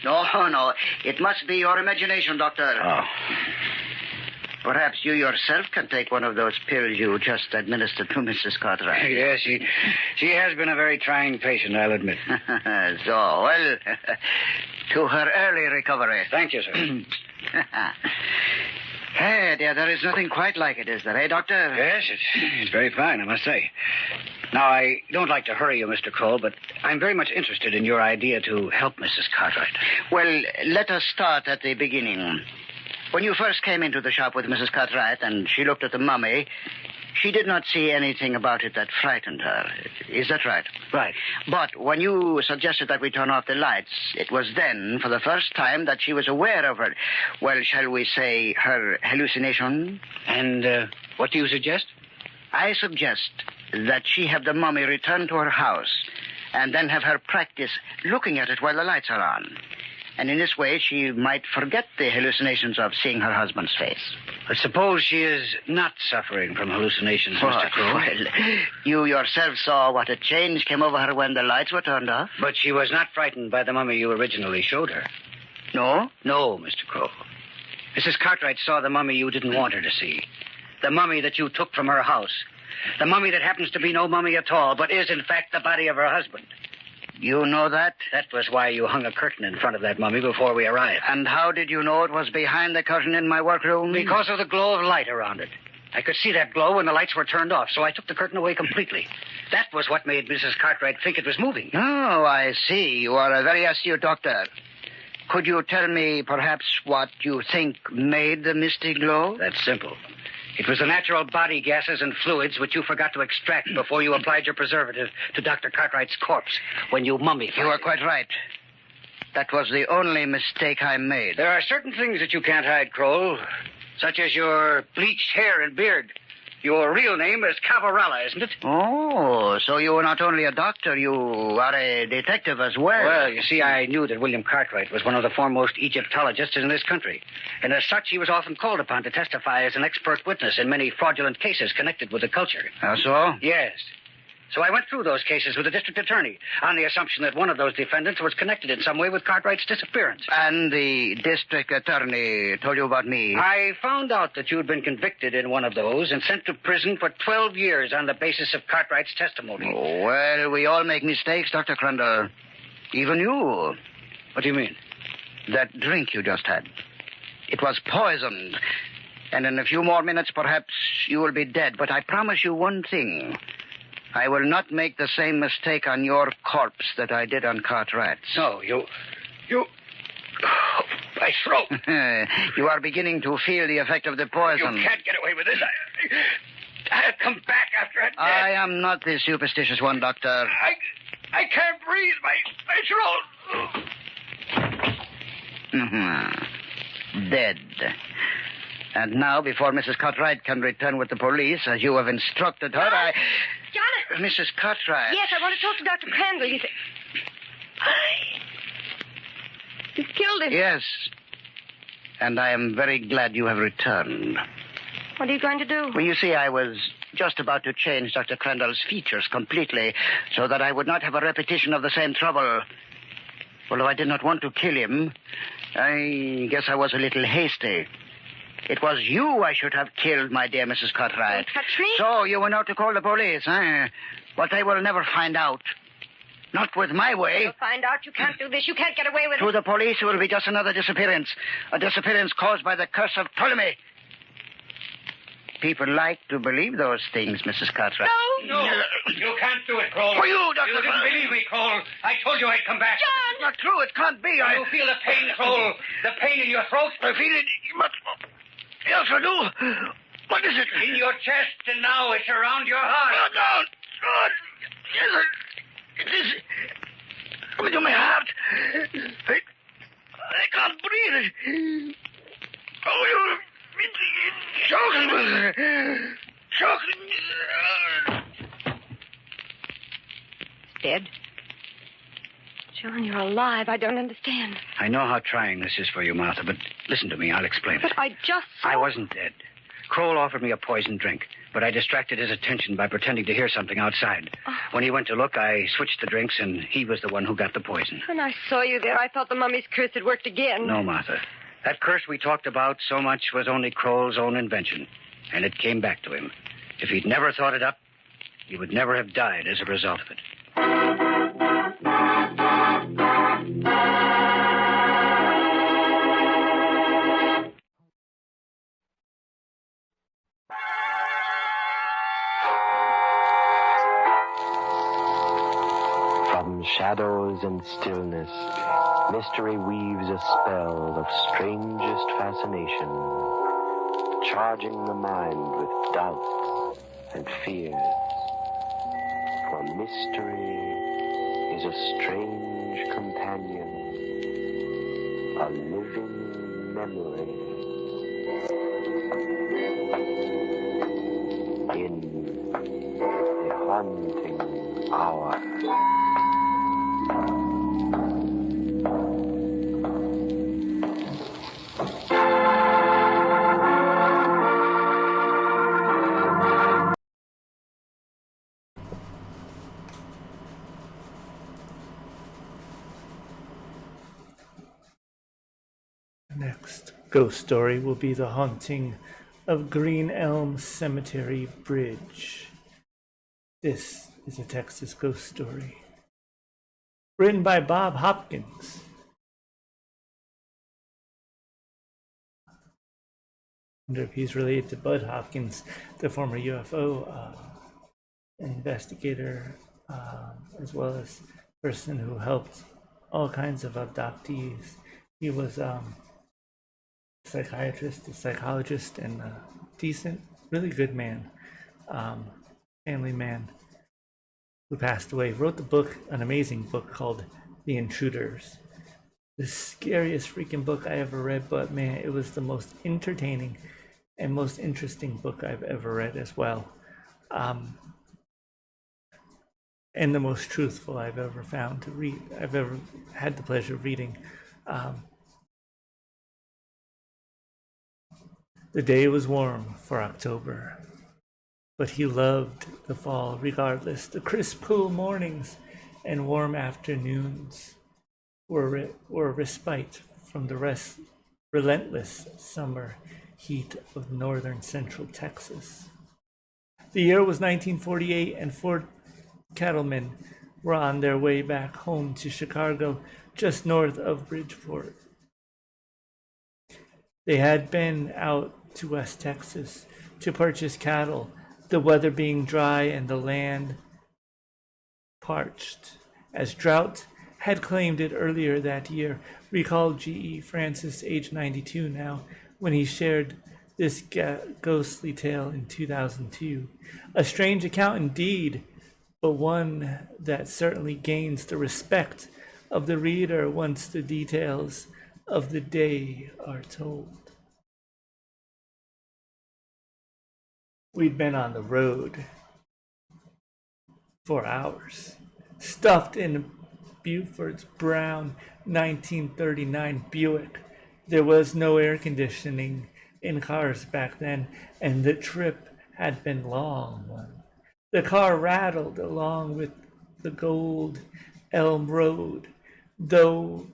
No. It must be your imagination, Doctor. Oh. Perhaps you yourself can take one of those pills you just administered to Mrs. Cartwright. Yes, she has been a very trying patient, I'll admit. Well, to her early recovery. Thank you, sir. Hey, dear, there is nothing quite like it, is there, Doctor? Yes, it's very fine, I must say. Now, I don't like to hurry you, Mr. Kroll, but I'm very much interested in your idea to help Mrs. Cartwright. Well, let us start at the beginning. When you first came into the shop with Mrs. Cartwright and she looked at the mummy, she did not see anything about it that frightened her. Is that right? Right. But when you suggested that we turn off the lights, it was then, for the first time, that she was aware of her, well, shall we say, her hallucination? And what do you suggest? I suggest that she have the mummy returned to her house and then have her practice looking at it while the lights are on. And in this way, she might forget the hallucinations of seeing her husband's face. But suppose she is not suffering from hallucinations, Mr. Kroll. Well, you yourself saw what a change came over her when the lights were turned off. But she was not frightened by the mummy you originally showed her. No? No, Mr. Kroll. Mrs. Cartwright saw the mummy you didn't want her to see. The mummy that you took from her house. The mummy that happens to be no mummy at all, but is, in fact, the body of her husband. You know that? That was why you hung a curtain in front of that mummy before we arrived. And how did you know it was behind the curtain in my workroom? Because of the glow of light around it. I could see that glow when the lights were turned off, so I took the curtain away completely. That was what made Mrs. Cartwright think it was moving. Oh, I see. You are a very astute doctor. Could you tell me, perhaps, what you think made the misty glow? That's simple. It was the natural body gases and fluids which you forgot to extract before you applied your preservative to Dr. Cartwright's corpse when you mummified it. You are quite right. That was the only mistake I made. There are certain things that you can't hide, Kroll, such as your bleached hair and beard. Your real name is Cavarella, isn't it? Oh, so you are not only a doctor, you are a detective as well. Well, you see, I knew that William Cartwright was one of the foremost Egyptologists in this country. And as such, he was often called upon to testify as an expert witness in many fraudulent cases connected with the culture. How so? Yes. So I went through those cases with the district attorney on the assumption that one of those defendants was connected in some way with Cartwright's disappearance. And the district attorney told you about me? I found out that you'd been convicted in one of those and sent to prison for 12 years on the basis of Cartwright's testimony. Oh, well, we all make mistakes, Dr. Crandall. Even you. What do you mean? That drink you just had. It was poisoned. And in a few more minutes, perhaps, you will be dead. But I promise you one thing. I will not make the same mistake on your corpse that I did on Cartwright's. No, you... My throat. You are beginning to feel the effect of the poison. You can't get away with this. I'll come back after I'm dead. I am not the superstitious one, Doctor. I can't breathe. My throat. Dead. And now, before Mrs. Cartwright can return with the police, as you have instructed her, John! Mrs. Cartwright. Yes, I want to talk to Dr. Crandall. You've killed him. Yes. And I am very glad you have returned. What are you going to do? Well, you see, I was just about to change Dr. Crandall's features completely so that I would not have a repetition of the same trouble. Although I did not want to kill him, I guess I was a little hasty. It was you I should have killed, my dear Mrs. Cartwright. Don't touch me. So you were not to call the police, eh? But they will never find out. Not with my way. You'll find out. You can't do this. You can't get away with it. To the police, it will be just another disappearance. A disappearance caused by the curse of Ptolemy. People like to believe those things, Mrs. Cartwright. No, you can't do it, Cole. For you, Dr. You didn't believe me, Cole. I told you I'd come back. John! It's not true. It can't be. You feel the pain, Cole. The pain in your throat. I feel it. But yes, I do. What is it? In your chest, and now it's around your heart. Oh, no. God. Yes, it is. Coming to my heart. I can't breathe. Oh, you... Choking. Dead? John, you're alive. I don't understand. I know how trying this is for you, Martha, but listen to me. I'll explain it. But I just saw... I wasn't dead. Kroll offered me a poisoned drink, but I distracted his attention by pretending to hear something outside. Oh. When he went to look, I switched the drinks, and he was the one who got the poison. When I saw you there, I thought the mummy's curse had worked again. No, Martha. That curse we talked about so much was only Kroll's own invention, and it came back to him. If he'd never thought it up, he would never have died as a result of it. From shadows and stillness, mystery weaves a spell of strangest fascination, charging the mind with doubts and fears. For mystery is a strange companion, a living memory. In the haunting hour. Next ghost story will be The Haunting of Green Elm Cemetery Bridge. This is a Texas ghost story. Written by Bob Hopkins. I wonder if he's related to Bud Hopkins, the former UFO investigator, as well as person who helped all kinds of abductees. He was psychiatrist, a psychologist, and a decent, really good man, family man, who passed away. Wrote the book, an amazing book called The Intruders. The scariest freaking book I ever read, but man, it was the most entertaining and most interesting book I've ever read as well. And the most truthful I've ever found to read, I've ever had the pleasure of reading. The day was warm for October, but he loved the fall regardless. The crisp, cool mornings and warm afternoons were a respite from the relentless summer heat of northern central Texas. The year was 1948, and 4 cattlemen were on their way back home to Chicago, just north of Bridgeport. They had been out to West Texas to purchase cattle, the weather being dry and the land parched, as drought had claimed it earlier that year, recalled G.E. Francis, age 92 now, when he shared this ghostly tale in 2002. A strange account indeed, but one that certainly gains the respect of the reader once the details of the day are told. We'd been on the road for hours, stuffed in Buford's brown 1939 Buick. There was no air conditioning in cars back then, and the trip had been long one. The car rattled along with the Gold Elm Road, though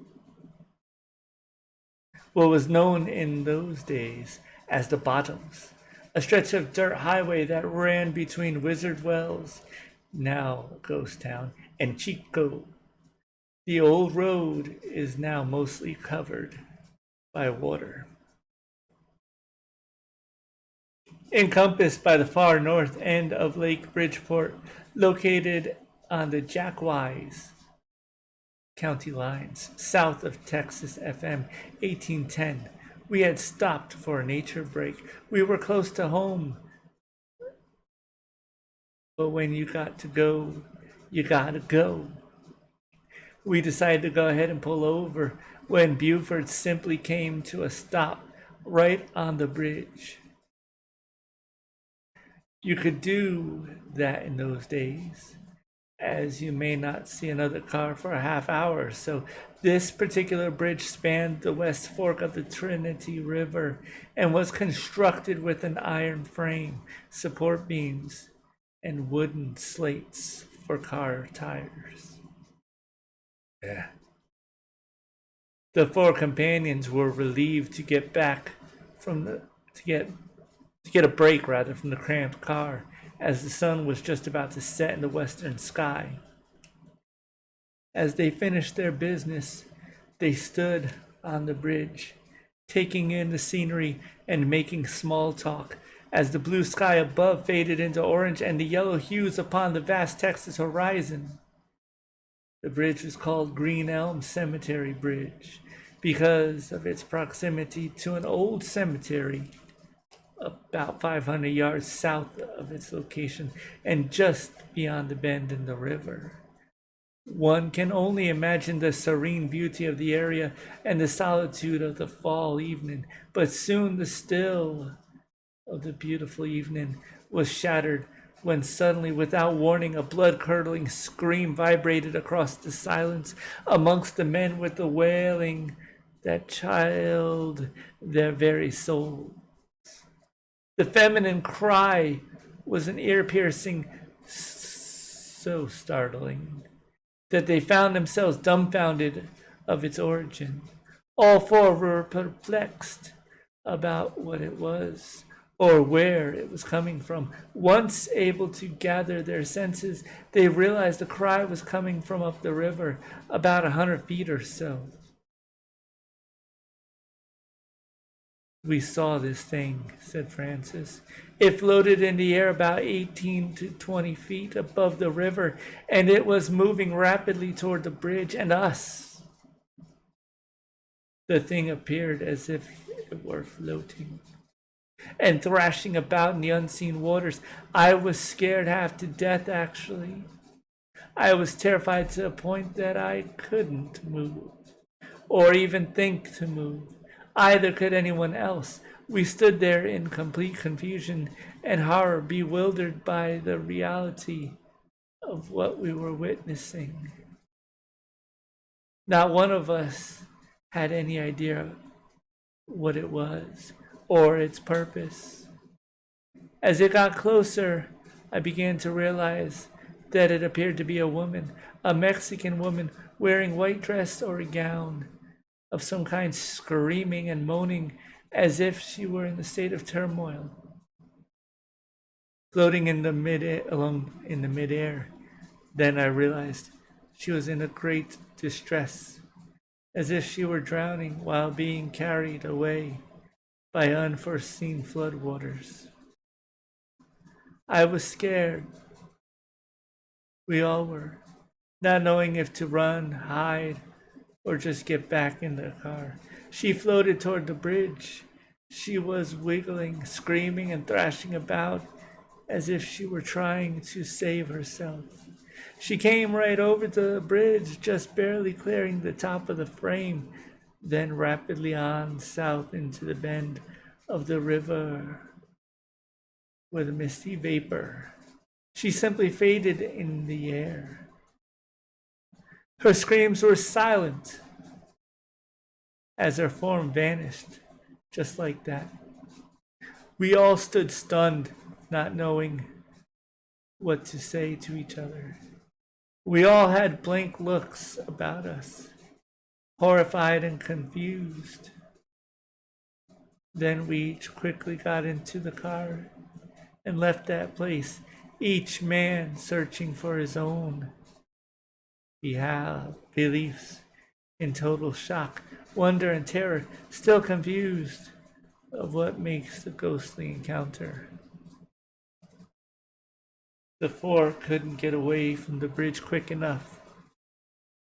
what was known in those days as the Bottoms, a stretch of dirt highway that ran between Wizard Wells, now a ghost town, and Chico. The old road is now mostly covered by water. Encompassed by the far north end of Lake Bridgeport, located on the Jackwise county lines, south of Texas FM 1810, we had stopped for a nature break. We were close to home, but when you got to go, you gotta go. We decided to go ahead and pull over when Buford simply came to a stop right on the bridge. You could do that in those days, as you may not see another car for a half hour. So this particular bridge spanned the west fork of the Trinity River and was constructed with an iron frame, support beams, and wooden slates for car tires. Yeah. The four companions were relieved to get back from to get a break rather from the cramped car, as the sun was just about to set in the western sky. As they finished their business, they stood on the bridge, taking in the scenery and making small talk, as the blue sky above faded into orange and the yellow hues upon the vast Texas horizon. The bridge was called Green Elm Cemetery Bridge because of its proximity to an old cemetery about 500 yards south of its location and just beyond the bend in the river. One can only imagine the serene beauty of the area and the solitude of the fall evening, but soon the still of the beautiful evening was shattered when suddenly, without warning, a blood-curdling scream vibrated across the silence amongst the men with the wailing that chilled their very souls. The feminine cry was an ear-piercing, so startling that they found themselves dumbfounded of its origin. All four were perplexed about what it was or where it was coming from. Once able to gather their senses, they realized the cry was coming from up the river, about 100 feet or so. "We saw this thing," said Francis. "It floated in the air about 18 to 20 feet above the river, and it was moving rapidly toward the bridge and us." The thing appeared as if it were floating and thrashing about in the unseen waters. I was scared half to death, actually. I was terrified to the point that I couldn't move, or even think to move. Either could anyone else. We stood there in complete confusion and horror, bewildered by the reality of what we were witnessing. Not one of us had any idea what it was or its purpose. As it got closer, I began to realize that it appeared to be a woman, a Mexican woman wearing white dress or a gown of some kind, screaming and moaning as if she were in a state of turmoil. Floating in the midair, then I realized she was in a great distress, as if she were drowning while being carried away by unforeseen floodwaters. I was scared. We all were, not knowing if to run, hide, or just get back in the car. She floated toward the bridge. She was wiggling, screaming, and thrashing about as if she were trying to save herself. She came right over the bridge, just barely clearing the top of the frame, then rapidly on south into the bend of the river. with a misty vapor. She simply faded in the air. Her screams were silent as her form vanished, just like that. We all stood stunned, not knowing what to say to each other. We all had blank looks about us, horrified and confused. Then we each quickly got into the car and left that place, each man searching for his own beliefs, in total shock, wonder, and terror, still confused of what makes the ghostly encounter. The four couldn't get away from the bridge quick enough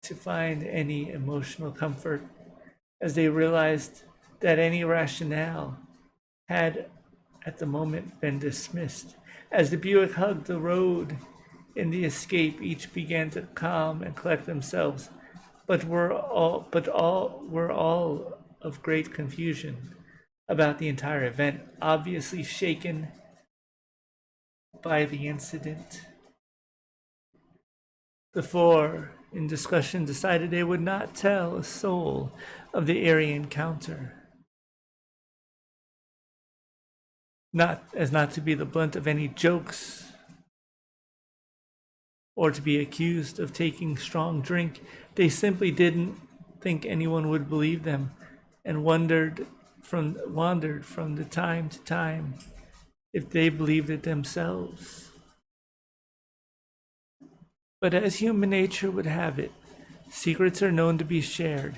to find any emotional comfort, as they realized that any rationale had at the moment been dismissed. As the Buick hugged the road in the escape, each began to calm and collect themselves, but were all of great confusion about the entire event, obviously shaken by the incident. The four, in discussion, decided they would not tell a soul of the eerie encounter, not to be the blunt of any jokes or to be accused of taking strong drink. They simply didn't think anyone would believe them, and wandered from the time to time if they believed it themselves. But as human nature would have it, secrets are known to be shared,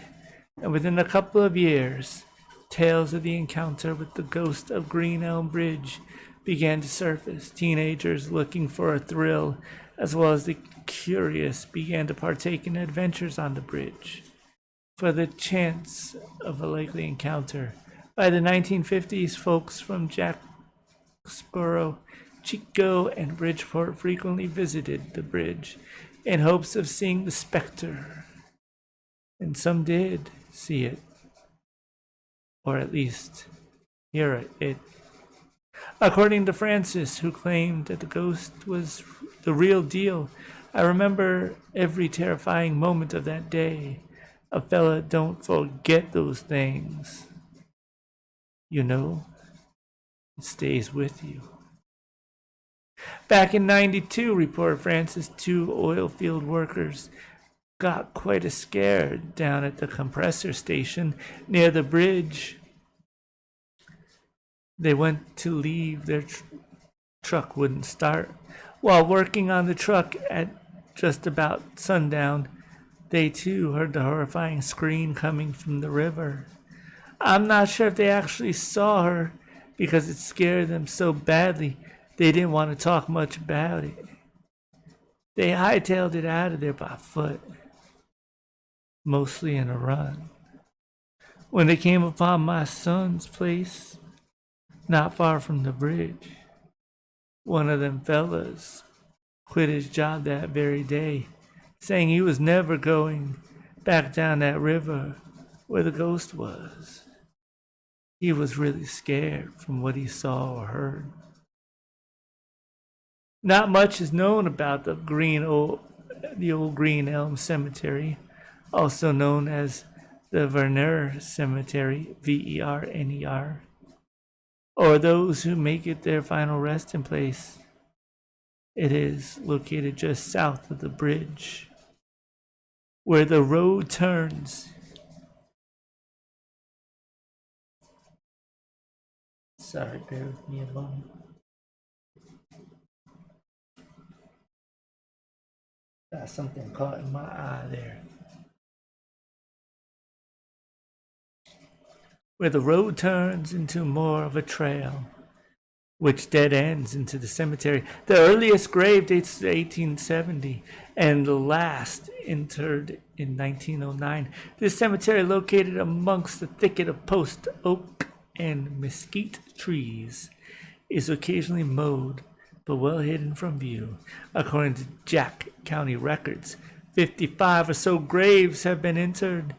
and within a couple of years, tales of the encounter with the ghost of Green Elm Bridge began to surface. Teenagers looking for a thrill, as well as the curious, began to partake in adventures on the bridge for the chance of a likely encounter. By the 1950s, folks from Jacksboro, Chico, and Bridgeport frequently visited the bridge in hopes of seeing the specter. And some did see it, or at least hear it. According to Francis, who claimed that the ghost was the real deal, I remember every terrifying moment of that day. A fella don't forget those things. You know, it stays with you. Back in '92, reported Francis, 2 oil field workers got quite a scare down at the compressor station near the bridge. They went to leave, their truck wouldn't start. While working on the truck at just about sundown, they too heard the horrifying scream coming from the river. I'm not sure if they actually saw her, because it scared them so badly they didn't want to talk much about it. They hightailed it out of there by foot, mostly in a run. When they came upon my son's place, not far from the bridge, one of them fellas quit his job that very day, saying he was never going back down that river where the ghost was. He was really scared from what he saw or heard. Not much is known about the old Green Elm Cemetery, also known as the Verner Cemetery, Verner, or those who make it their final resting place. It is located just south of the bridge, where the road turns. Sorry, bear with me a moment. Got something caught in my eye there. Where the road turns into more of a trail, which dead ends into the cemetery. The earliest grave dates to 1870, and the last interred in 1909. This cemetery, located amongst the thicket of post oak and mesquite trees, is occasionally mowed but well hidden from view. According to Jack County records, 55 or so graves have been interred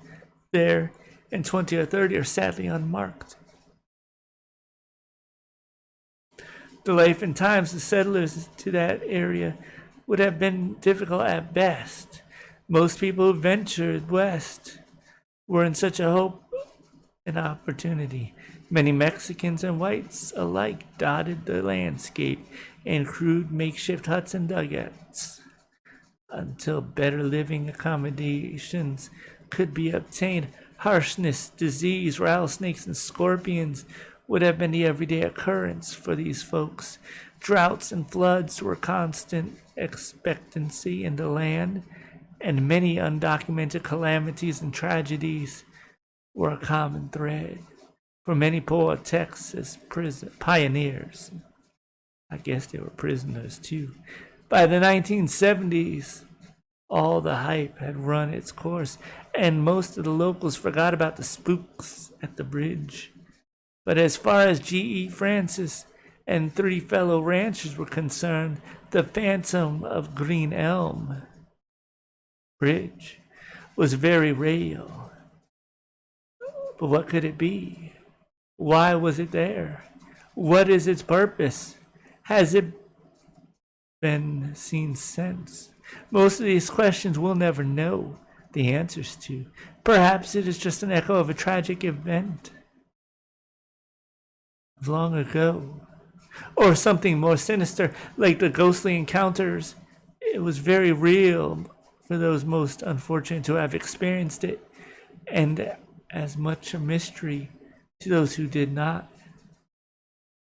there, and 20 or 30 are sadly unmarked. The life and times of settlers to that area would have been difficult at best. Most people who ventured west were in such a hope and opportunity. Many Mexicans and whites alike dotted the landscape in crude makeshift huts and dugouts until better living accommodations could be obtained. Harshness, disease, rattlesnakes, and scorpions would have been the everyday occurrence for these folks. Droughts and floods were constant expectancy in the land, and many undocumented calamities and tragedies were a common thread for many poor Texas pioneers. I guess they were prisoners too. By the 1970s, all the hype had run its course, and most of the locals forgot about the spooks at the bridge. But as far as G.E. Francis and 3 fellow ranchers were concerned, the phantom of Green Elm Bridge was very real. But what could it be? Why was it there? What is its purpose? Has it been seen since? Most of these questions we'll never know the answers to. Perhaps it is just an echo of a tragic event of long ago, or something more sinister, like the ghostly encounters. It was very real for those most unfortunate to have experienced it, and as much a mystery to those who did not.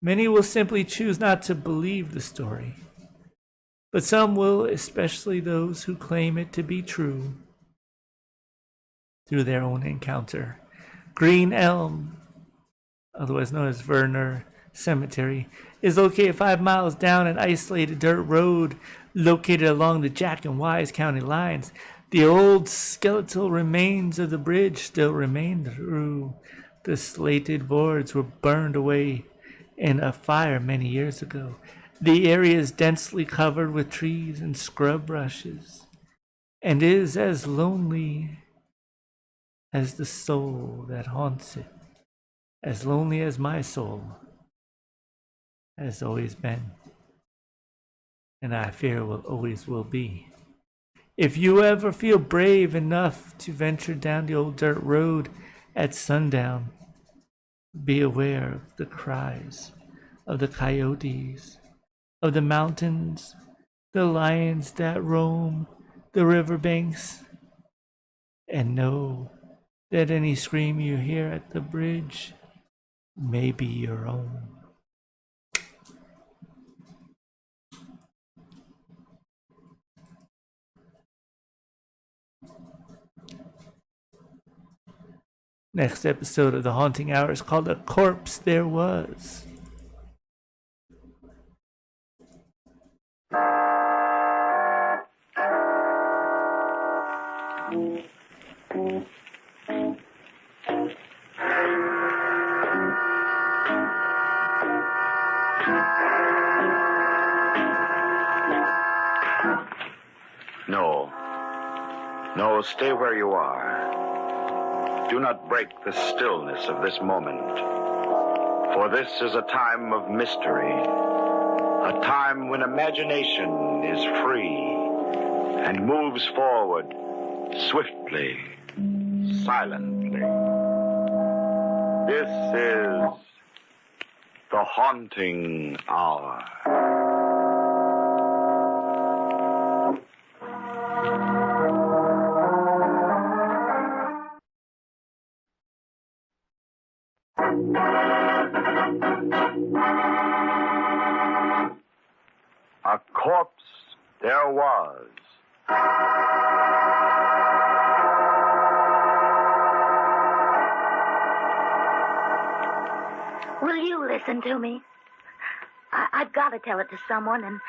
Many will simply choose not to believe the story, but some will, especially those who claim it to be true through their own encounter. Green Elm, otherwise known as Werner Cemetery, is located 5 miles down an isolated dirt road located along the Jack and Wise County lines. The old skeletal remains of the bridge still remain through. The slated boards were burned away in a fire many years ago. The area is densely covered with trees and scrub rushes, and is as lonely as the soul that haunts it, as lonely as my soul has always been, and I fear always will be. If you ever feel brave enough to venture down the old dirt road at sundown, be aware of the cries of the coyotes, of the mountains, the lions that roam the riverbanks, and know that any scream you hear at the bridge may be your own. Next episode of The Haunting Hour is called A Corpse There Was. No, stay where you are. Do not break the stillness of this moment. For this is a time of mystery. A time when imagination is free and moves forward swiftly, silently. This is the Haunting Hour. A corpse there was. Will you listen to me? I've got to tell it to someone, and,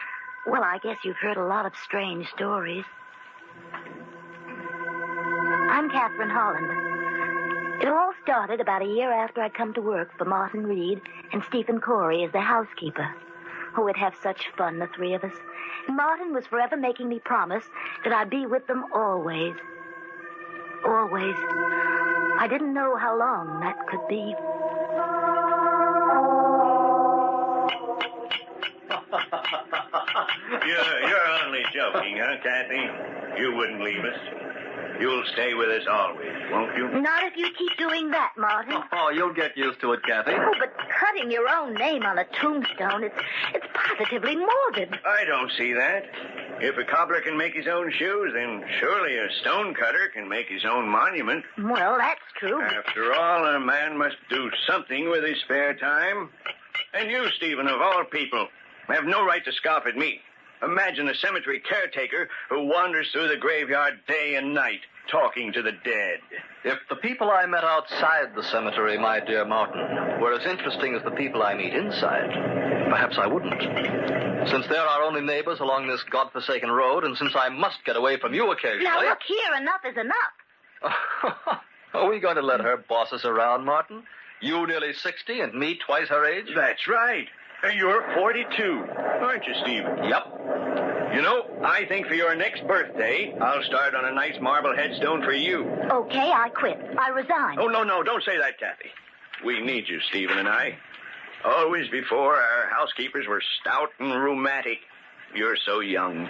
well, I guess you've heard a lot of strange stories. I'm Catherine Holland. It all started about a year after I'd come to work for Martin Reed and Stephen Corey as the housekeeper. Oh, we'd have such fun, the three of us. And Martin was forever making me promise that I'd be with them always. Always. I didn't know how long that could be. joking, huh, Kathy? You wouldn't leave us. You'll stay with us always, won't you? Not if you keep doing that, Martin. Oh, you'll get used to it, Kathy. Oh, but cutting your own name on a tombstone, it's positively morbid. I don't see that. If a cobbler can make his own shoes, then surely a stonecutter can make his own monument. Well, that's true. After all, a man must do something with his spare time. And you, Stephen, of all people, have no right to scoff at me. Imagine a cemetery caretaker who wanders through the graveyard day and night, talking to the dead. If the people I met outside the cemetery, my dear Martin, were as interesting as the people I meet inside, perhaps I wouldn't. Since they're our only neighbors along this godforsaken road, and since I must get away from you occasionally... Now, look here, enough is enough. Are we going to let her boss us around, Martin? You nearly 60 and me twice her age? That's right. And you're 42, aren't you, Stephen? Yep. You know, I think for your next birthday, I'll start on a nice marble headstone for you. Okay, I quit. I resign. Oh, no, don't say that, Kathy. We need you, Stephen and I. Always before, our housekeepers were stout and rheumatic. You're so young.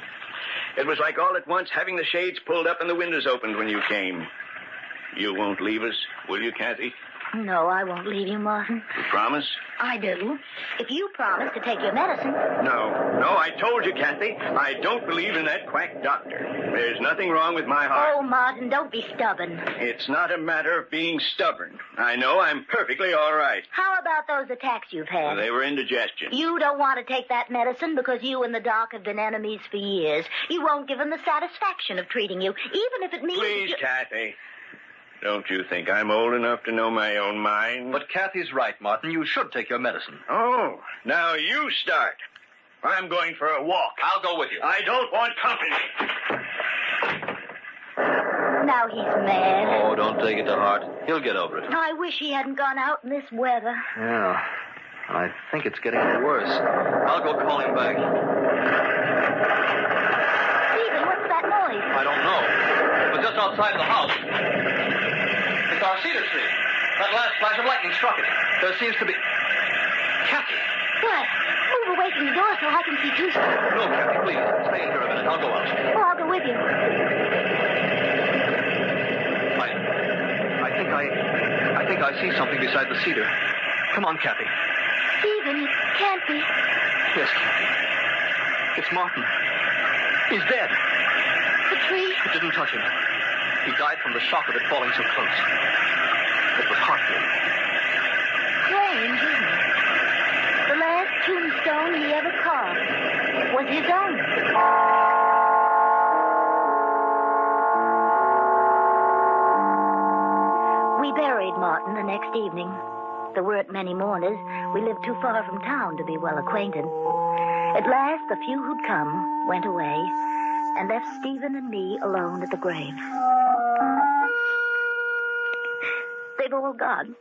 It was like all at once having the shades pulled up and the windows opened when you came. You won't leave us, will you, Kathy? No, I won't leave you, Martin. You promise? I do. If you promise to take your medicine. No, I told you, Kathy. I don't believe in that quack doctor. There's nothing wrong with my heart. Oh, Martin, don't be stubborn. It's not a matter of being stubborn. I know I'm perfectly all right. How about those attacks you've had? They were indigestion. You don't want to take that medicine because you and the doc have been enemies for years. You won't give him the satisfaction of treating you, even if it means... Please, Kathy. Don't you think I'm old enough to know my own mind? But Kathy's right, Martin. You should take your medicine. Oh, now you start. I'm going for a walk. I'll go with you. I don't want company. Now he's mad. Oh, don't take it to heart. He'll get over it. I wish he hadn't gone out in this weather. Yeah. I think it's getting worse. I'll go call him back. Stephen, what's that noise? I don't know. It was just outside the house. It's our cedar tree. That last flash of lightning struck it. There seems to be... Kathy! What? Move away from the door so I can see Tuesday. No, Kathy, please. Stay in here a minute. I'll go out. Oh, I'll go with you. I think I see something beside the cedar. Come on, Kathy. Stephen, it can't be. Yes, Kathy. It's Martin. He's dead. The tree? It didn't touch him. He died from the shock of it falling so close. It was heartbreaking. Strange, isn't it? The last tombstone he ever carved was his own. We buried Martin the next evening. There weren't many mourners. We lived too far from town to be well acquainted. At last, the few who'd come went away and left Stephen and me alone at the grave. They've all gone.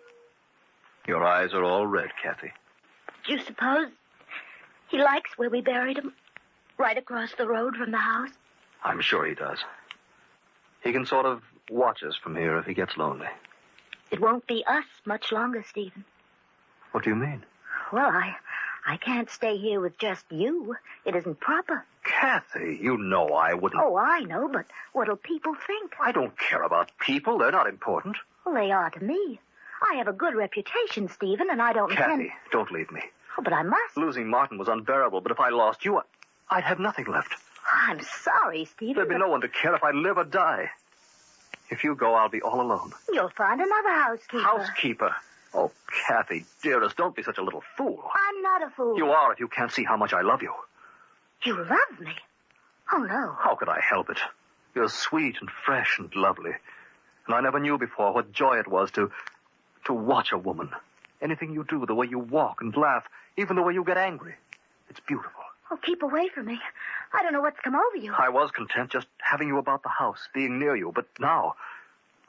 Your eyes are all red, Kathy. Do you suppose he likes where we buried him? Right across the road from the house? I'm sure he does. He can sort of watch us from here if he gets lonely. It won't be us much longer, Stephen. What do you mean? Well, I can't stay here with just you. It isn't proper. Kathy, you know I wouldn't... Oh, I know, but what'll people think? I don't care about people. They're not important. Well, they are to me. I have a good reputation, Stephen, and I don't Kathy, don't leave me. Oh, but I must. Losing Martin was unbearable, but if I lost you, I'd have nothing left. I'm sorry, Stephen. There'd be no one to care if I live or die. If you go, I'll be all alone. You'll find another housekeeper. Housekeeper? Oh, Kathy, dearest, don't be such a little fool. I'm not a fool. You are if you can't see how much I love you. You love me? Oh, no. How could I help it? You're sweet and fresh and lovely. And I never knew before what joy it was to watch a woman. Anything you do, the way you walk and laugh, even the way you get angry. It's beautiful. Oh, keep away from me. I don't know what's come over you. I was content just having you about the house, being near you. But now...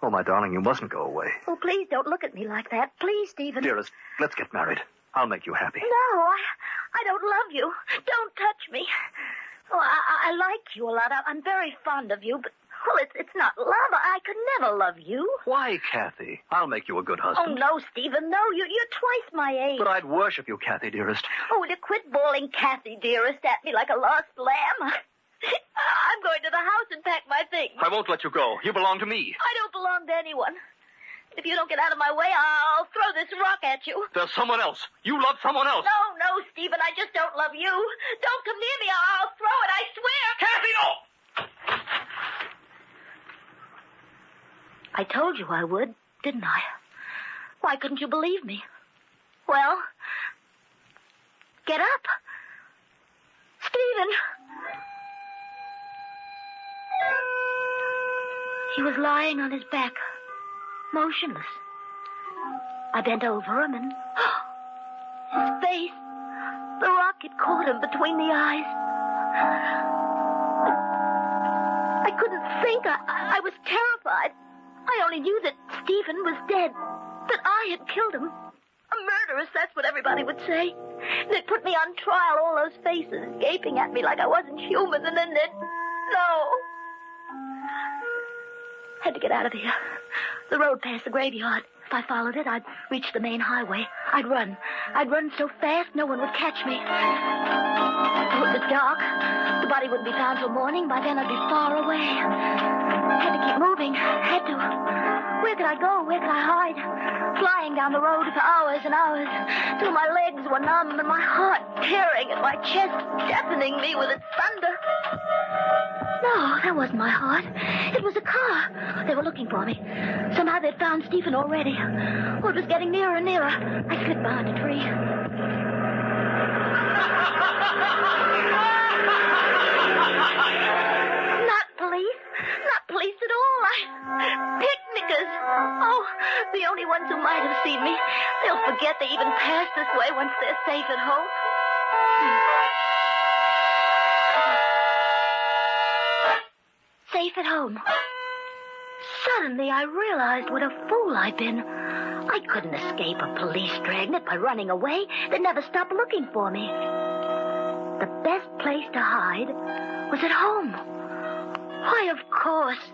Oh, my darling, you mustn't go away. Oh, please don't look at me like that. Please, Stephen. Dearest, let's get married. I'll make you happy. No, I don't love you. Don't touch me. Oh, I like you a lot. I'm very fond of you, but... Well, it's not love. I could never love you. Why, Kathy? I'll make you a good husband. Oh, no, Stephen, no. You're twice my age. But I'd worship you, Kathy, dearest. Oh, to quit bawling Kathy, dearest, at me like a lost lamb. into the house and pack my things. I won't let you go. You belong to me. I don't belong to anyone. If you don't get out of my way, I'll throw this rock at you. There's someone else. You love someone else. No, Stephen, I just don't love you. Don't come near me. I'll throw it, I swear. Kathy, no! I told you I would, didn't I? Why couldn't you believe me? Well, get up. Stephen. He was lying on his back, motionless. I bent over him and his face, the rock had caught him between the eyes. I couldn't think. I was terrified. I only knew that Stephen was dead, that I had killed him. A murderess, that's what everybody would say. They'd put me on trial, all those faces gaping at me like I wasn't human, and then they'd... No. Had to get out of here. The road past the graveyard. If I followed it, I'd reach the main highway. I'd run. I'd run so fast no one would catch me. Oh, it was dark. The body wouldn't be found till morning. By then I'd be far away. Had to keep moving. Had to. Where could I go? Where could I hide? Flying down the road for hours and hours, till my legs were numb and my heart tearing at my chest, deafening me with its thunder. No, that wasn't my heart. It was a car. They were looking for me. Somehow they'd found Stephen already. Oh, it was getting nearer and nearer. I slipped behind a tree. Not police. Not police at all. Picnickers. Oh, the only ones who might have seen me. They'll forget they even passed this way once they're safe at home. Safe at home. Suddenly I realized what a fool I'd been. I couldn't escape a police dragnet by running away. They'd never stop looking for me. The best place to hide was at home. Why, of course.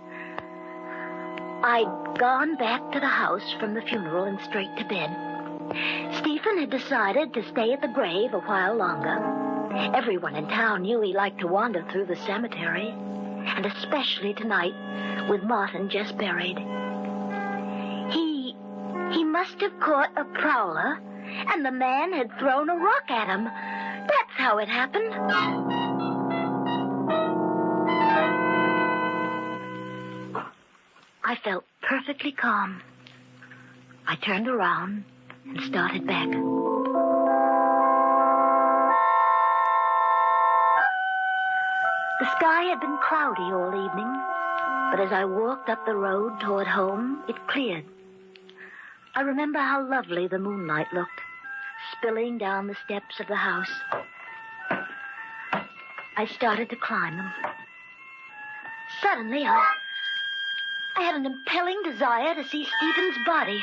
I'd gone back to the house from the funeral and straight to bed. Stephen had decided to stay at the grave a while longer. Everyone in town knew he liked to wander through the cemetery, and especially tonight with Martin just buried. He must have caught a prowler, and the man had thrown a rock at him. That's how it happened. I felt perfectly calm. I turned around and started back. The sky had been cloudy all evening, but as I walked up the road toward home, it cleared. I remember how lovely the moonlight looked, spilling down the steps of the house. I started to climb them. Suddenly, I had an impelling desire to see Stephen's body.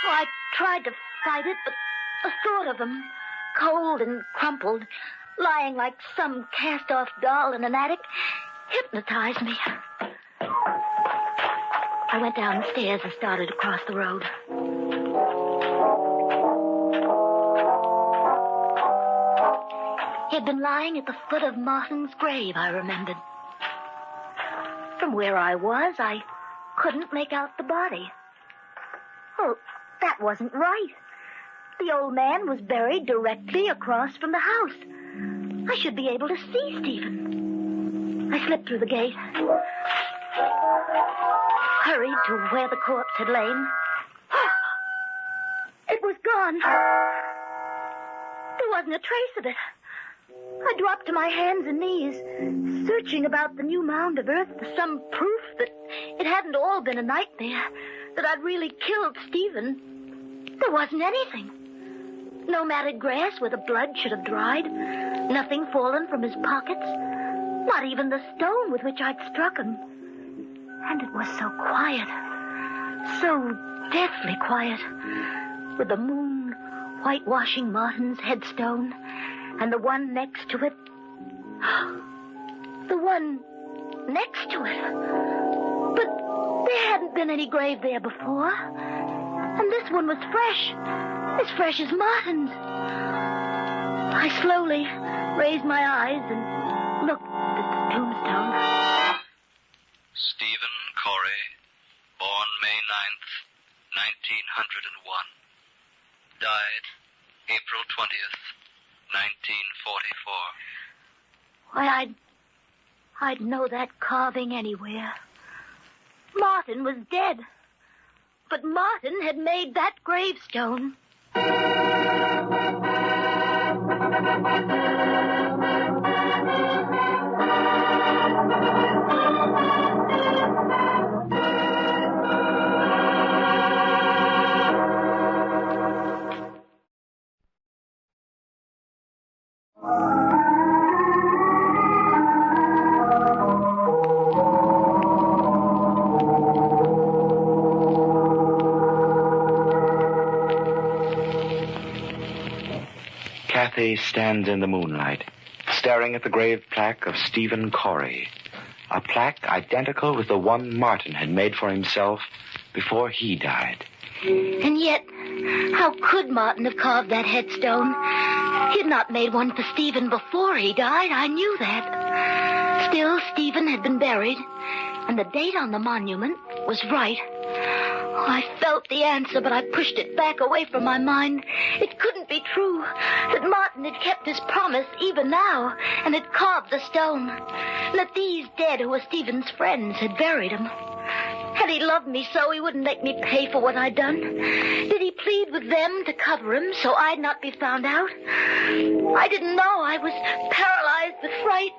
Oh, I tried to fight it, but the thought of him, cold and crumpled, lying like some cast-off doll in an attic, hypnotized me. I went down the stairs and started across the road. He had been lying at the foot of Martin's grave, I remembered. From where I was, I couldn't make out the body. Well, that wasn't right. The old man was buried directly across from the house. I should be able to see Stephen. I slipped through the gate, hurried to where the corpse had lain. It was gone. There wasn't a trace of it. I dropped to my hands and knees, searching about the new mound of earth for some proof that it hadn't all been a nightmare, that I'd really killed Stephen. There wasn't anything. No matted grass where the blood should have dried, nothing fallen from his pockets, not even the stone with which I'd struck him. And it was so quiet, so deathly quiet, with the moon whitewashing Martin's headstone, and the one next to it. The one next to it. But there hadn't been any grave there before. And this one was fresh. As fresh as Martin's. I slowly raised my eyes and looked at the tombstone. Stephen Corey, born May 9th, 1901. Died April 20th, 1944. Why, I'd know that carving anywhere. Martin was dead. But Martin had made that gravestone. Kathy stands in the moonlight, staring at the grave plaque of Stephen Corey, a plaque identical with the one Martin had made for himself before he died. And yet, how could Martin have carved that headstone? He had not made one for Stephen before he died. I knew that. Still, Stephen had been buried, and the date on the monument was right. Oh, I felt the answer, but I pushed it back away from my mind. It couldn't be true that Martin had kept his promise even now and had carved the stone. That these dead who were Stephen's friends had buried him. Had he loved me so he wouldn't make me pay for what I'd done? Did he plead with them to cover him so I'd not be found out? I didn't know. I was paralyzed with fright.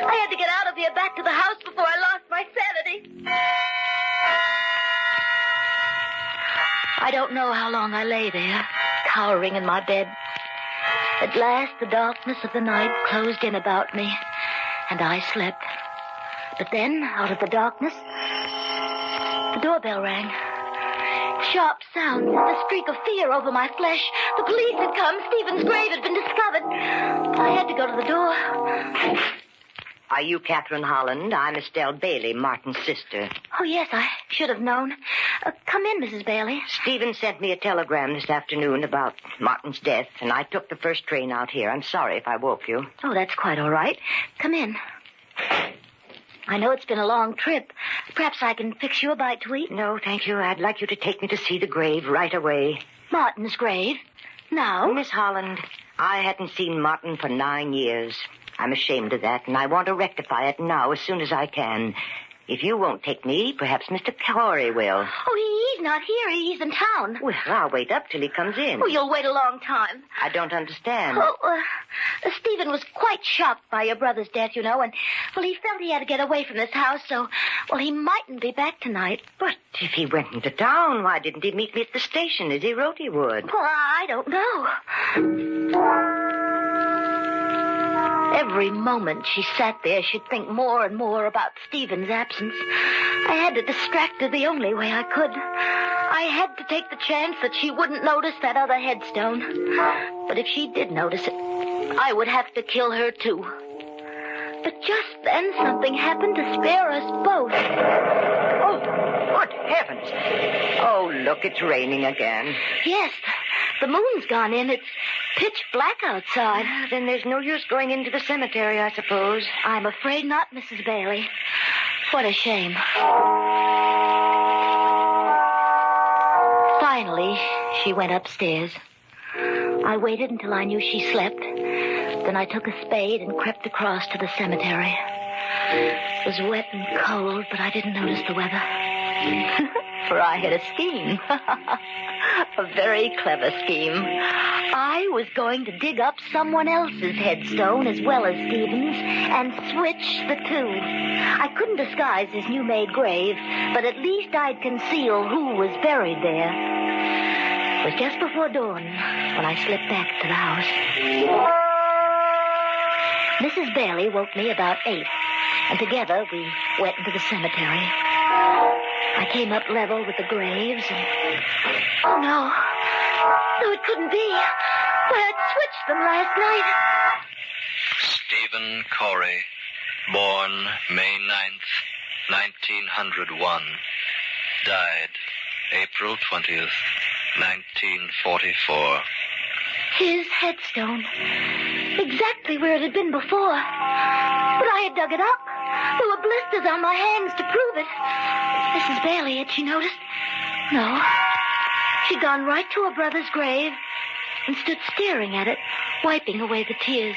I had to get out of here back to the house before I lost my sanity. I don't know how long I lay there, cowering in my bed. At last, the darkness of the night closed in about me, and I slept. But then, out of the darkness, the doorbell rang. Sharp sound sent a streak of fear over my flesh. The police had come. Stephen's grave had been discovered. I had to go to the door. Are you Catherine Holland? I'm Estelle Bailey, Martin's sister. Oh, yes, I should have known. Come in, Mrs. Bailey. Stephen sent me a telegram this afternoon about Martin's death, and I took the first train out here. I'm sorry if I woke you. Oh, that's quite all right. Come in. I know it's been a long trip. Perhaps I can fix you a bite to eat? No, thank you. I'd like you to take me to see the grave right away. Martin's grave? Now? Miss Holland, I hadn't seen Martin for 9 years. I'm ashamed of that, and I want to rectify it now as soon as I can. If you won't take me, perhaps Mr. Corey will. Oh, he's not here. He's in town. Well, I'll wait up till he comes in. Oh, you'll wait a long time. I don't understand. Oh, Stephen was quite shocked by your brother's death, you know, and, well, he felt he had to get away from this house, so, well, he mightn't be back tonight. But if he went into town, why didn't he meet me at the station as he wrote he would? Well, I don't know. Every moment she sat there, she'd think more and more about Stephen's absence. I had to distract her the only way I could. I had to take the chance that she wouldn't notice that other headstone. But if she did notice it, I would have to kill her too. But just then something happened to spare us both. Oh, good heavens. Oh, look, it's raining again. Yes, the moon's gone in. It's pitch black outside. Then there's no use going into the cemetery, I suppose. I'm afraid not, Mrs. Bailey. What a shame. Finally, she went upstairs. I waited until I knew she slept. Then I took a spade and crept across to the cemetery. It was wet and cold, but I didn't notice the weather. For I had a scheme. A very clever scheme. I was going to dig up someone else's headstone as well as Stephen's and switch the two. I couldn't disguise his new-made grave, but at least I'd conceal who was buried there. It was just before dawn when I slipped back to the house. Mrs. Bailey woke me about 8, and together we went into the cemetery. I came up level with the graves and... Oh, no. No, it couldn't be. Why, I'd switched them last night. Stephen Corey, born May 9th, 1901. Died April 20th, 1944. His headstone. exactly where it had been before. But I had dug it up. There were blisters on my hands to prove it. Mrs. Bailey, had she noticed? No. She'd gone right to her brother's grave and stood staring at it, wiping away the tears.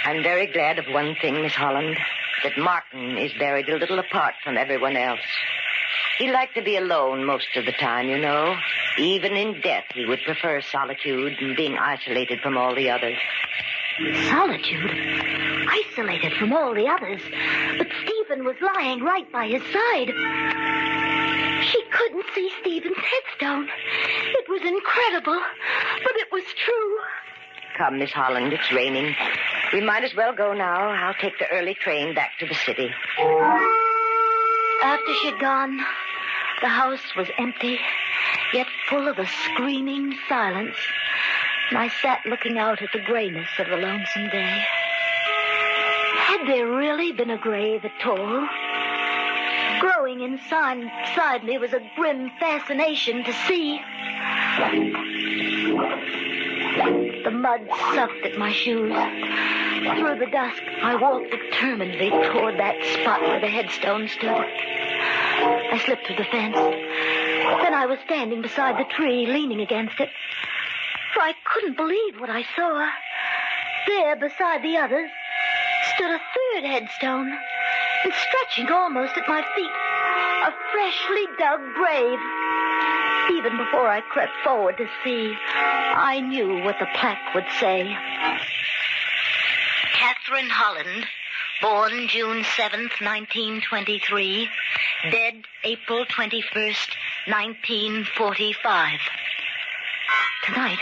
I'm very glad of one thing, Miss Holland, that Martin is buried a little apart from everyone else. He liked to be alone most of the time, you know. Even in death, he would prefer solitude and being isolated from all the others. Solitude? Isolated from all the others? But Stephen was lying right by his side. She couldn't see Stephen's headstone. It was incredible, but it was true. Come, Miss Holland, it's raining. We might as well go now. I'll take the early train back to the city. After she'd gone, the house was empty, yet full of a screaming silence. And I sat looking out at the grayness of the lonesome day. Had there really been a grave at all? Growing inside me was a grim fascination to see. The mud sucked at my shoes. Through the dusk, I walked determinedly toward that spot where the headstone stood. I slipped through the fence. Then I was standing beside the tree, leaning against it. For I couldn't believe what I saw. There, beside the others, stood a third headstone, and stretching almost at my feet, a freshly dug grave. Even before I crept forward to see, I knew what the plaque would say. Catherine Holland, born June 7th, 1923, dead April 21st, 1945. Tonight,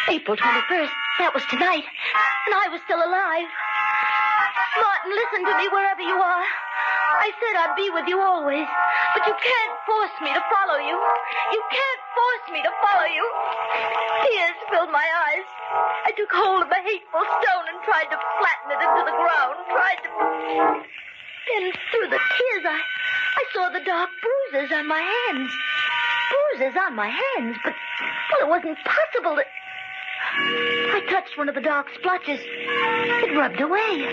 April 21st, that was tonight, and I was still alive. Martin, listen to me wherever you are. I said I'd be with you always, but you can't force me to follow you. You can't force me to follow you. Tears filled my eyes. I took hold of the hateful stone and tried to flatten it into the ground, Then through the tears, I saw the dark bruises on my hands. Bruises on my hands, but, well, it wasn't possible that... I touched one of the dark splotches. It rubbed away.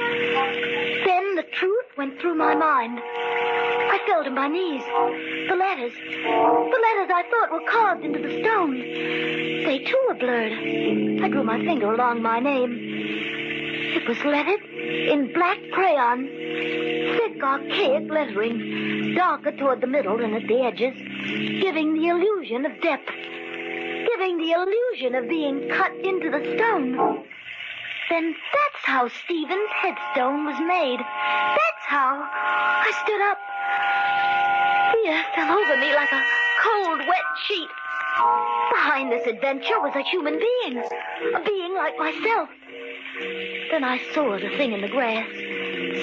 Then the truth went through my mind. I fell to my knees. The letters I thought were carved into the stone. They, too, were blurred. I drew my finger along my name. It was lettered in black crayon. Thick, archaic lettering, darker toward the middle than at the edges, giving the illusion of depth. Giving the illusion of being cut into the stone. Then that's how Stephen's headstone was made. That's how. I stood up. Fear fell over me like a cold, wet sheet. Behind this adventure was a human being. A being like myself. Then I saw the thing in the grass,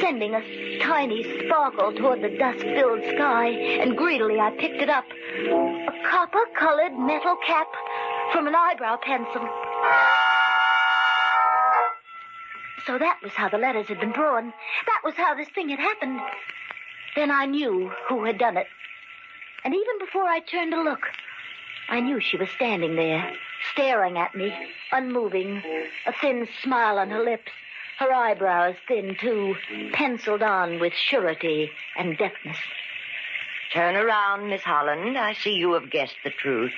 sending a tiny sparkle toward the dust-filled sky, and greedily I picked it up. A copper-colored metal cap from an eyebrow pencil. So that was how the letters had been drawn. That was how this thing had happened. Then I knew who had done it. And even before I turned to look, I knew she was standing there, staring at me, unmoving, a thin smile on her lips, her eyebrows thin, too, penciled on with surety and deftness. Turn around, Miss Holland. I see you have guessed the truth.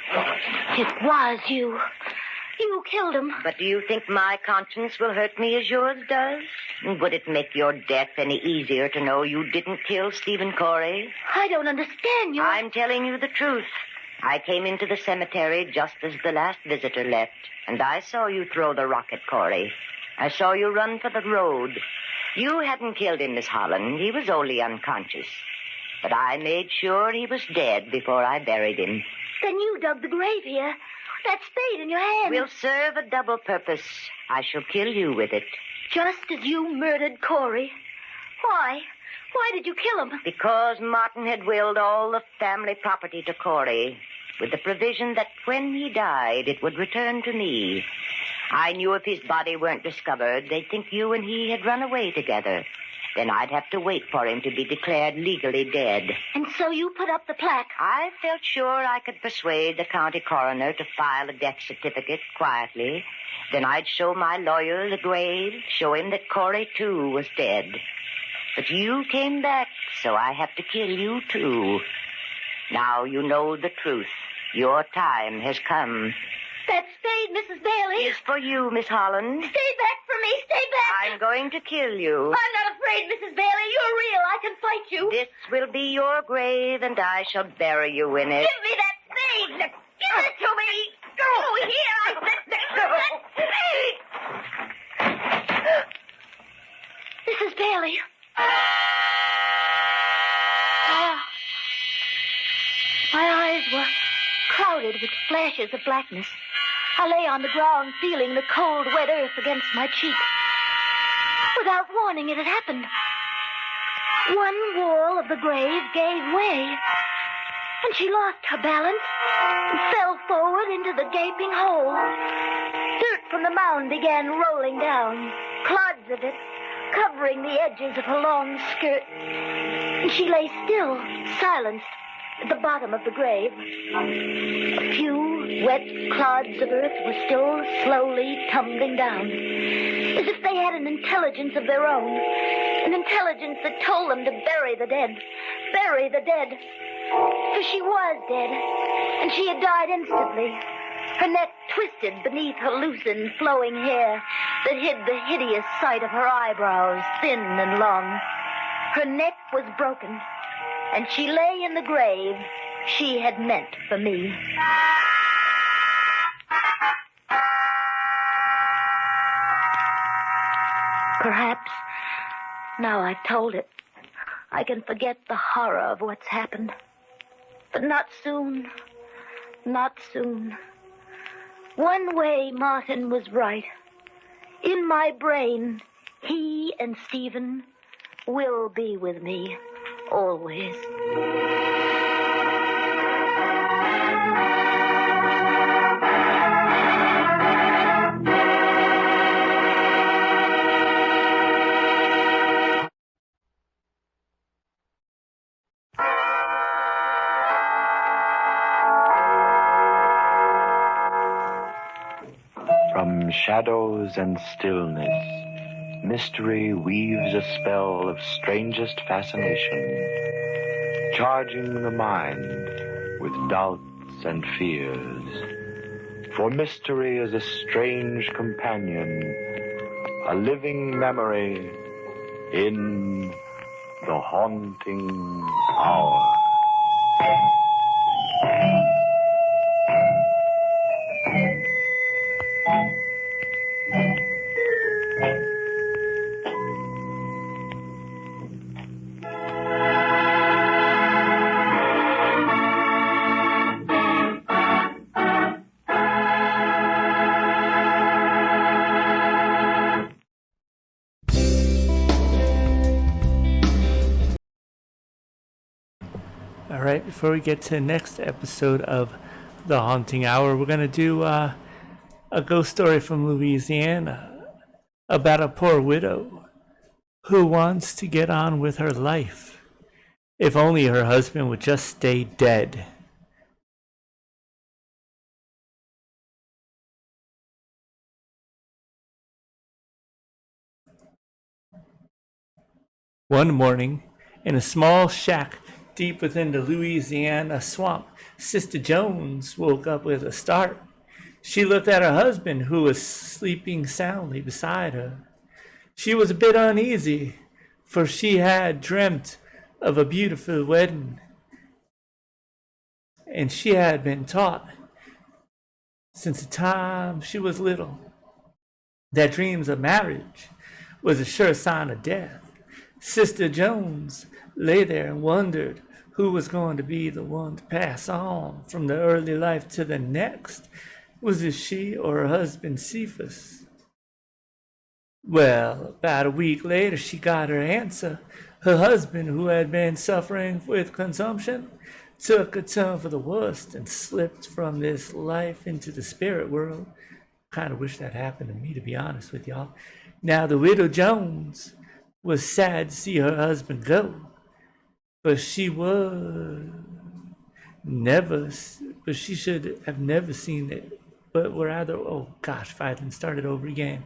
It was you. You killed him. But do you think my conscience will hurt me as yours does? Would it make your death any easier to know you didn't kill Stephen Corey? I don't understand you. I'm telling you the truth. I came into the cemetery just as the last visitor left, and I saw you throw the rock at Corey. I saw you run for the road. You hadn't killed him, Miss Holland. He was only unconscious. But I made sure he was dead before I buried him. Then you dug the grave here. That spade in your hand will serve a double purpose. I shall kill you with it. Just as you murdered Corey. Why? Why did you kill him? Because Martin had willed all the family property to Corey, with the provision that when he died, it would return to me. I knew if his body weren't discovered, they'd think you and he had run away together. Then I'd have to wait for him to be declared legally dead. And so you put up the plaque? I felt sure I could persuade the county coroner to file a death certificate quietly. Then I'd show my lawyer the grave, show him that Corey, too, was dead. But you came back, so I have to kill you, too. Now you know the truth. Your time has come. That spade, Mrs. Bailey. Is for you, Miss Holland. Stay back from me. Stay back. I'm going to kill you. I'm not afraid, Mrs. Bailey. You're real. I can fight you. This will be your grave, and I shall bury you in it. Give me that spade. Give it to me. Go here. I said that spade. Mrs. Bailey. My eyes were clouded with flashes of blackness. I lay on the ground, feeling the cold, wet earth against my cheek. Without warning, it had happened. One wall of the grave gave way, and she lost her balance and fell forward into the gaping hole. Dirt from the mound began rolling down, clods of it covering the edges of her long skirt. And she lay still, silenced, at the bottom of the grave. A few wet clods of earth were still slowly tumbling down, as if they had an intelligence of their own, an intelligence that told them to bury the dead. Bury the dead. For she was dead, and she had died instantly. Her neck twisted beneath her loosened, flowing hair that hid the hideous sight of her eyebrows, thin and long. Her neck was broken, and she lay in the grave she had meant for me. Perhaps, now I've told it, I can forget the horror of what's happened. But not soon. Not soon. One way Martin was right. In my brain, he and Stephen will be with me. Always. From shadows and stillness, mystery weaves a spell of strangest fascination, charging the mind with doubts and fears. For mystery is a strange companion, a living memory in the haunting hour. Alright, before we get to the next episode of The Haunting Hour, we're going to do a ghost story from Louisiana about a poor widow who wants to get on with her life. If only her husband would just stay dead. One morning, in a small shack deep within the Louisiana swamp, Sister Jones woke up with a start. She looked at her husband, who was sleeping soundly beside her. She was a bit uneasy, for she had dreamt of a beautiful wedding, and she had been taught since the time she was little that dreams of marriage was a sure sign of death. Sister Jones lay there and wondered who was going to be the one to pass on from the early life to the next. Was it she or her husband Cephas? Well, about a week later, she got her answer. Her husband, who had been suffering with consumption, took a turn for the worst and slipped from this life into the spirit world. Kind of wish that happened to me, to be honest with y'all. Now, the widow Jones was sad to see her husband go, but she should have never seen it. But rather, oh gosh, if I hadn't started over again.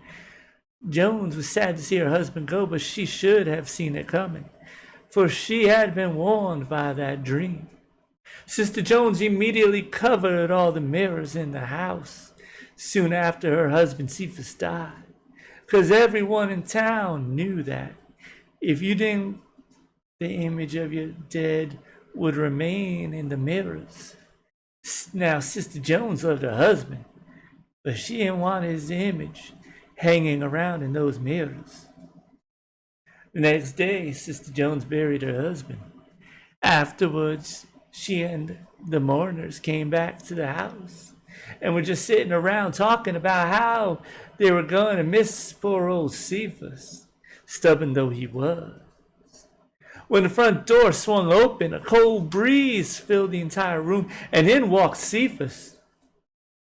Jones was sad to see her husband go, but she should have seen it coming, for she had been warned by that dream. Sister Jones immediately covered all the mirrors in the house soon after her husband Cephas died, because everyone in town knew that if you didn't, the image of your dead would remain in the mirrors. Now, Sister Jones loved her husband, but she didn't want his image hanging around in those mirrors. The next day, Sister Jones buried her husband. Afterwards, she and the mourners came back to the house and were just sitting around talking about how they were going to miss poor old Cephas, stubborn though he was. When the front door swung open, a cold breeze filled the entire room, and in walked Cephas.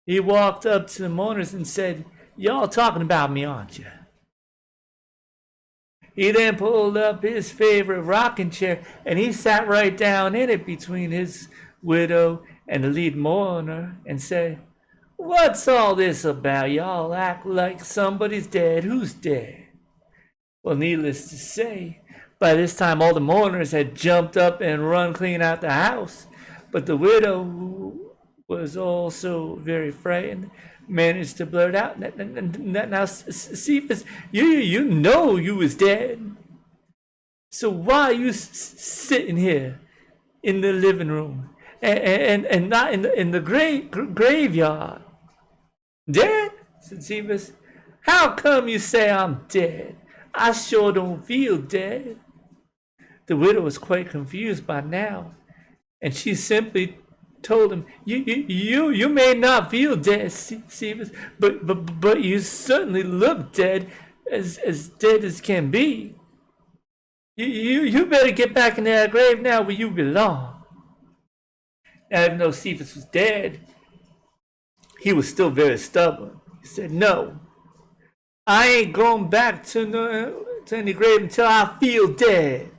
He walked up to the mourners and said, "Y'all talking about me, aren't you?" He then pulled up his favorite rocking chair, and he sat right down in it between his widow and the lead mourner and said, "What's all this about? Y'all act like somebody's dead. Who's dead?" Well, needless to say, by this time all the mourners had jumped up and run clean out the house. But the widow, who was also very frightened, managed to blurt out, "Now, Cephas, you know you was dead. So why are you sitting here in the living room and not in the graveyard?" "Dead?" said Cephas. "How come you say I'm dead? I sure don't feel dead." The widow was quite confused by now, and she simply told him, You may not feel dead, Cephas, but you certainly look dead, as dead as can be. You better get back in that grave now where you belong." Now, even though Cephas was dead, he was still very stubborn. He said, "No, I ain't going back to any grave until I feel dead."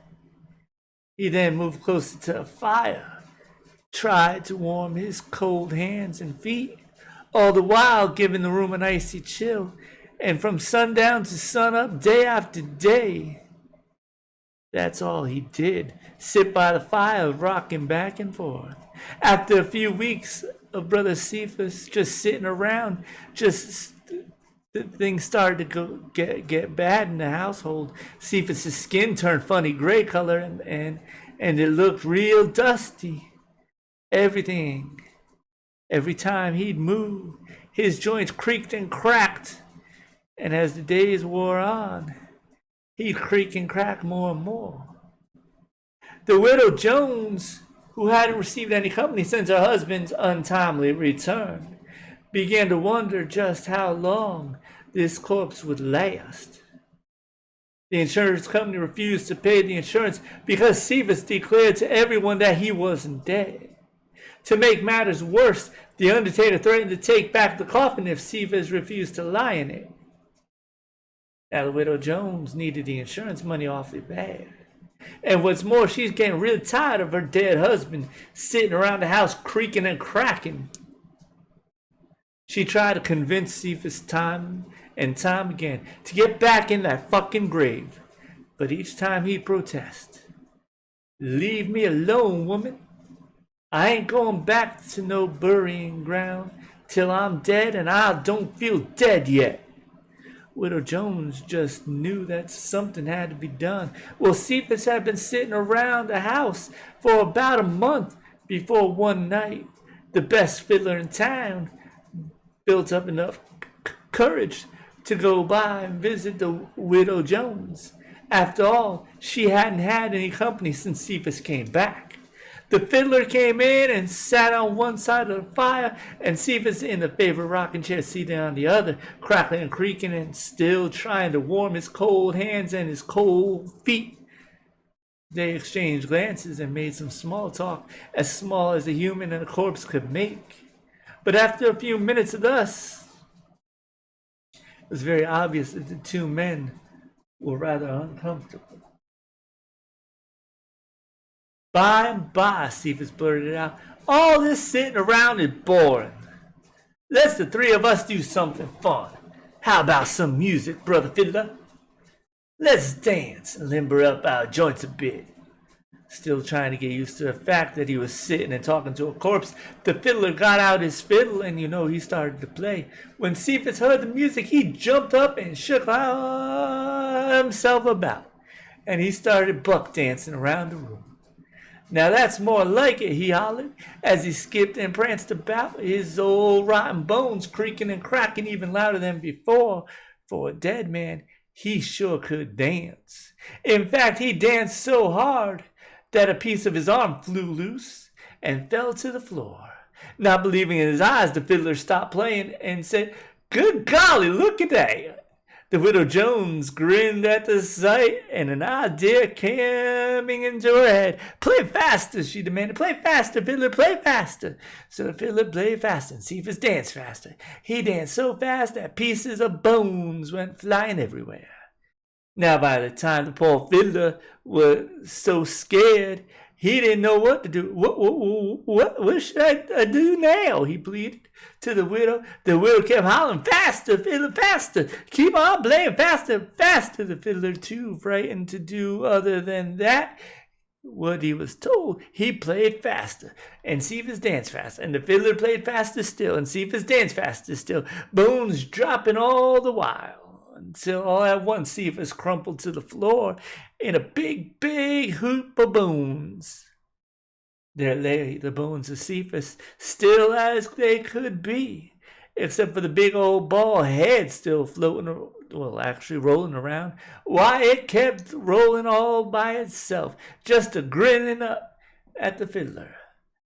He then moved closer to the fire, tried to warm his cold hands and feet, all the while giving the room an icy chill, and from sundown to sunup, day after day, that's all he did, sit by the fire, rocking back and forth. After a few weeks of Brother Cephas just sitting around, things started to get bad in the household. Cephas's skin turned funny gray color, and it looked real dusty. Every time he'd move, his joints creaked and cracked, and as the days wore on, he'd creak and crack more and more. The widow Jones, who hadn't received any company since her husband's untimely return, began to wonder just how long this corpse would last. The insurance company refused to pay the insurance because Cephas declared to everyone that he wasn't dead. To make matters worse, the undertaker threatened to take back the coffin if Cephas refused to lie in it. Now, the widow Jones needed the insurance money awfully bad. And what's more, she's getting really tired of her dead husband sitting around the house creaking and cracking. She tried to convince Cephas time and time again to get back in that fucking grave, but each time he'd protest. "Leave me alone, woman. I ain't going back to no burying ground till I'm dead, and I don't feel dead yet." Widow Jones just knew that something had to be done. Well, Cephas had been sitting around the house for about a month before one night the best fiddler in town built up enough courage to go by and visit the widow Jones. After all, she hadn't had any company since Cephas came back. The fiddler came in and sat on one side of the fire, and Cephas in the favorite rocking chair seated on the other, crackling and creaking and still trying to warm his cold hands and his cold feet. They exchanged glances and made some small talk, as small as a human and a corpse could make. But after a few minutes of thus, it was very obvious that the two men were rather uncomfortable. By and by, Cephas blurted out, "All this sitting around is boring. Let's the three of us do something fun. How about some music, brother fiddler? Let's dance and limber up our joints a bit." Still trying to get used to the fact that he was sitting and talking to a corpse, the fiddler got out his fiddle and he started to play. When Cephas heard the music, he jumped up and shook himself about, and he started buck dancing around the room. "Now that's more like it," he hollered, as he skipped and pranced about, his old rotten bones creaking and cracking even louder than before. For a dead man, he sure could dance. In fact, he danced so hard that a piece of his arm flew loose and fell to the floor. Not believing in his eyes, the fiddler stopped playing and said, "Good golly, look at that." The widow Jones grinned at the sight, and an idea coming into her head. "Play faster," she demanded. "Play faster, fiddler, play faster." So the fiddler played faster, and Cephas danced faster. He danced so fast that pieces of bones went flying everywhere. Now, by the time the poor fiddler was so scared, he didn't know what to do. What should I do now?" he pleaded to the widow. The widow kept hollering, "Faster, fiddler, faster! Keep on playing faster, faster!" The fiddler, too frightened to do other than that what he was told, he played faster, and Cephas danced faster, and the fiddler played faster still, and Cephas danced faster still, bones dropping all the while, until all at once Cephas crumpled to the floor in a big, big heap of bones. There lay the bones of Cephas, still as they could be, except for the big old bald head still floating, actually rolling around. Why, it kept rolling all by itself, just a grinning up at the fiddler.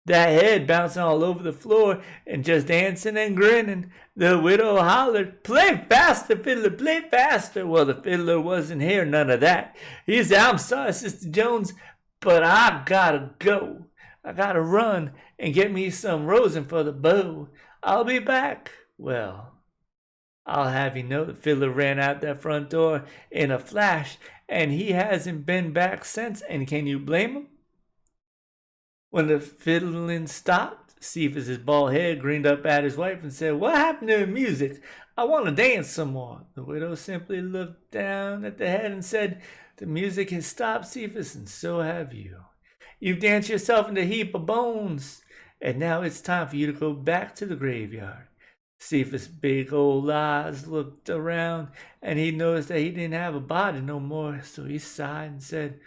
That head bouncing all over the floor and just dancing and grinning. The widow hollered, "Play faster, fiddler, play faster." Well, the fiddler wasn't hearing none of that. He said, "I'm sorry, Sister Jones, but I gotta go. I gotta run and get me some rosin for the bow. I'll be back." Well, I'll have you know the fiddler ran out that front door in a flash, and he hasn't been back since, and can you blame him? When the fiddling stopped, Cephas's bald head grinned up at his wife and said, "What happened to the music? I want to dance some more." The widow simply looked down at the head and said, "The music has stopped, Cephas, and so have you. You've danced yourself into a heap of bones, and now it's time for you to go back to the graveyard." Cephas' big old eyes looked around, and he noticed that he didn't have a body no more, so he sighed and said,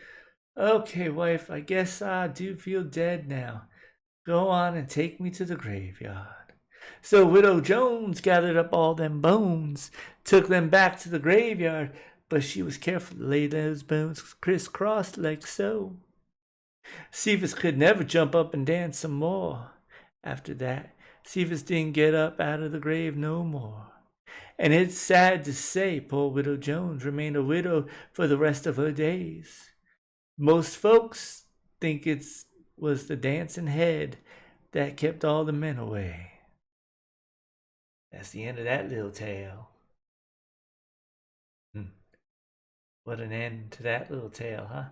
"Okay, wife, I guess I do feel dead now. Go on and take me to the graveyard." So Widow Jones gathered up all them bones, took them back to the graveyard, but she was careful to lay those bones crisscrossed like so. Cephas could never jump up and dance some more. After that, Cephas didn't get up out of the grave no more. And it's sad to say poor Widow Jones remained a widow for the rest of her days. Most folks think it was the dancing head that kept all the men away. That's the end of that little tale. What an end to that little tale, huh?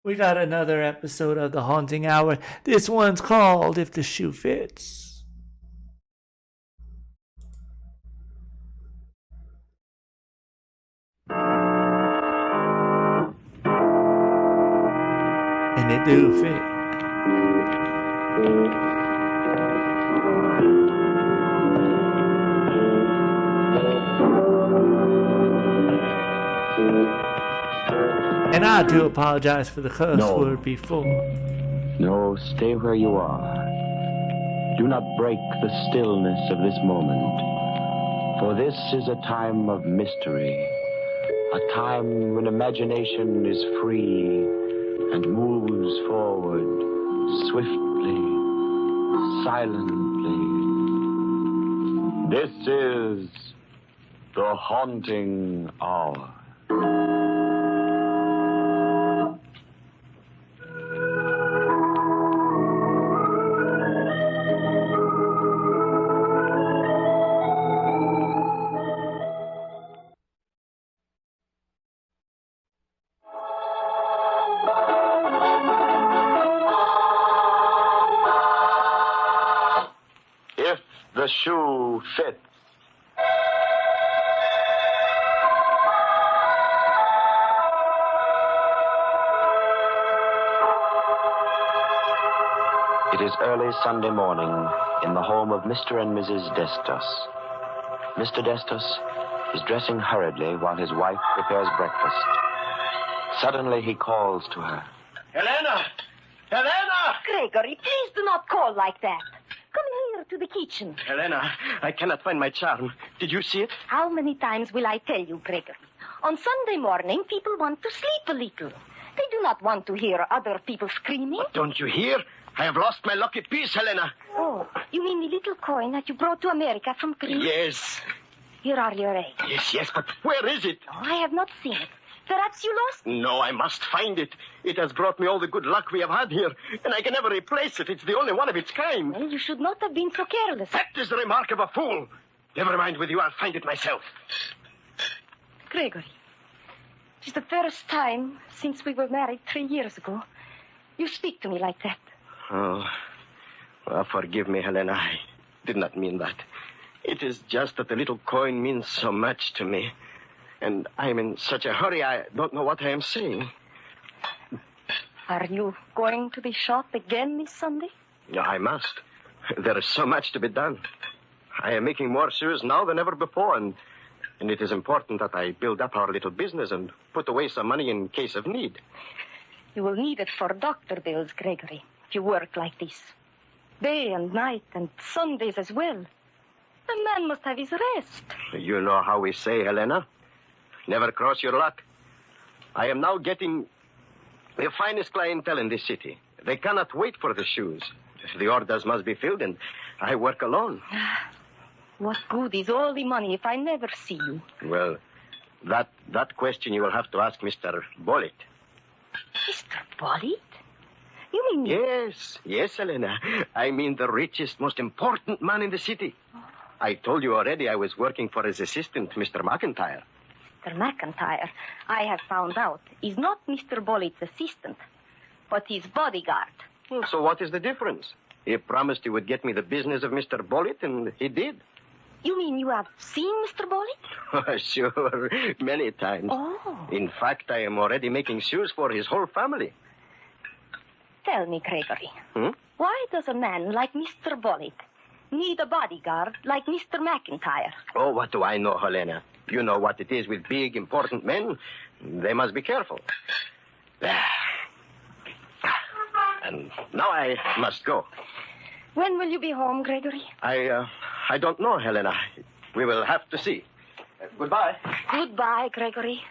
We got another episode of The Haunting Hour. This one's called If the Shoe Fits. And it do fit. And I do apologize for the curse word before. No, stay where you are. Do not break the stillness of this moment, for this is a time of mystery, a time when imagination is free and moves forward swiftly, silently. This is the Haunting Hour. new fits. It is early Sunday morning in the home of Mr. and Mrs. Destos. Mr. Destos is dressing hurriedly while his wife prepares breakfast. Suddenly he calls to her. Helena! Helena! Gregory, please do not call like that. Come here to the kitchen. Helena, I cannot find my charm. Did you see it? How many times will I tell you, Gregory? On Sunday morning, people want to sleep a little. They do not want to hear other people screaming. Don't you hear? I have lost my lucky piece, Helena. Oh, you mean the little coin that you brought to America from Greece? Yes. Here are your eggs. Yes, but where is it? Oh, I have not seen it. Perhaps you lost it? No, I must find it. It has brought me all the good luck we have had here, and I can never replace it. It's the only one of its kind. Well, you should not have been so careless. That is the remark of a fool. Never mind with you, I'll find it myself. Gregory, it is the first time since we were married 3 years ago you speak to me like that. Oh, well, forgive me, Helena. I did not mean that. It is just that the little coin means so much to me. And I'm in such a hurry, I don't know what I am saying. Are you going to the shop again this Sunday? No, I must. There is so much to be done. I am making more shoes now than ever before, and it is important that I build up our little business and put away some money in case of need. You will need it for doctor bills, Gregory, if you work like this. Day and night and Sundays as well. The man must have his rest. You know how we say, Helena. Never cross your luck. I am now getting the finest clientele in this city. They cannot wait for the shoes. The orders must be filled, and I work alone. What good is all the money if I never see you? Well, that question you will have to ask Mr. Bollitt. Mr. Bollitt? You mean... Yes, Helena. I mean the richest, most important man in the city. I told you already I was working for his assistant, Mr. McIntyre. Mr. McIntyre, I have found out, is not Mr. Bollitt's assistant, but his bodyguard. Well, so what is the difference? He promised he would get me the business of Mr. Bollitt, and he did. You mean you have seen Mr. Bollitt? Sure, many times. Oh. In fact, I am already making shoes for his whole family. Tell me, Gregory, why does a man like Mr. Bollitt need a bodyguard like Mr. McIntyre? Oh, what do I know, Helena? You know what it is with big, important men. They must be careful. And now I must go. When will you be home, Gregory? I don't know, Helena. We will have to see. Goodbye. Goodbye, Gregory.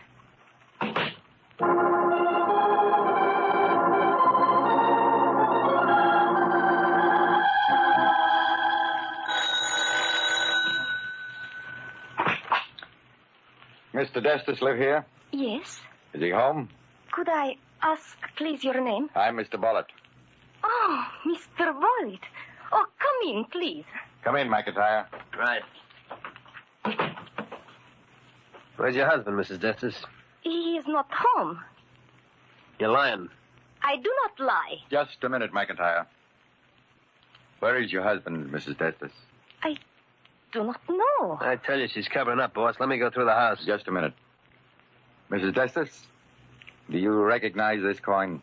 Mr. Destus live here? Yes. Is he home? Could I ask, please, your name? I'm Mr. Bollitt. Oh, Mr. Bollitt. Oh, come in, please. Come in, McIntyre. Right. Where's your husband, Mrs. Destus? He is not home. You're lying. I do not lie. Just a minute, McIntyre. Where is your husband, Mrs. Destus? I do not know. I tell you, she's covering up, boss. Let me go through the house. Just a minute. Mrs. Destus, do you recognize this coin?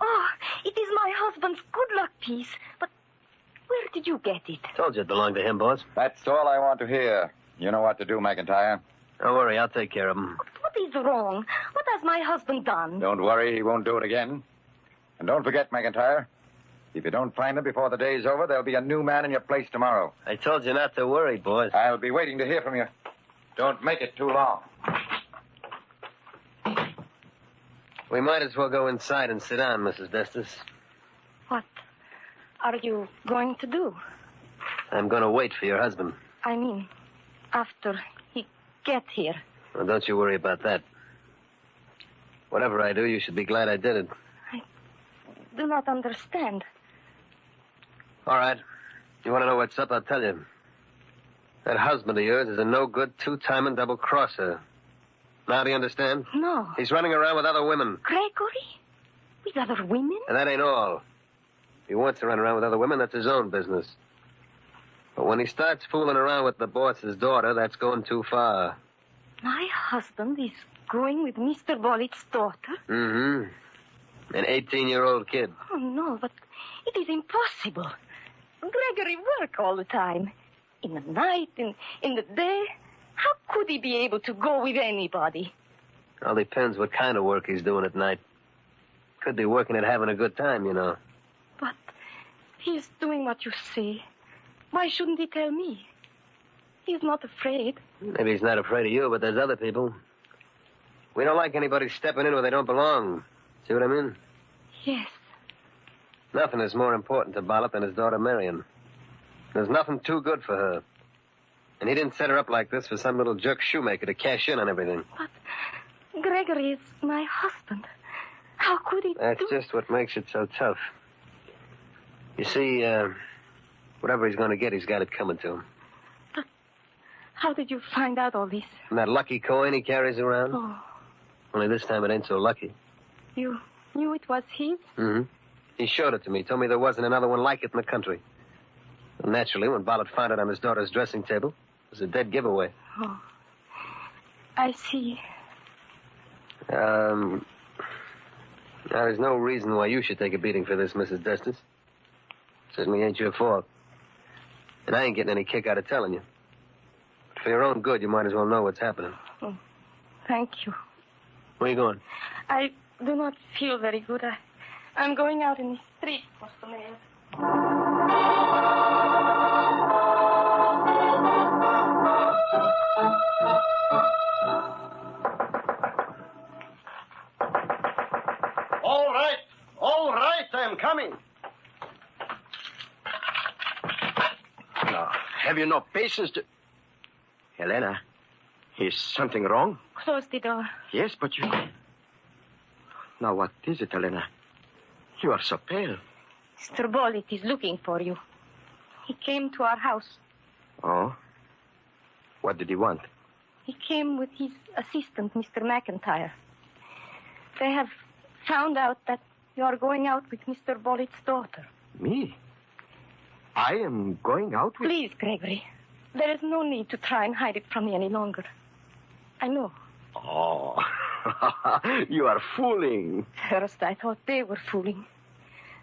Oh, it is my husband's good luck piece. But where did you get it? Told you it belonged to him, boss. That's all I want to hear. You know what to do, McIntyre. Don't worry, I'll take care of him. What is wrong? What has my husband done? Don't worry, he won't do it again. And don't forget, McIntyre, if you don't find him before the day's over, there'll be a new man in your place tomorrow. I told you not to worry, boys. I'll be waiting to hear from you. Don't make it too long. We might as well go inside and sit down, Mrs. Destus. What are you going to do? I'm going to wait for your husband. I mean, after he gets here. Well, don't you worry about that. Whatever I do, you should be glad I did it. I do not understand. All right. You want to know what's up? I'll tell you. That husband of yours is a no-good, two-timing double-crosser. Now do you understand? No. He's running around with other women. Gregory? With other women? And that ain't all. If he wants to run around with other women, that's his own business. But when he starts fooling around with the boss's daughter, that's going too far. My husband is going with Mr. Bollitt's daughter? Mm-hmm. An 18-year-old kid. Oh, no, but it is impossible. Gregory works all the time. In the night, in the day. How could he be able to go with anybody? All depends what kind of work he's doing at night. Could be working at having a good time, you know. But he's doing what you say. Why shouldn't he tell me? He's not afraid. Maybe he's not afraid of you, but there's other people. We don't like anybody stepping in where they don't belong. See what I mean? Yes. Nothing is more important to Bollitt than his daughter Marion. There's nothing too good for her. And he didn't set her up like this for some little jerk shoemaker to cash in on everything. But Gregory is my husband. How could he That's just what makes it so tough. You see, whatever he's going to get, he's got it coming to him. But how did you find out all this? And that lucky coin he carries around? Oh, Only this time it ain't so lucky. you knew it was his? Mm-hmm. He showed it to me. Told me there wasn't another one like it in the country. And naturally, when Bollitt found it on his daughter's dressing table, it was a dead giveaway. Oh, I see. Now, there's no reason why you should take a beating for this, Mrs. Destis. Certainly ain't your fault. And I ain't getting any kick out of telling you. But for your own good, you might as well know what's happening. Oh, thank you. Where are you going? I do not feel very good. I'm going out in the street for some air. All right, I'm coming. Now, have you no patience to... Helena, is something wrong? Close the door. Yes, but you... Now, what is it, Helena? You are so pale. Mr. Bollitt is looking for you. He came to our house. Oh? What did he want? He came with his assistant, Mr. McIntyre. They have found out that you are going out with Mr. Bollitt's daughter. Me? I am going out with... Please, Gregory. There is no need to try and hide it from me any longer. I know. Oh, you are fooling. First, I thought they were fooling.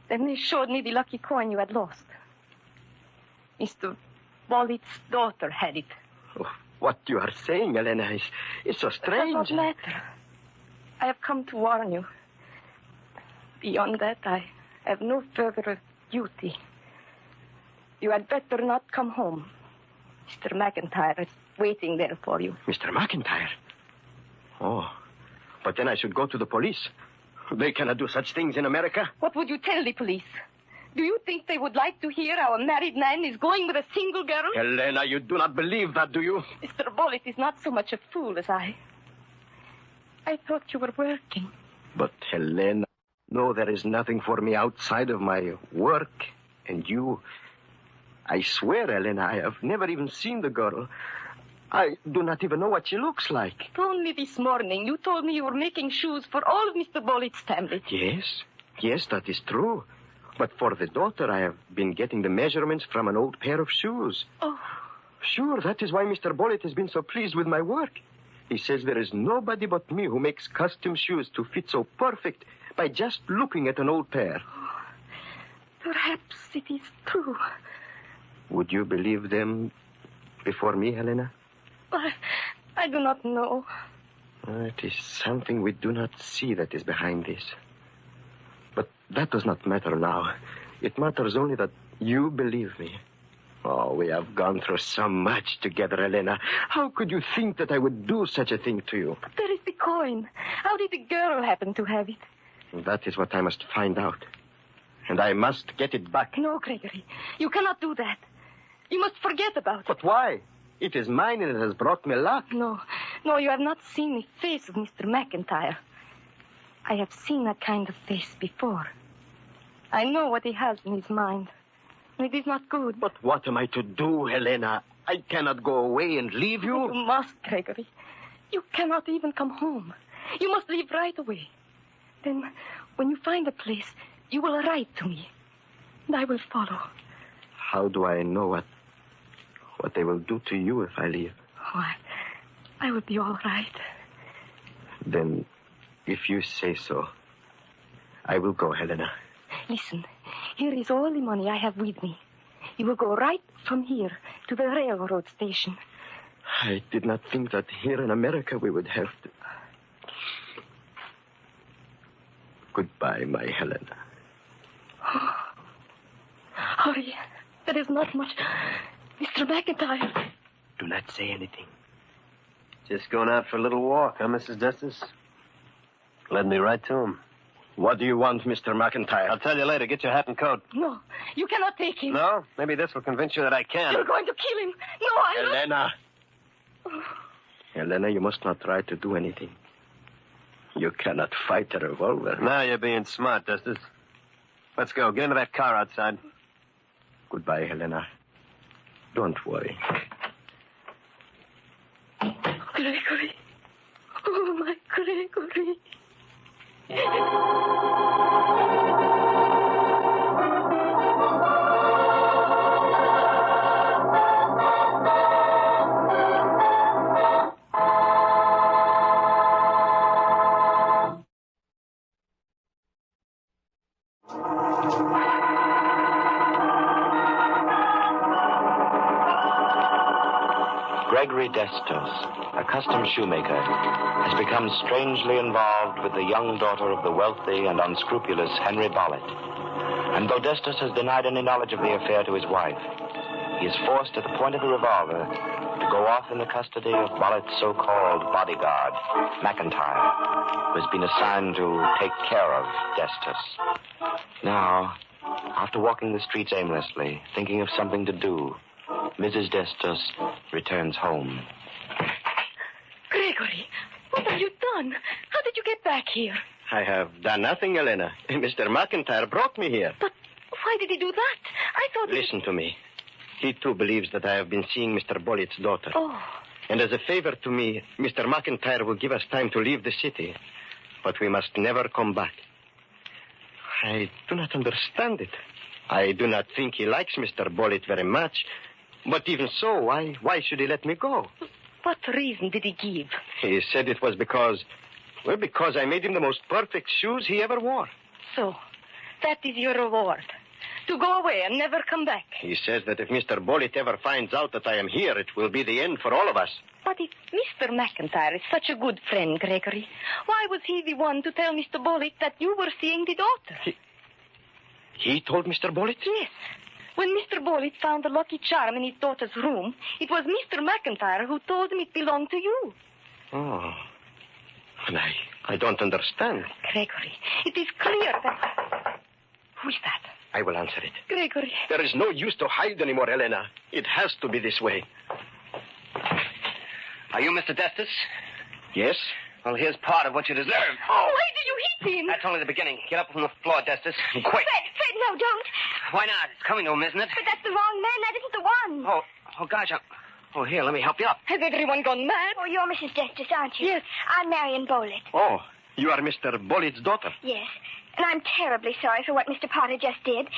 Then they showed me the lucky coin you had lost. Mr. Bollitt's daughter had it. Oh, what you are saying, Helena, is so strange. It does not matter. I have come to warn you. Beyond that, I have no further duty. You had better not come home. Mr. McIntyre is waiting there for you. Mr. McIntyre? Oh, but then I should go to the police. They cannot do such things in America. What would you tell the police? Do you think they would like to hear our married man is going with a single girl? Helena, you do not believe that, do you? Mr. Bollitt is not so much a fool as I. I thought you were working. But, Helena, no, there is nothing for me outside of my work and you. I swear, Helena, I have never even seen the girl. I do not even know what she looks like. Only this morning you told me you were making shoes for all of Mr. Bollitt's family. Yes, that is true. But for the daughter, I have been getting the measurements from an old pair of shoes. Oh. Sure, that is why Mr. Bollitt has been so pleased with my work. He says there is nobody but me who makes custom shoes to fit so perfect by just looking at an old pair. Oh, perhaps it is true. Would you believe them before me, Helena? I do not know. It is something we do not see that is behind this. But that does not matter now. It matters only that you believe me. Oh, we have gone through so much together, Helena. How could you think that I would do such a thing to you? But there is the coin. How did the girl happen to have it? That is what I must find out. And I must get it back. No, Gregory. You cannot do that. You must forget about it. But why? It is mine and it has brought me luck. No, you have not seen the face of Mr. McIntyre. I have seen that kind of face before. I know what he has in his mind. It is not good. But what am I to do, Helena? I cannot go away and leave you. You must, Gregory. You cannot even come home. You must leave right away. Then, when you find a place, you will write to me. And I will follow. How do I know what what they will do to you if I leave. Oh, I will be all right. Then, if you say so, I will go, Helena. Listen, here is all the money I have with me. You will go right from here to the railroad station. I did not think that here in America we would have to... Goodbye, my Helena. Oh, hurry. There is not much. Mr. McIntyre. Do not say anything. Just going out for a little walk, huh, Mrs. Destus? Led me right to him. What do you want, Mr. McIntyre? I'll tell you later. Get your hat and coat. No, you cannot take him. No? Maybe this will convince you that I can. You're going to kill him. No, I'm not. Helena. Helena, you must not try to do anything. You cannot fight a revolver. Now you're being smart, Destus. Let's go. Get into that car outside. Goodbye, Helena. Don't worry. Gregory. Oh, my Gregory. Gregory Destos, a custom shoemaker, has become strangely involved with the young daughter of the wealthy and unscrupulous Henry Bollitt. And though Destos has denied any knowledge of the affair to his wife, he is forced at the point of the revolver to go off in the custody of Bollitt's so-called bodyguard, McIntyre, who has been assigned to take care of Destos. Now, after walking the streets aimlessly, thinking of something to do, Mrs. Destos returns home. Gregory, what have you done? How did you get back here? I have done nothing, Helena. Mr. McIntyre brought me here. But why did he do that? I thought... Listen to me. He, too, believes that I have been seeing Mr. Bollitt's daughter. Oh. And as a favor to me, Mr. McIntyre will give us time to leave the city. But we must never come back. I do not understand it. I do not think he likes Mr. Bollitt very much. But even so, why should he let me go? What reason did he give? He said it was because I made him the most perfect shoes he ever wore. So, that is your reward. To go away and never come back. He says that if Mr. Bollitt ever finds out that I am here, it will be the end for all of us. But if Mr. McIntyre is such a good friend, Gregory, why was he the one to tell Mr. Bollitt that you were seeing the daughter? He told Mr. Bollitt? Yes. When Mr. Bollitt found the lucky charm in his daughter's room, it was Mr. McIntyre who told him it belonged to you. Oh. And I don't understand. Gregory, it is clear that... Who is that? I will answer it. Gregory. There is no use to hide anymore, Helena. It has to be this way. Are you Mr. Destus? Yes. Well, here's part of what you deserve. Oh, why did you hit him? That's only the beginning. Get up from the floor, Destus. Quick. Fred, no, don't. Why not? It's coming to him, isn't it? But that's the wrong man. That isn't the one. Oh, gosh. Oh, here, let me help you up. Has everyone gone mad? Oh, you're Mrs. Destus, aren't you? Yes. I'm Marion Bollitt. Oh, you are Mr. Bollitt's daughter? Yes. And I'm terribly sorry for what Mr. Potter just did.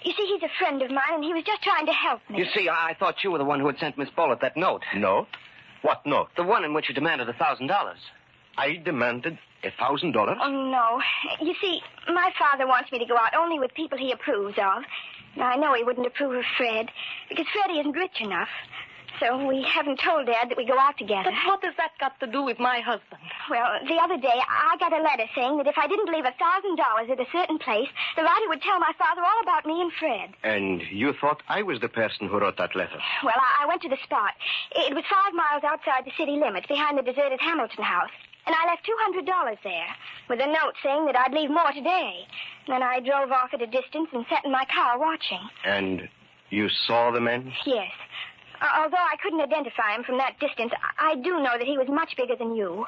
You see, he's a friend of mine, and he was just trying to help me. You see, I thought you were the one who had sent Miss Bollitt that note. Note? What note? The one in which you demanded $1,000. I demanded $1,000? Oh, no. You see, my father wants me to go out only with people he approves of. Now, I know he wouldn't approve of Fred, because Freddie isn't rich enough. So we haven't told Dad that we go out together. But what has that got to do with my husband? Well, the other day, I got a letter saying that if I didn't leave $1,000 at a certain place, the writer would tell my father all about me and Fred. And you thought I was the person who wrote that letter? Well, I went to the spot. It was 5 miles outside the city limits, behind the deserted Hamilton house. And I left $200 there, with a note saying that I'd leave more today. Then I drove off at a distance and sat in my car watching. And you saw the men? Yes. Although I couldn't identify him from that distance, I do know that he was much bigger than you.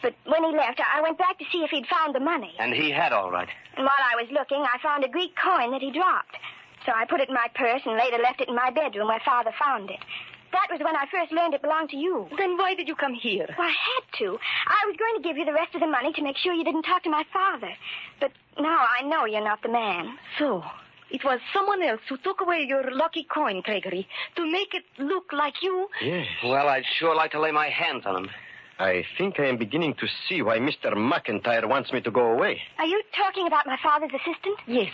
But when he left, I went back to see if he'd found the money. And he had, all right. And while I was looking, I found a Greek coin that he dropped. So I put it in my purse and later left it in my bedroom where Father found it. That was when I first learned it belonged to you. Then why did you come here? Well, I had to. I was going to give you the rest of the money to make sure you didn't talk to my father. But now I know you're not the man. So, It was someone else who took away your lucky coin, Gregory, to make it look like you. Yes. Well, I'd sure like to lay my hands on him. I think I am beginning to see why Mr. McIntyre wants me to go away. Are you talking about my father's assistant? Yes.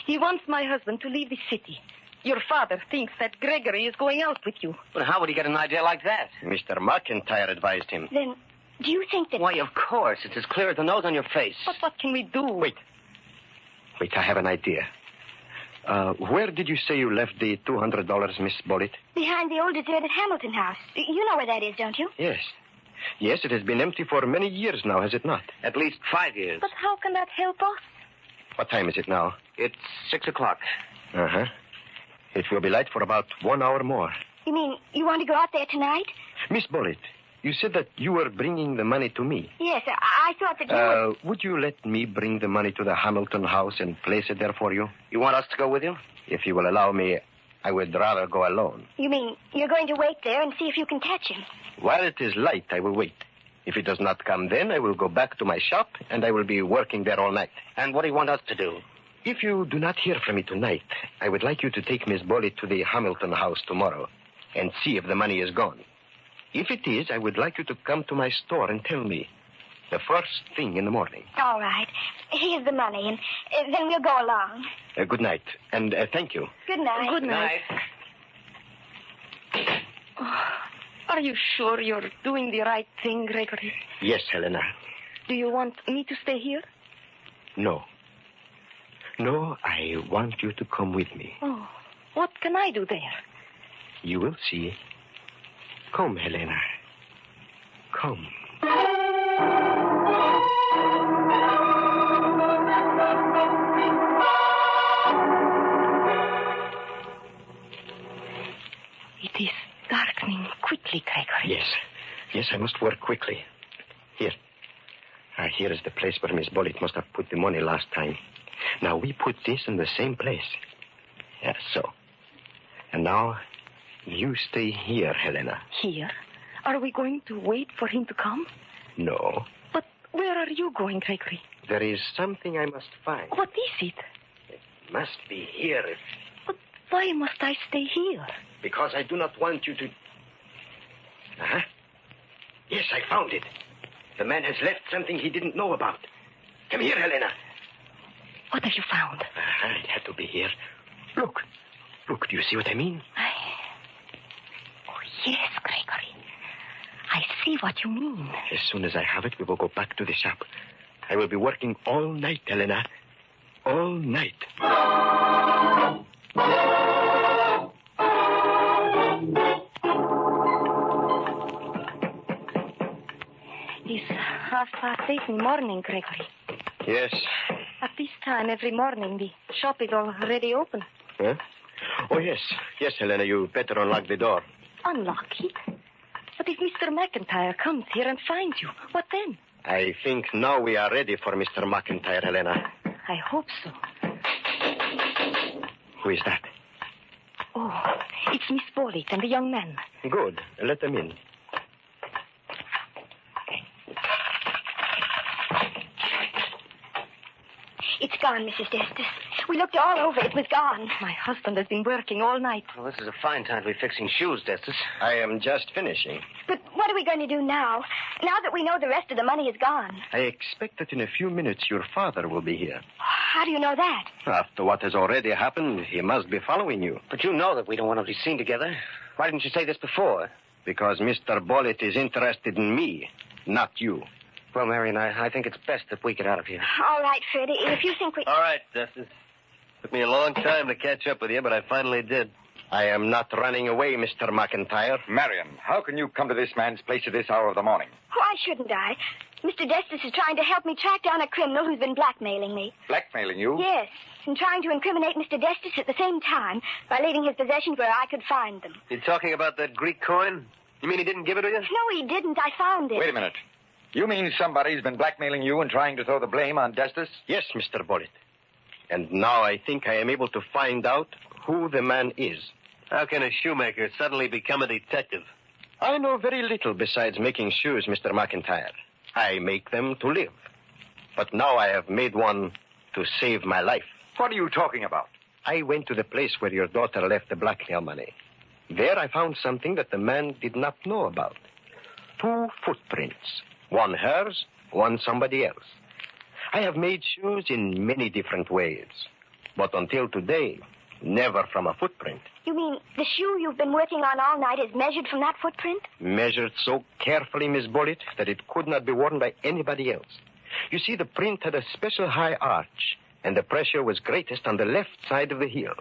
He wants my husband to leave the city. Your father thinks that Gregory is going out with you. But how would he get an idea like that? Mr. McIntyre advised him. Then, do you think that... Why, of course. It's as clear as the nose on your face. But what can we do? Wait, I have an idea. Where did you say you left the $200, Miss Bullitt? Behind the old deserted Hamilton house. You know where that is, don't you? Yes. Yes, it has been empty for many years now, has it not? At least 5 years. But how can that help us? What time is it now? It's 6 o'clock. Uh-huh. It will be light for about 1 hour more. You mean you want to go out there tonight? Miss Bullitt, you said that you were bringing the money to me. Yes, I thought that you Would you let me bring the money to the Hamilton house and place it there for you? You want us to go with you? If you will allow me, I would rather go alone. You mean you're going to wait there and see if you can catch him? While it is light, I will wait. If it does not come then, I will go back to my shop, and I will be working there all night. And what do you want us to do? If you do not hear from me tonight, I would like you to take Miss Bullitt to the Hamilton house tomorrow and see if the money is gone. If it is, I would like you to come to my store and tell me the first thing in the morning. All right. Here's the money, and then we'll go along. Good night, and thank you. Good night. Good night. Oh, are you sure you're doing the right thing, Gregory? Yes, Helena. Do you want me to stay here? No. No, I want you to come with me. Oh, what can I do there? You will see. Come, Helena. Come. It is darkening quickly, Gregory. Yes, I must work quickly. Here. Here is the place where Miss Bullitt must have put the money last time. Now, we put this in the same place. Yes, so. And now, you stay here, Helena. Here? Are we going to wait for him to come? No. But where are you going, Gregory? There is something I must find. What is it? It must be here. But why must I stay here? Because I do not want you to... Uh-huh. Yes, I found it. The man has left something he didn't know about. Come here, Helena. What have you found? It had to be here. Look, do you see what I mean? Oh, yes, Gregory. I see what you mean. As soon as I have it, we will go back to the shop. I will be working all night, Helena. All night. It's 8:30 in the morning, Gregory. Yes. At this time every morning, the shop is already open. Huh? Oh, yes. Yes, Helena, you better unlock the door. Unlock it? But if Mr. McIntyre comes here and finds you, what then? I think now we are ready for Mr. McIntyre, Helena. I hope so. Who is that? Oh, it's Miss Bullitt and the young man. Good. Let them in. It's gone, Mrs. Destus. We looked all over. It was gone. My husband has been working all night. Well, this is a fine time to be fixing shoes, Destus. I am just finishing. But what are we going to do now? Now that we know the rest of the money is gone. I expect that in a few minutes your father will be here. How do you know that? After what has already happened, he must be following you. But you know that we don't want to be seen together. Why didn't you say this before? Because Mr. Bullitt is interested in me, not you. Well, Marion, I think it's best that we get out of here. All right, Freddie. If you think we... All right, Justice. Took me a long time to catch up with you, but I finally did. I am not running away, Mr. McIntyre. Marion, how can you come to this man's place at this hour of the morning? Why shouldn't I? Mr. Destus is trying to help me track down a criminal who's been blackmailing me. Blackmailing you? Yes, and trying to incriminate Mr. Destus at the same time by leaving his possessions where I could find them. You talking about that Greek coin? You mean he didn't give it to you? No, he didn't. I found it. Wait a minute. You mean somebody's been blackmailing you and trying to throw the blame on Destus? Yes, Mr. Bullitt. And now I think I am able to find out who the man is. How can a shoemaker suddenly become a detective? I know very little besides making shoes, Mr. McIntyre. I make them to live. But now I have made one to save my life. What are you talking about? I went to the place where your daughter left the blackmail money. There I found something that the man did not know about. 2 footprints. One hers, one somebody else. I have made shoes in many different ways. But until today, never from a footprint. You mean the shoe you've been working on all night is measured from that footprint? Measured so carefully, Miss Bullitt, that it could not be worn by anybody else. You see, the print had a special high arch, and the pressure was greatest on the left side of the heel.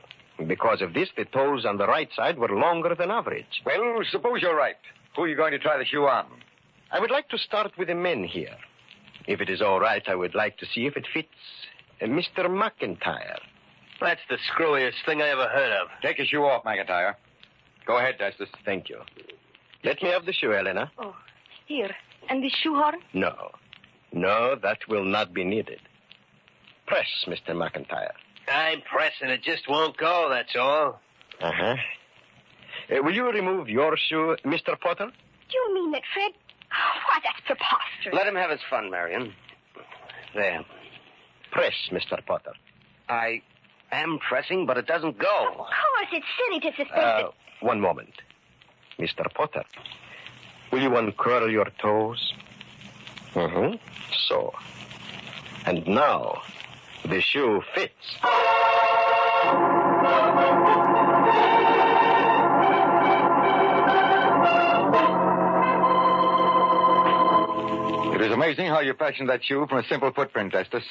Because of this, the toes on the right side were longer than average. Well, suppose you're right. Who are you going to try the shoe on? I would like to start with the men here. If it is all right, I would like to see if it fits Mr. McIntyre. That's the screwiest thing I ever heard of. Take your shoe off, McIntyre. Go ahead, Destus. Thank you. Let me have the shoe, Helena. Oh, here. And the shoehorn? No, that will not be needed. Press, Mr. McIntyre. I'm pressing. It just won't go, that's all. Uh-huh. Will you remove your shoe, Mr. Potter? Do you mean that Fred... Oh, why, that's preposterous. Let him have his fun, Marion. There. Press, Mr. Potter. I am pressing, but it doesn't go. Of course, it's silly to suspect that... One moment. Mr. Potter, will you uncurl your toes? So. And now, the shoe fits. It is amazing how you fashioned that shoe from a simple footprint, Destus.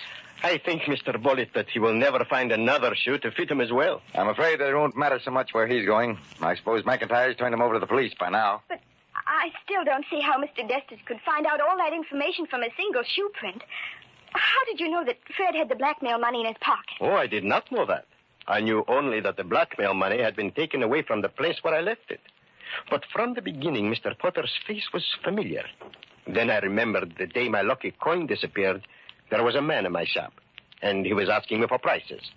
I think, Mr. Bullitt, that he will never find another shoe to fit him as well. I'm afraid it won't matter so much where he's going. I suppose McIntyre's turned him over to the police by now. But I still don't see how Mr. Destus could find out all that information from a single shoe print. How did you know that Fred had the blackmail money in his pocket? Oh, I did not know that. I knew only that the blackmail money had been taken away from the place where I left it. But from the beginning, Mr. Potter's face was familiar. Then I remembered the day my lucky coin disappeared, there was a man in my shop, and he was asking me for prices.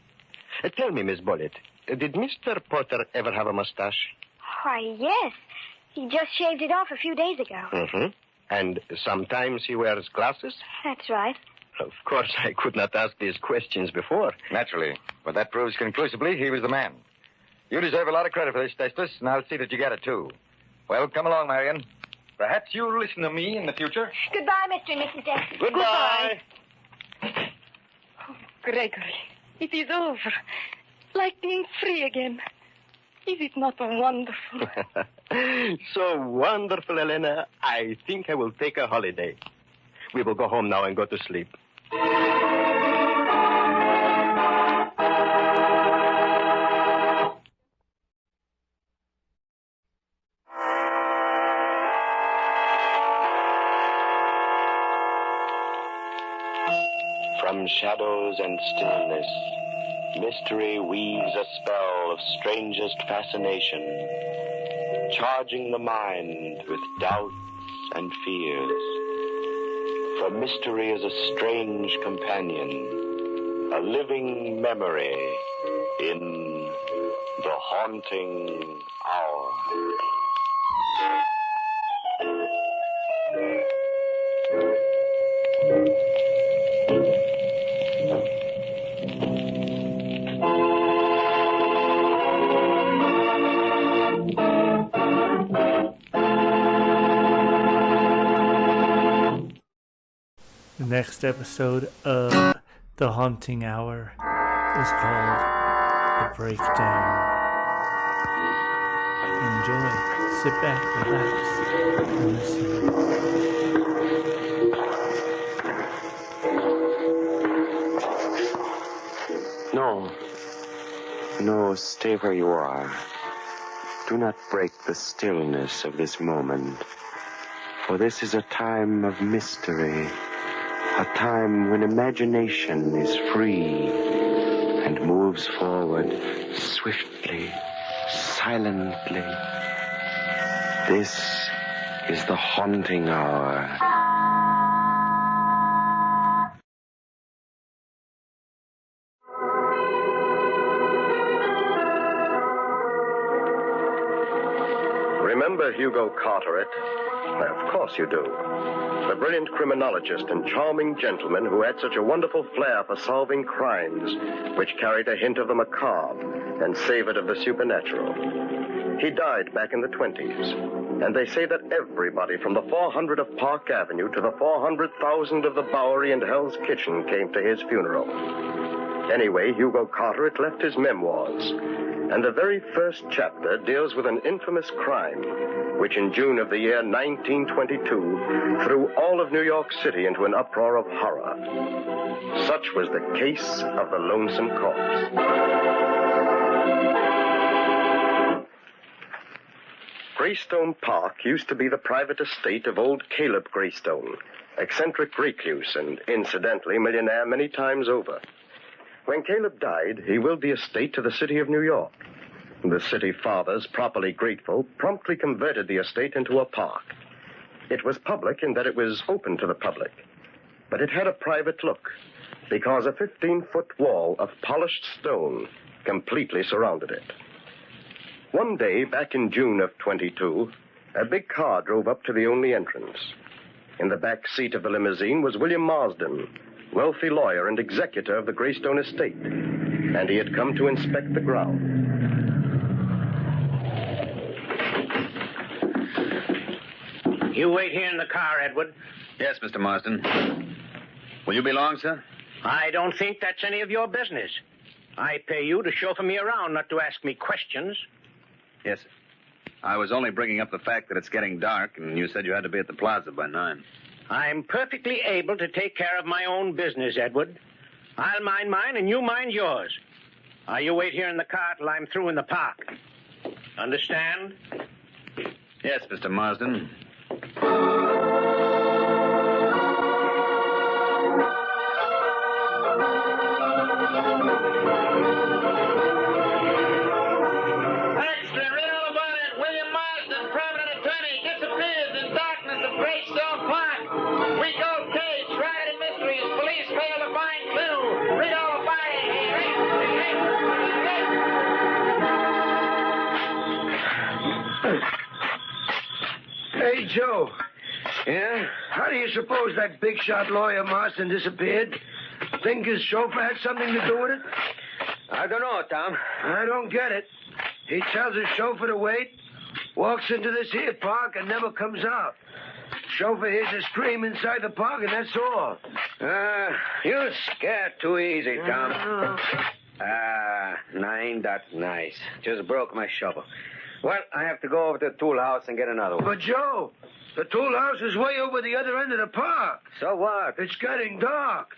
Tell me, Miss Bullitt, did Mr. Potter ever have a mustache? Why, yes. He just shaved it off a few days ago. And sometimes he wears glasses? That's right. Of course, I could not ask these questions before. Naturally. But that proves conclusively he was the man. You deserve a lot of credit for this, Destus, and I'll see that you get it, too. Well, come along, Marion. Perhaps you'll listen to me in the future. Goodbye, Mr. and Mrs. Destus. Goodbye. Oh, Gregory, it is over. Like being free again. Is it not wonderful? So wonderful, Helena. I think I will take a holiday. We will go home now and go to sleep. From shadows and stillness, mystery weaves a spell of strangest fascination, charging the mind with doubts and fears. For mystery is a strange companion, a living memory in the haunting hour. The next episode of The Haunting Hour is called The Breakdown. Enjoy. Sit back, relax, and listen. No, stay where you are. Do not break the stillness of this moment, for this is a time of mystery. A time when imagination is free and moves forward swiftly, silently. This is the haunting hour. Remember remember Hugo Carteret? Why, of course you do. The brilliant criminologist and charming gentleman who had such a wonderful flair for solving crimes, which carried a hint of the macabre and savored of the supernatural. He died back in the 20s, and they say that everybody from the 400 of Park Avenue to the 400,000 of the Bowery and Hell's Kitchen came to his funeral. Anyway, Hugo Carteret left his memoirs, and the very first chapter deals with an infamous crime, which in June of the year 1922 threw all of New York City into an uproar of horror. Such was the case of the Lonesome Corpse. Greystone Park used to be the private estate of old Caleb Greystone, eccentric recluse and, incidentally, millionaire many times over. When Caleb died, he willed the estate to the city of New York. The city fathers, properly grateful, promptly converted the estate into a park. It was public in that it was open to the public, but it had a private look because a 15-foot wall of polished stone completely surrounded it. One day, back in June of 22, a big car drove up to the only entrance. In the back seat of the limousine was William Marsden, wealthy lawyer and executor of the Greystone estate, and he had come to inspect the ground. You wait here in the car, Edward. Yes, Mr. Marsden. Will you be long, sir? I don't think that's any of your business. I pay you to chauffeur me around, not to ask me questions. Yes, sir. I was only bringing up the fact that it's getting dark, and you said you had to be at the plaza by 9. I'm perfectly able to take care of my own business, Edward. I'll mind mine, and you mind yours. You wait here in the car till I'm through in the park. Understand? Yes, Mr. Marsden. Hey, Joe. Yeah? How do you suppose that big shot lawyer Marston disappeared? Think his chauffeur had something to do with it? I don't know, Tom. I don't get it. He tells his chauffeur to wait, walks into this here park, and never comes out. Chauffeur hears a scream inside the park, and that's all. You're scared too easy, Tom. 9, that's nice. Just broke my shovel. Well, I have to go over to the tool house and get another one. But, Joe, the tool house is way over the other end of the park. So what? It's getting dark.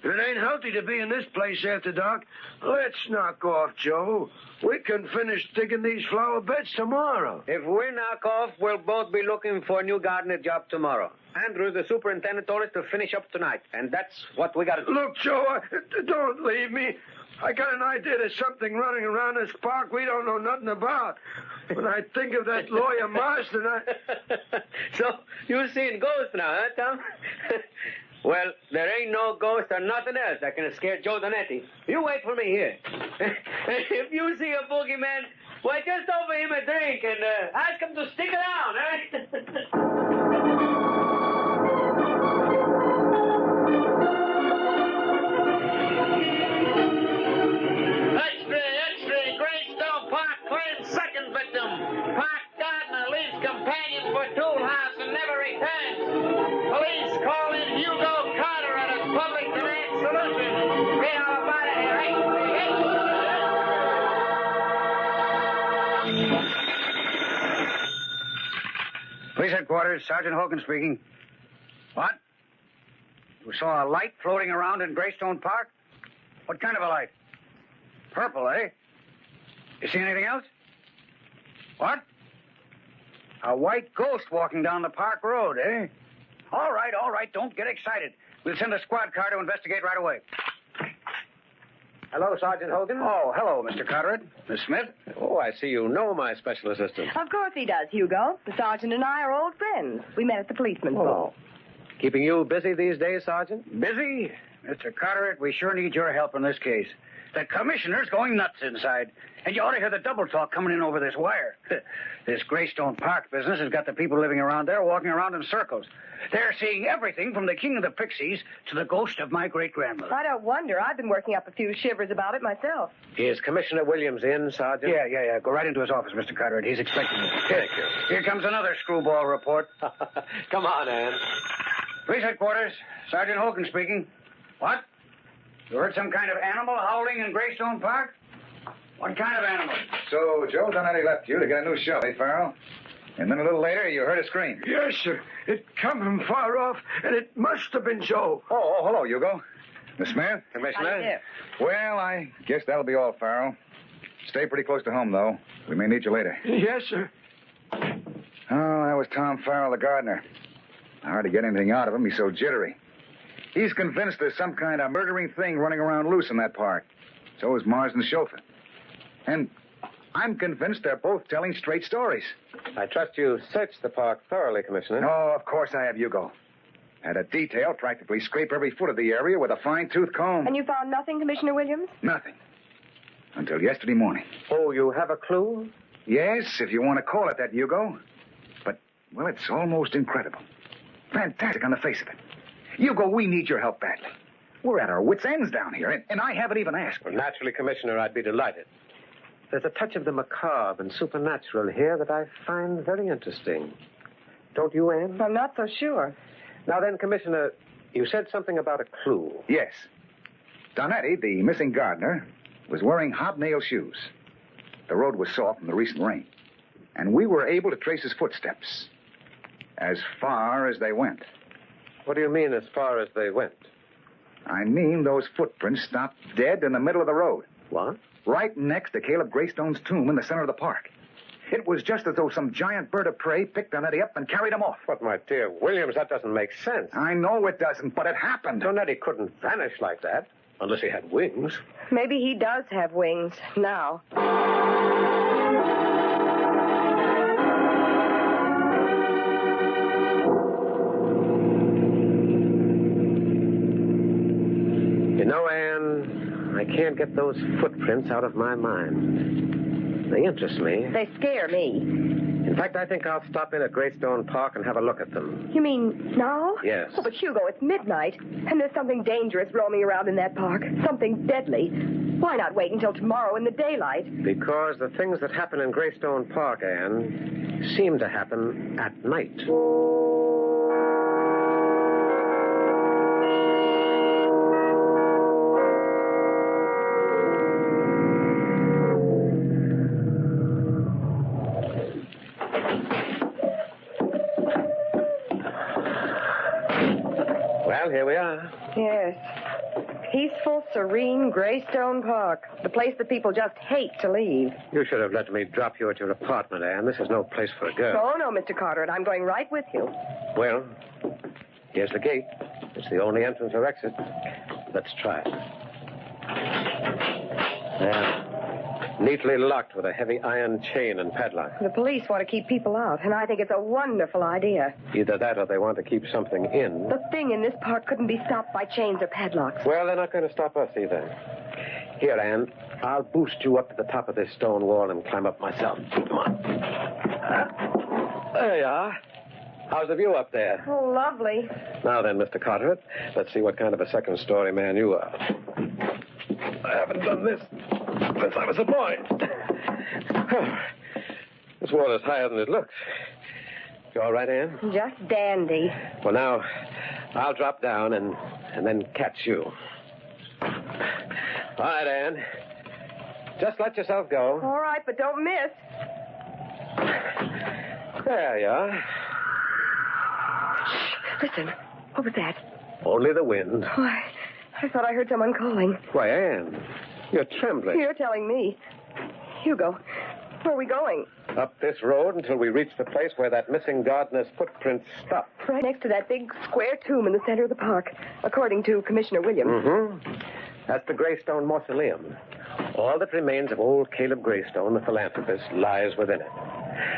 It ain't healthy to be in this place after dark. Let's knock off, Joe. We can finish digging these flower beds tomorrow. If we knock off, we'll both be looking for a new gardener job tomorrow. Andrew, the superintendent, told us to finish up tonight, and that's what we got to do. Look, Joe, don't leave me. I got an idea there's something running around this park we don't know nothing about. When I think of that lawyer Marston, So, you seen ghosts now, huh, Tom? Well, there ain't no ghost or nothing else that can scare Joe Donetti. You wait for me here. If you see a boogeyman, why, just offer him a drink and ask him to stick around, eh? Extra, Greystone Park claims second victim. Park gardener leaves companion for tool house and never returns. Police call in Hugo Carter at a public demand solution. Read all about it here, Police headquarters, Sergeant Hogan speaking. What? You saw a light floating around in Greystone Park? What kind of a light? Purple, eh? You see anything else? What? A white ghost walking down the park road, eh? All right. Don't get excited. We'll send a squad car to investigate right away. Hello, Sergeant Hogan. Oh, hello, Mr. Carteret. Miss Smith? Oh, I see you know my special assistant. Of course he does, Hugo. The sergeant and I are old friends. We met at the policeman's ball. Keeping you busy these days, Sergeant? Busy? Mr. Carteret, we sure need your help in this case. The commissioner's going nuts inside. And you ought to hear the double talk coming in over this wire. This Greystone Park business has got the people living around there walking around in circles. They're seeing everything from the king of the pixies to the ghost of my great-grandmother. I don't wonder. I've been working up a few shivers about it myself. Is Commissioner Williams in, Sergeant? Yeah. Go right into his office, Mr. Carteret. He's expecting you. Thank you. Here comes another screwball report. Come on, Ann. Police headquarters. Sergeant Hogan speaking. What? You heard some kind of animal howling in Greystone Park? What kind of animal? So Joe Donetti left you to get a new show, eh, Farrell? And then a little later, you heard a scream. Yes, sir. It come from far off, and it must have been Joe. Oh, hello, Hugo. Miss Smith? Commissioner? Well, I guess that'll be all, Farrell. Stay pretty close to home, though. We may need you later. Yes, sir. Oh, that was Tom Farrell, the gardener. Hard to get anything out of him. He's so jittery. He's convinced there's some kind of murdering thing running around loose in that park. So is Marsden's chauffeur. And I'm convinced they're both telling straight stories. I trust you searched the park thoroughly, Commissioner. Oh, of course I have, Hugo. Had a detail practically scrape every foot of the area with a fine-tooth comb. And you found nothing, Commissioner Williams? Nothing. Until yesterday morning. Oh, you have a clue? Yes, if you want to call it that, Hugo. But, well, it's almost incredible. Fantastic on the face of it. Hugo, we need your help badly. We're at our wits' ends down here, and I haven't even asked. Well, naturally, Commissioner, I'd be delighted. There's a touch of the macabre and supernatural here that I find very interesting. Don't you, Anne? I'm not so sure. Now then, Commissioner, you said something about a clue. Yes. Donetti, the missing gardener, was wearing hobnail shoes. The road was soft from the recent rain. And we were able to trace his footsteps. As far as they went. What do you mean, as far as they went? I mean those footprints stopped dead in the middle of the road. What? Right next to Caleb Greystone's tomb in the center of the park. It was just as though some giant bird of prey picked Donetti up and carried him off. But, my dear Williams, that doesn't make sense. I know it doesn't, but it happened. Donetti couldn't vanish like that, unless he had wings. Maybe he does have wings now. You know, Anne, I can't get those footprints out of my mind. They interest me. They scare me. In fact, I think I'll stop in at Greystone Park and have a look at them. You mean now? Yes. Oh, but Hugo, it's midnight, and there's something dangerous roaming around in that park. Something deadly. Why not wait until tomorrow in the daylight? Because the things that happen in Greystone Park, Anne, seem to happen at night. Well, here we are. Yes. Peaceful, serene Greystone Park. The place that people just hate to leave. You should have let me drop you at your apartment, Anne. This is no place for a girl. Oh, no, Mr. Carteret. I'm going right with you. Well, here's the gate. It's the only entrance or exit. Let's try it. There. Neatly locked with a heavy iron chain and padlock. The police want to keep people out, and I think it's a wonderful idea. Either that or they want to keep something in. The thing in this park couldn't be stopped by chains or padlocks. Well, they're not going to stop us either. Here, Anne, I'll boost you up to the top of this stone wall and climb up myself. Come on. There you are. How's the view up there? Oh, lovely. Now then, Mr. Carteret, let's see what kind of a second-story man you are. I haven't done this since I was a boy. This wall is higher than it looks. You all right, Anne? Just dandy. Well, now, I'll drop down and then catch you. All right, Anne. Just let yourself go. All right, but don't miss. There you are. Listen, what was that? Only the wind. Oh, I thought I heard someone calling. Why, Anne, you're trembling. You're telling me. Hugo, where are we going? Up this road until we reach the place where that missing gardener's footprints stop. Right next to that big square tomb in the center of the park, according to Commissioner Williams. Mm-hmm. That's the Greystone Mausoleum. All that remains of old Caleb Greystone, the philanthropist, lies within it.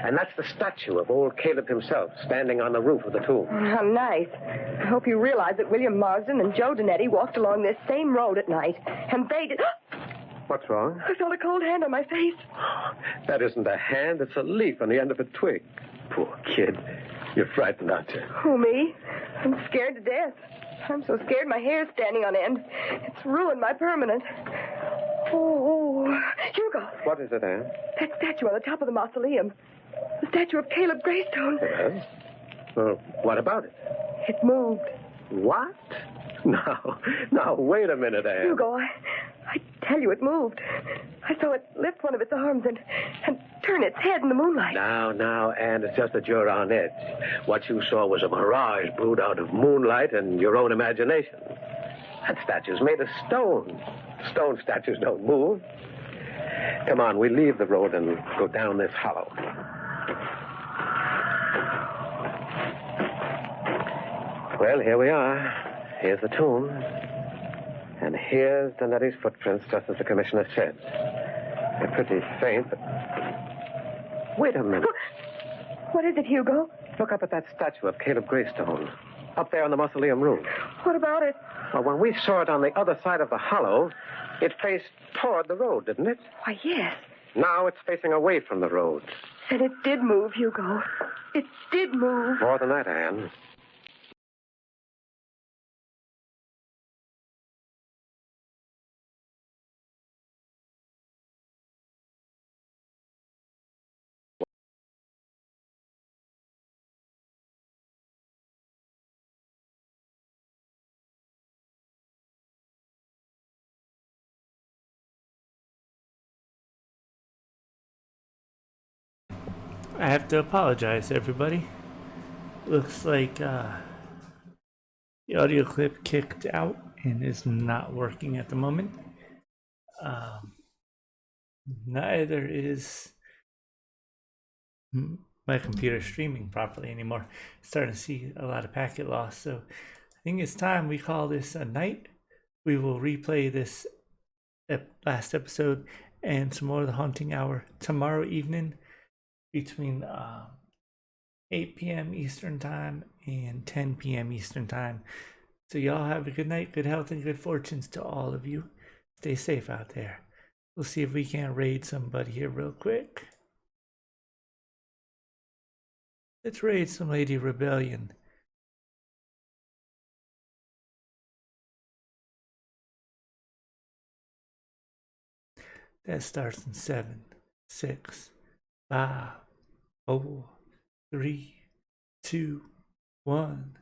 And that's the statue of old Caleb himself, standing on the roof of the tomb. How nice. I hope you realize that William Marsden and Joe Donetti walked along this same road at night. And they did... What's wrong? I felt a cold hand on my face. That isn't a hand, it's a leaf on the end of a twig. Poor kid. You're frightened, aren't you? Who, me? I'm scared to death. I'm so scared my hair's standing on end. It's ruined my permanent. Oh, Hugo. What is it, Anne? That statue on the top of the mausoleum. The statue of Caleb Greystone. Yes? Well, what about it? It moved. What? Now, wait a minute, Anne. Hugo, I tell you it moved. I saw it lift one of its arms and turn its head in the moonlight. Now, Anne, it's just that you're on edge. What you saw was a mirage brewed out of moonlight and your own imagination. That statue's made of stone. Stone statues don't move. Come on, we leave the road and go down this hollow. Well, here we are. Here's the tomb. And here's Donetti's footprints, just as the commissioner said. They're pretty faint, but... Wait a minute. What is it, Hugo? Look up at that statue of Caleb Greystone. Up there on the mausoleum roof. What about it? Well, when we saw it on the other side of the hollow, it faced toward the road, didn't it? Why, yes. Now it's facing away from the road. And it did move, Hugo. It did move. More than that, Anne. I have to apologize, everybody. Looks like the audio clip kicked out and is not working at the moment. Neither is my computer streaming properly anymore. Starting to see a lot of packet loss, so I think it's time we call this a night. We will replay this last episode and some more of the Haunting Hour tomorrow evening between 8 p.m. Eastern Time and 10 p.m. Eastern Time. So y'all have a good night, good health, and good fortunes to all of you. Stay safe out there. We'll see if we can't raid somebody here real quick. Let's raid some Lady Rebellion. That starts in 7, 6, 5, 4, 3, 2, 1.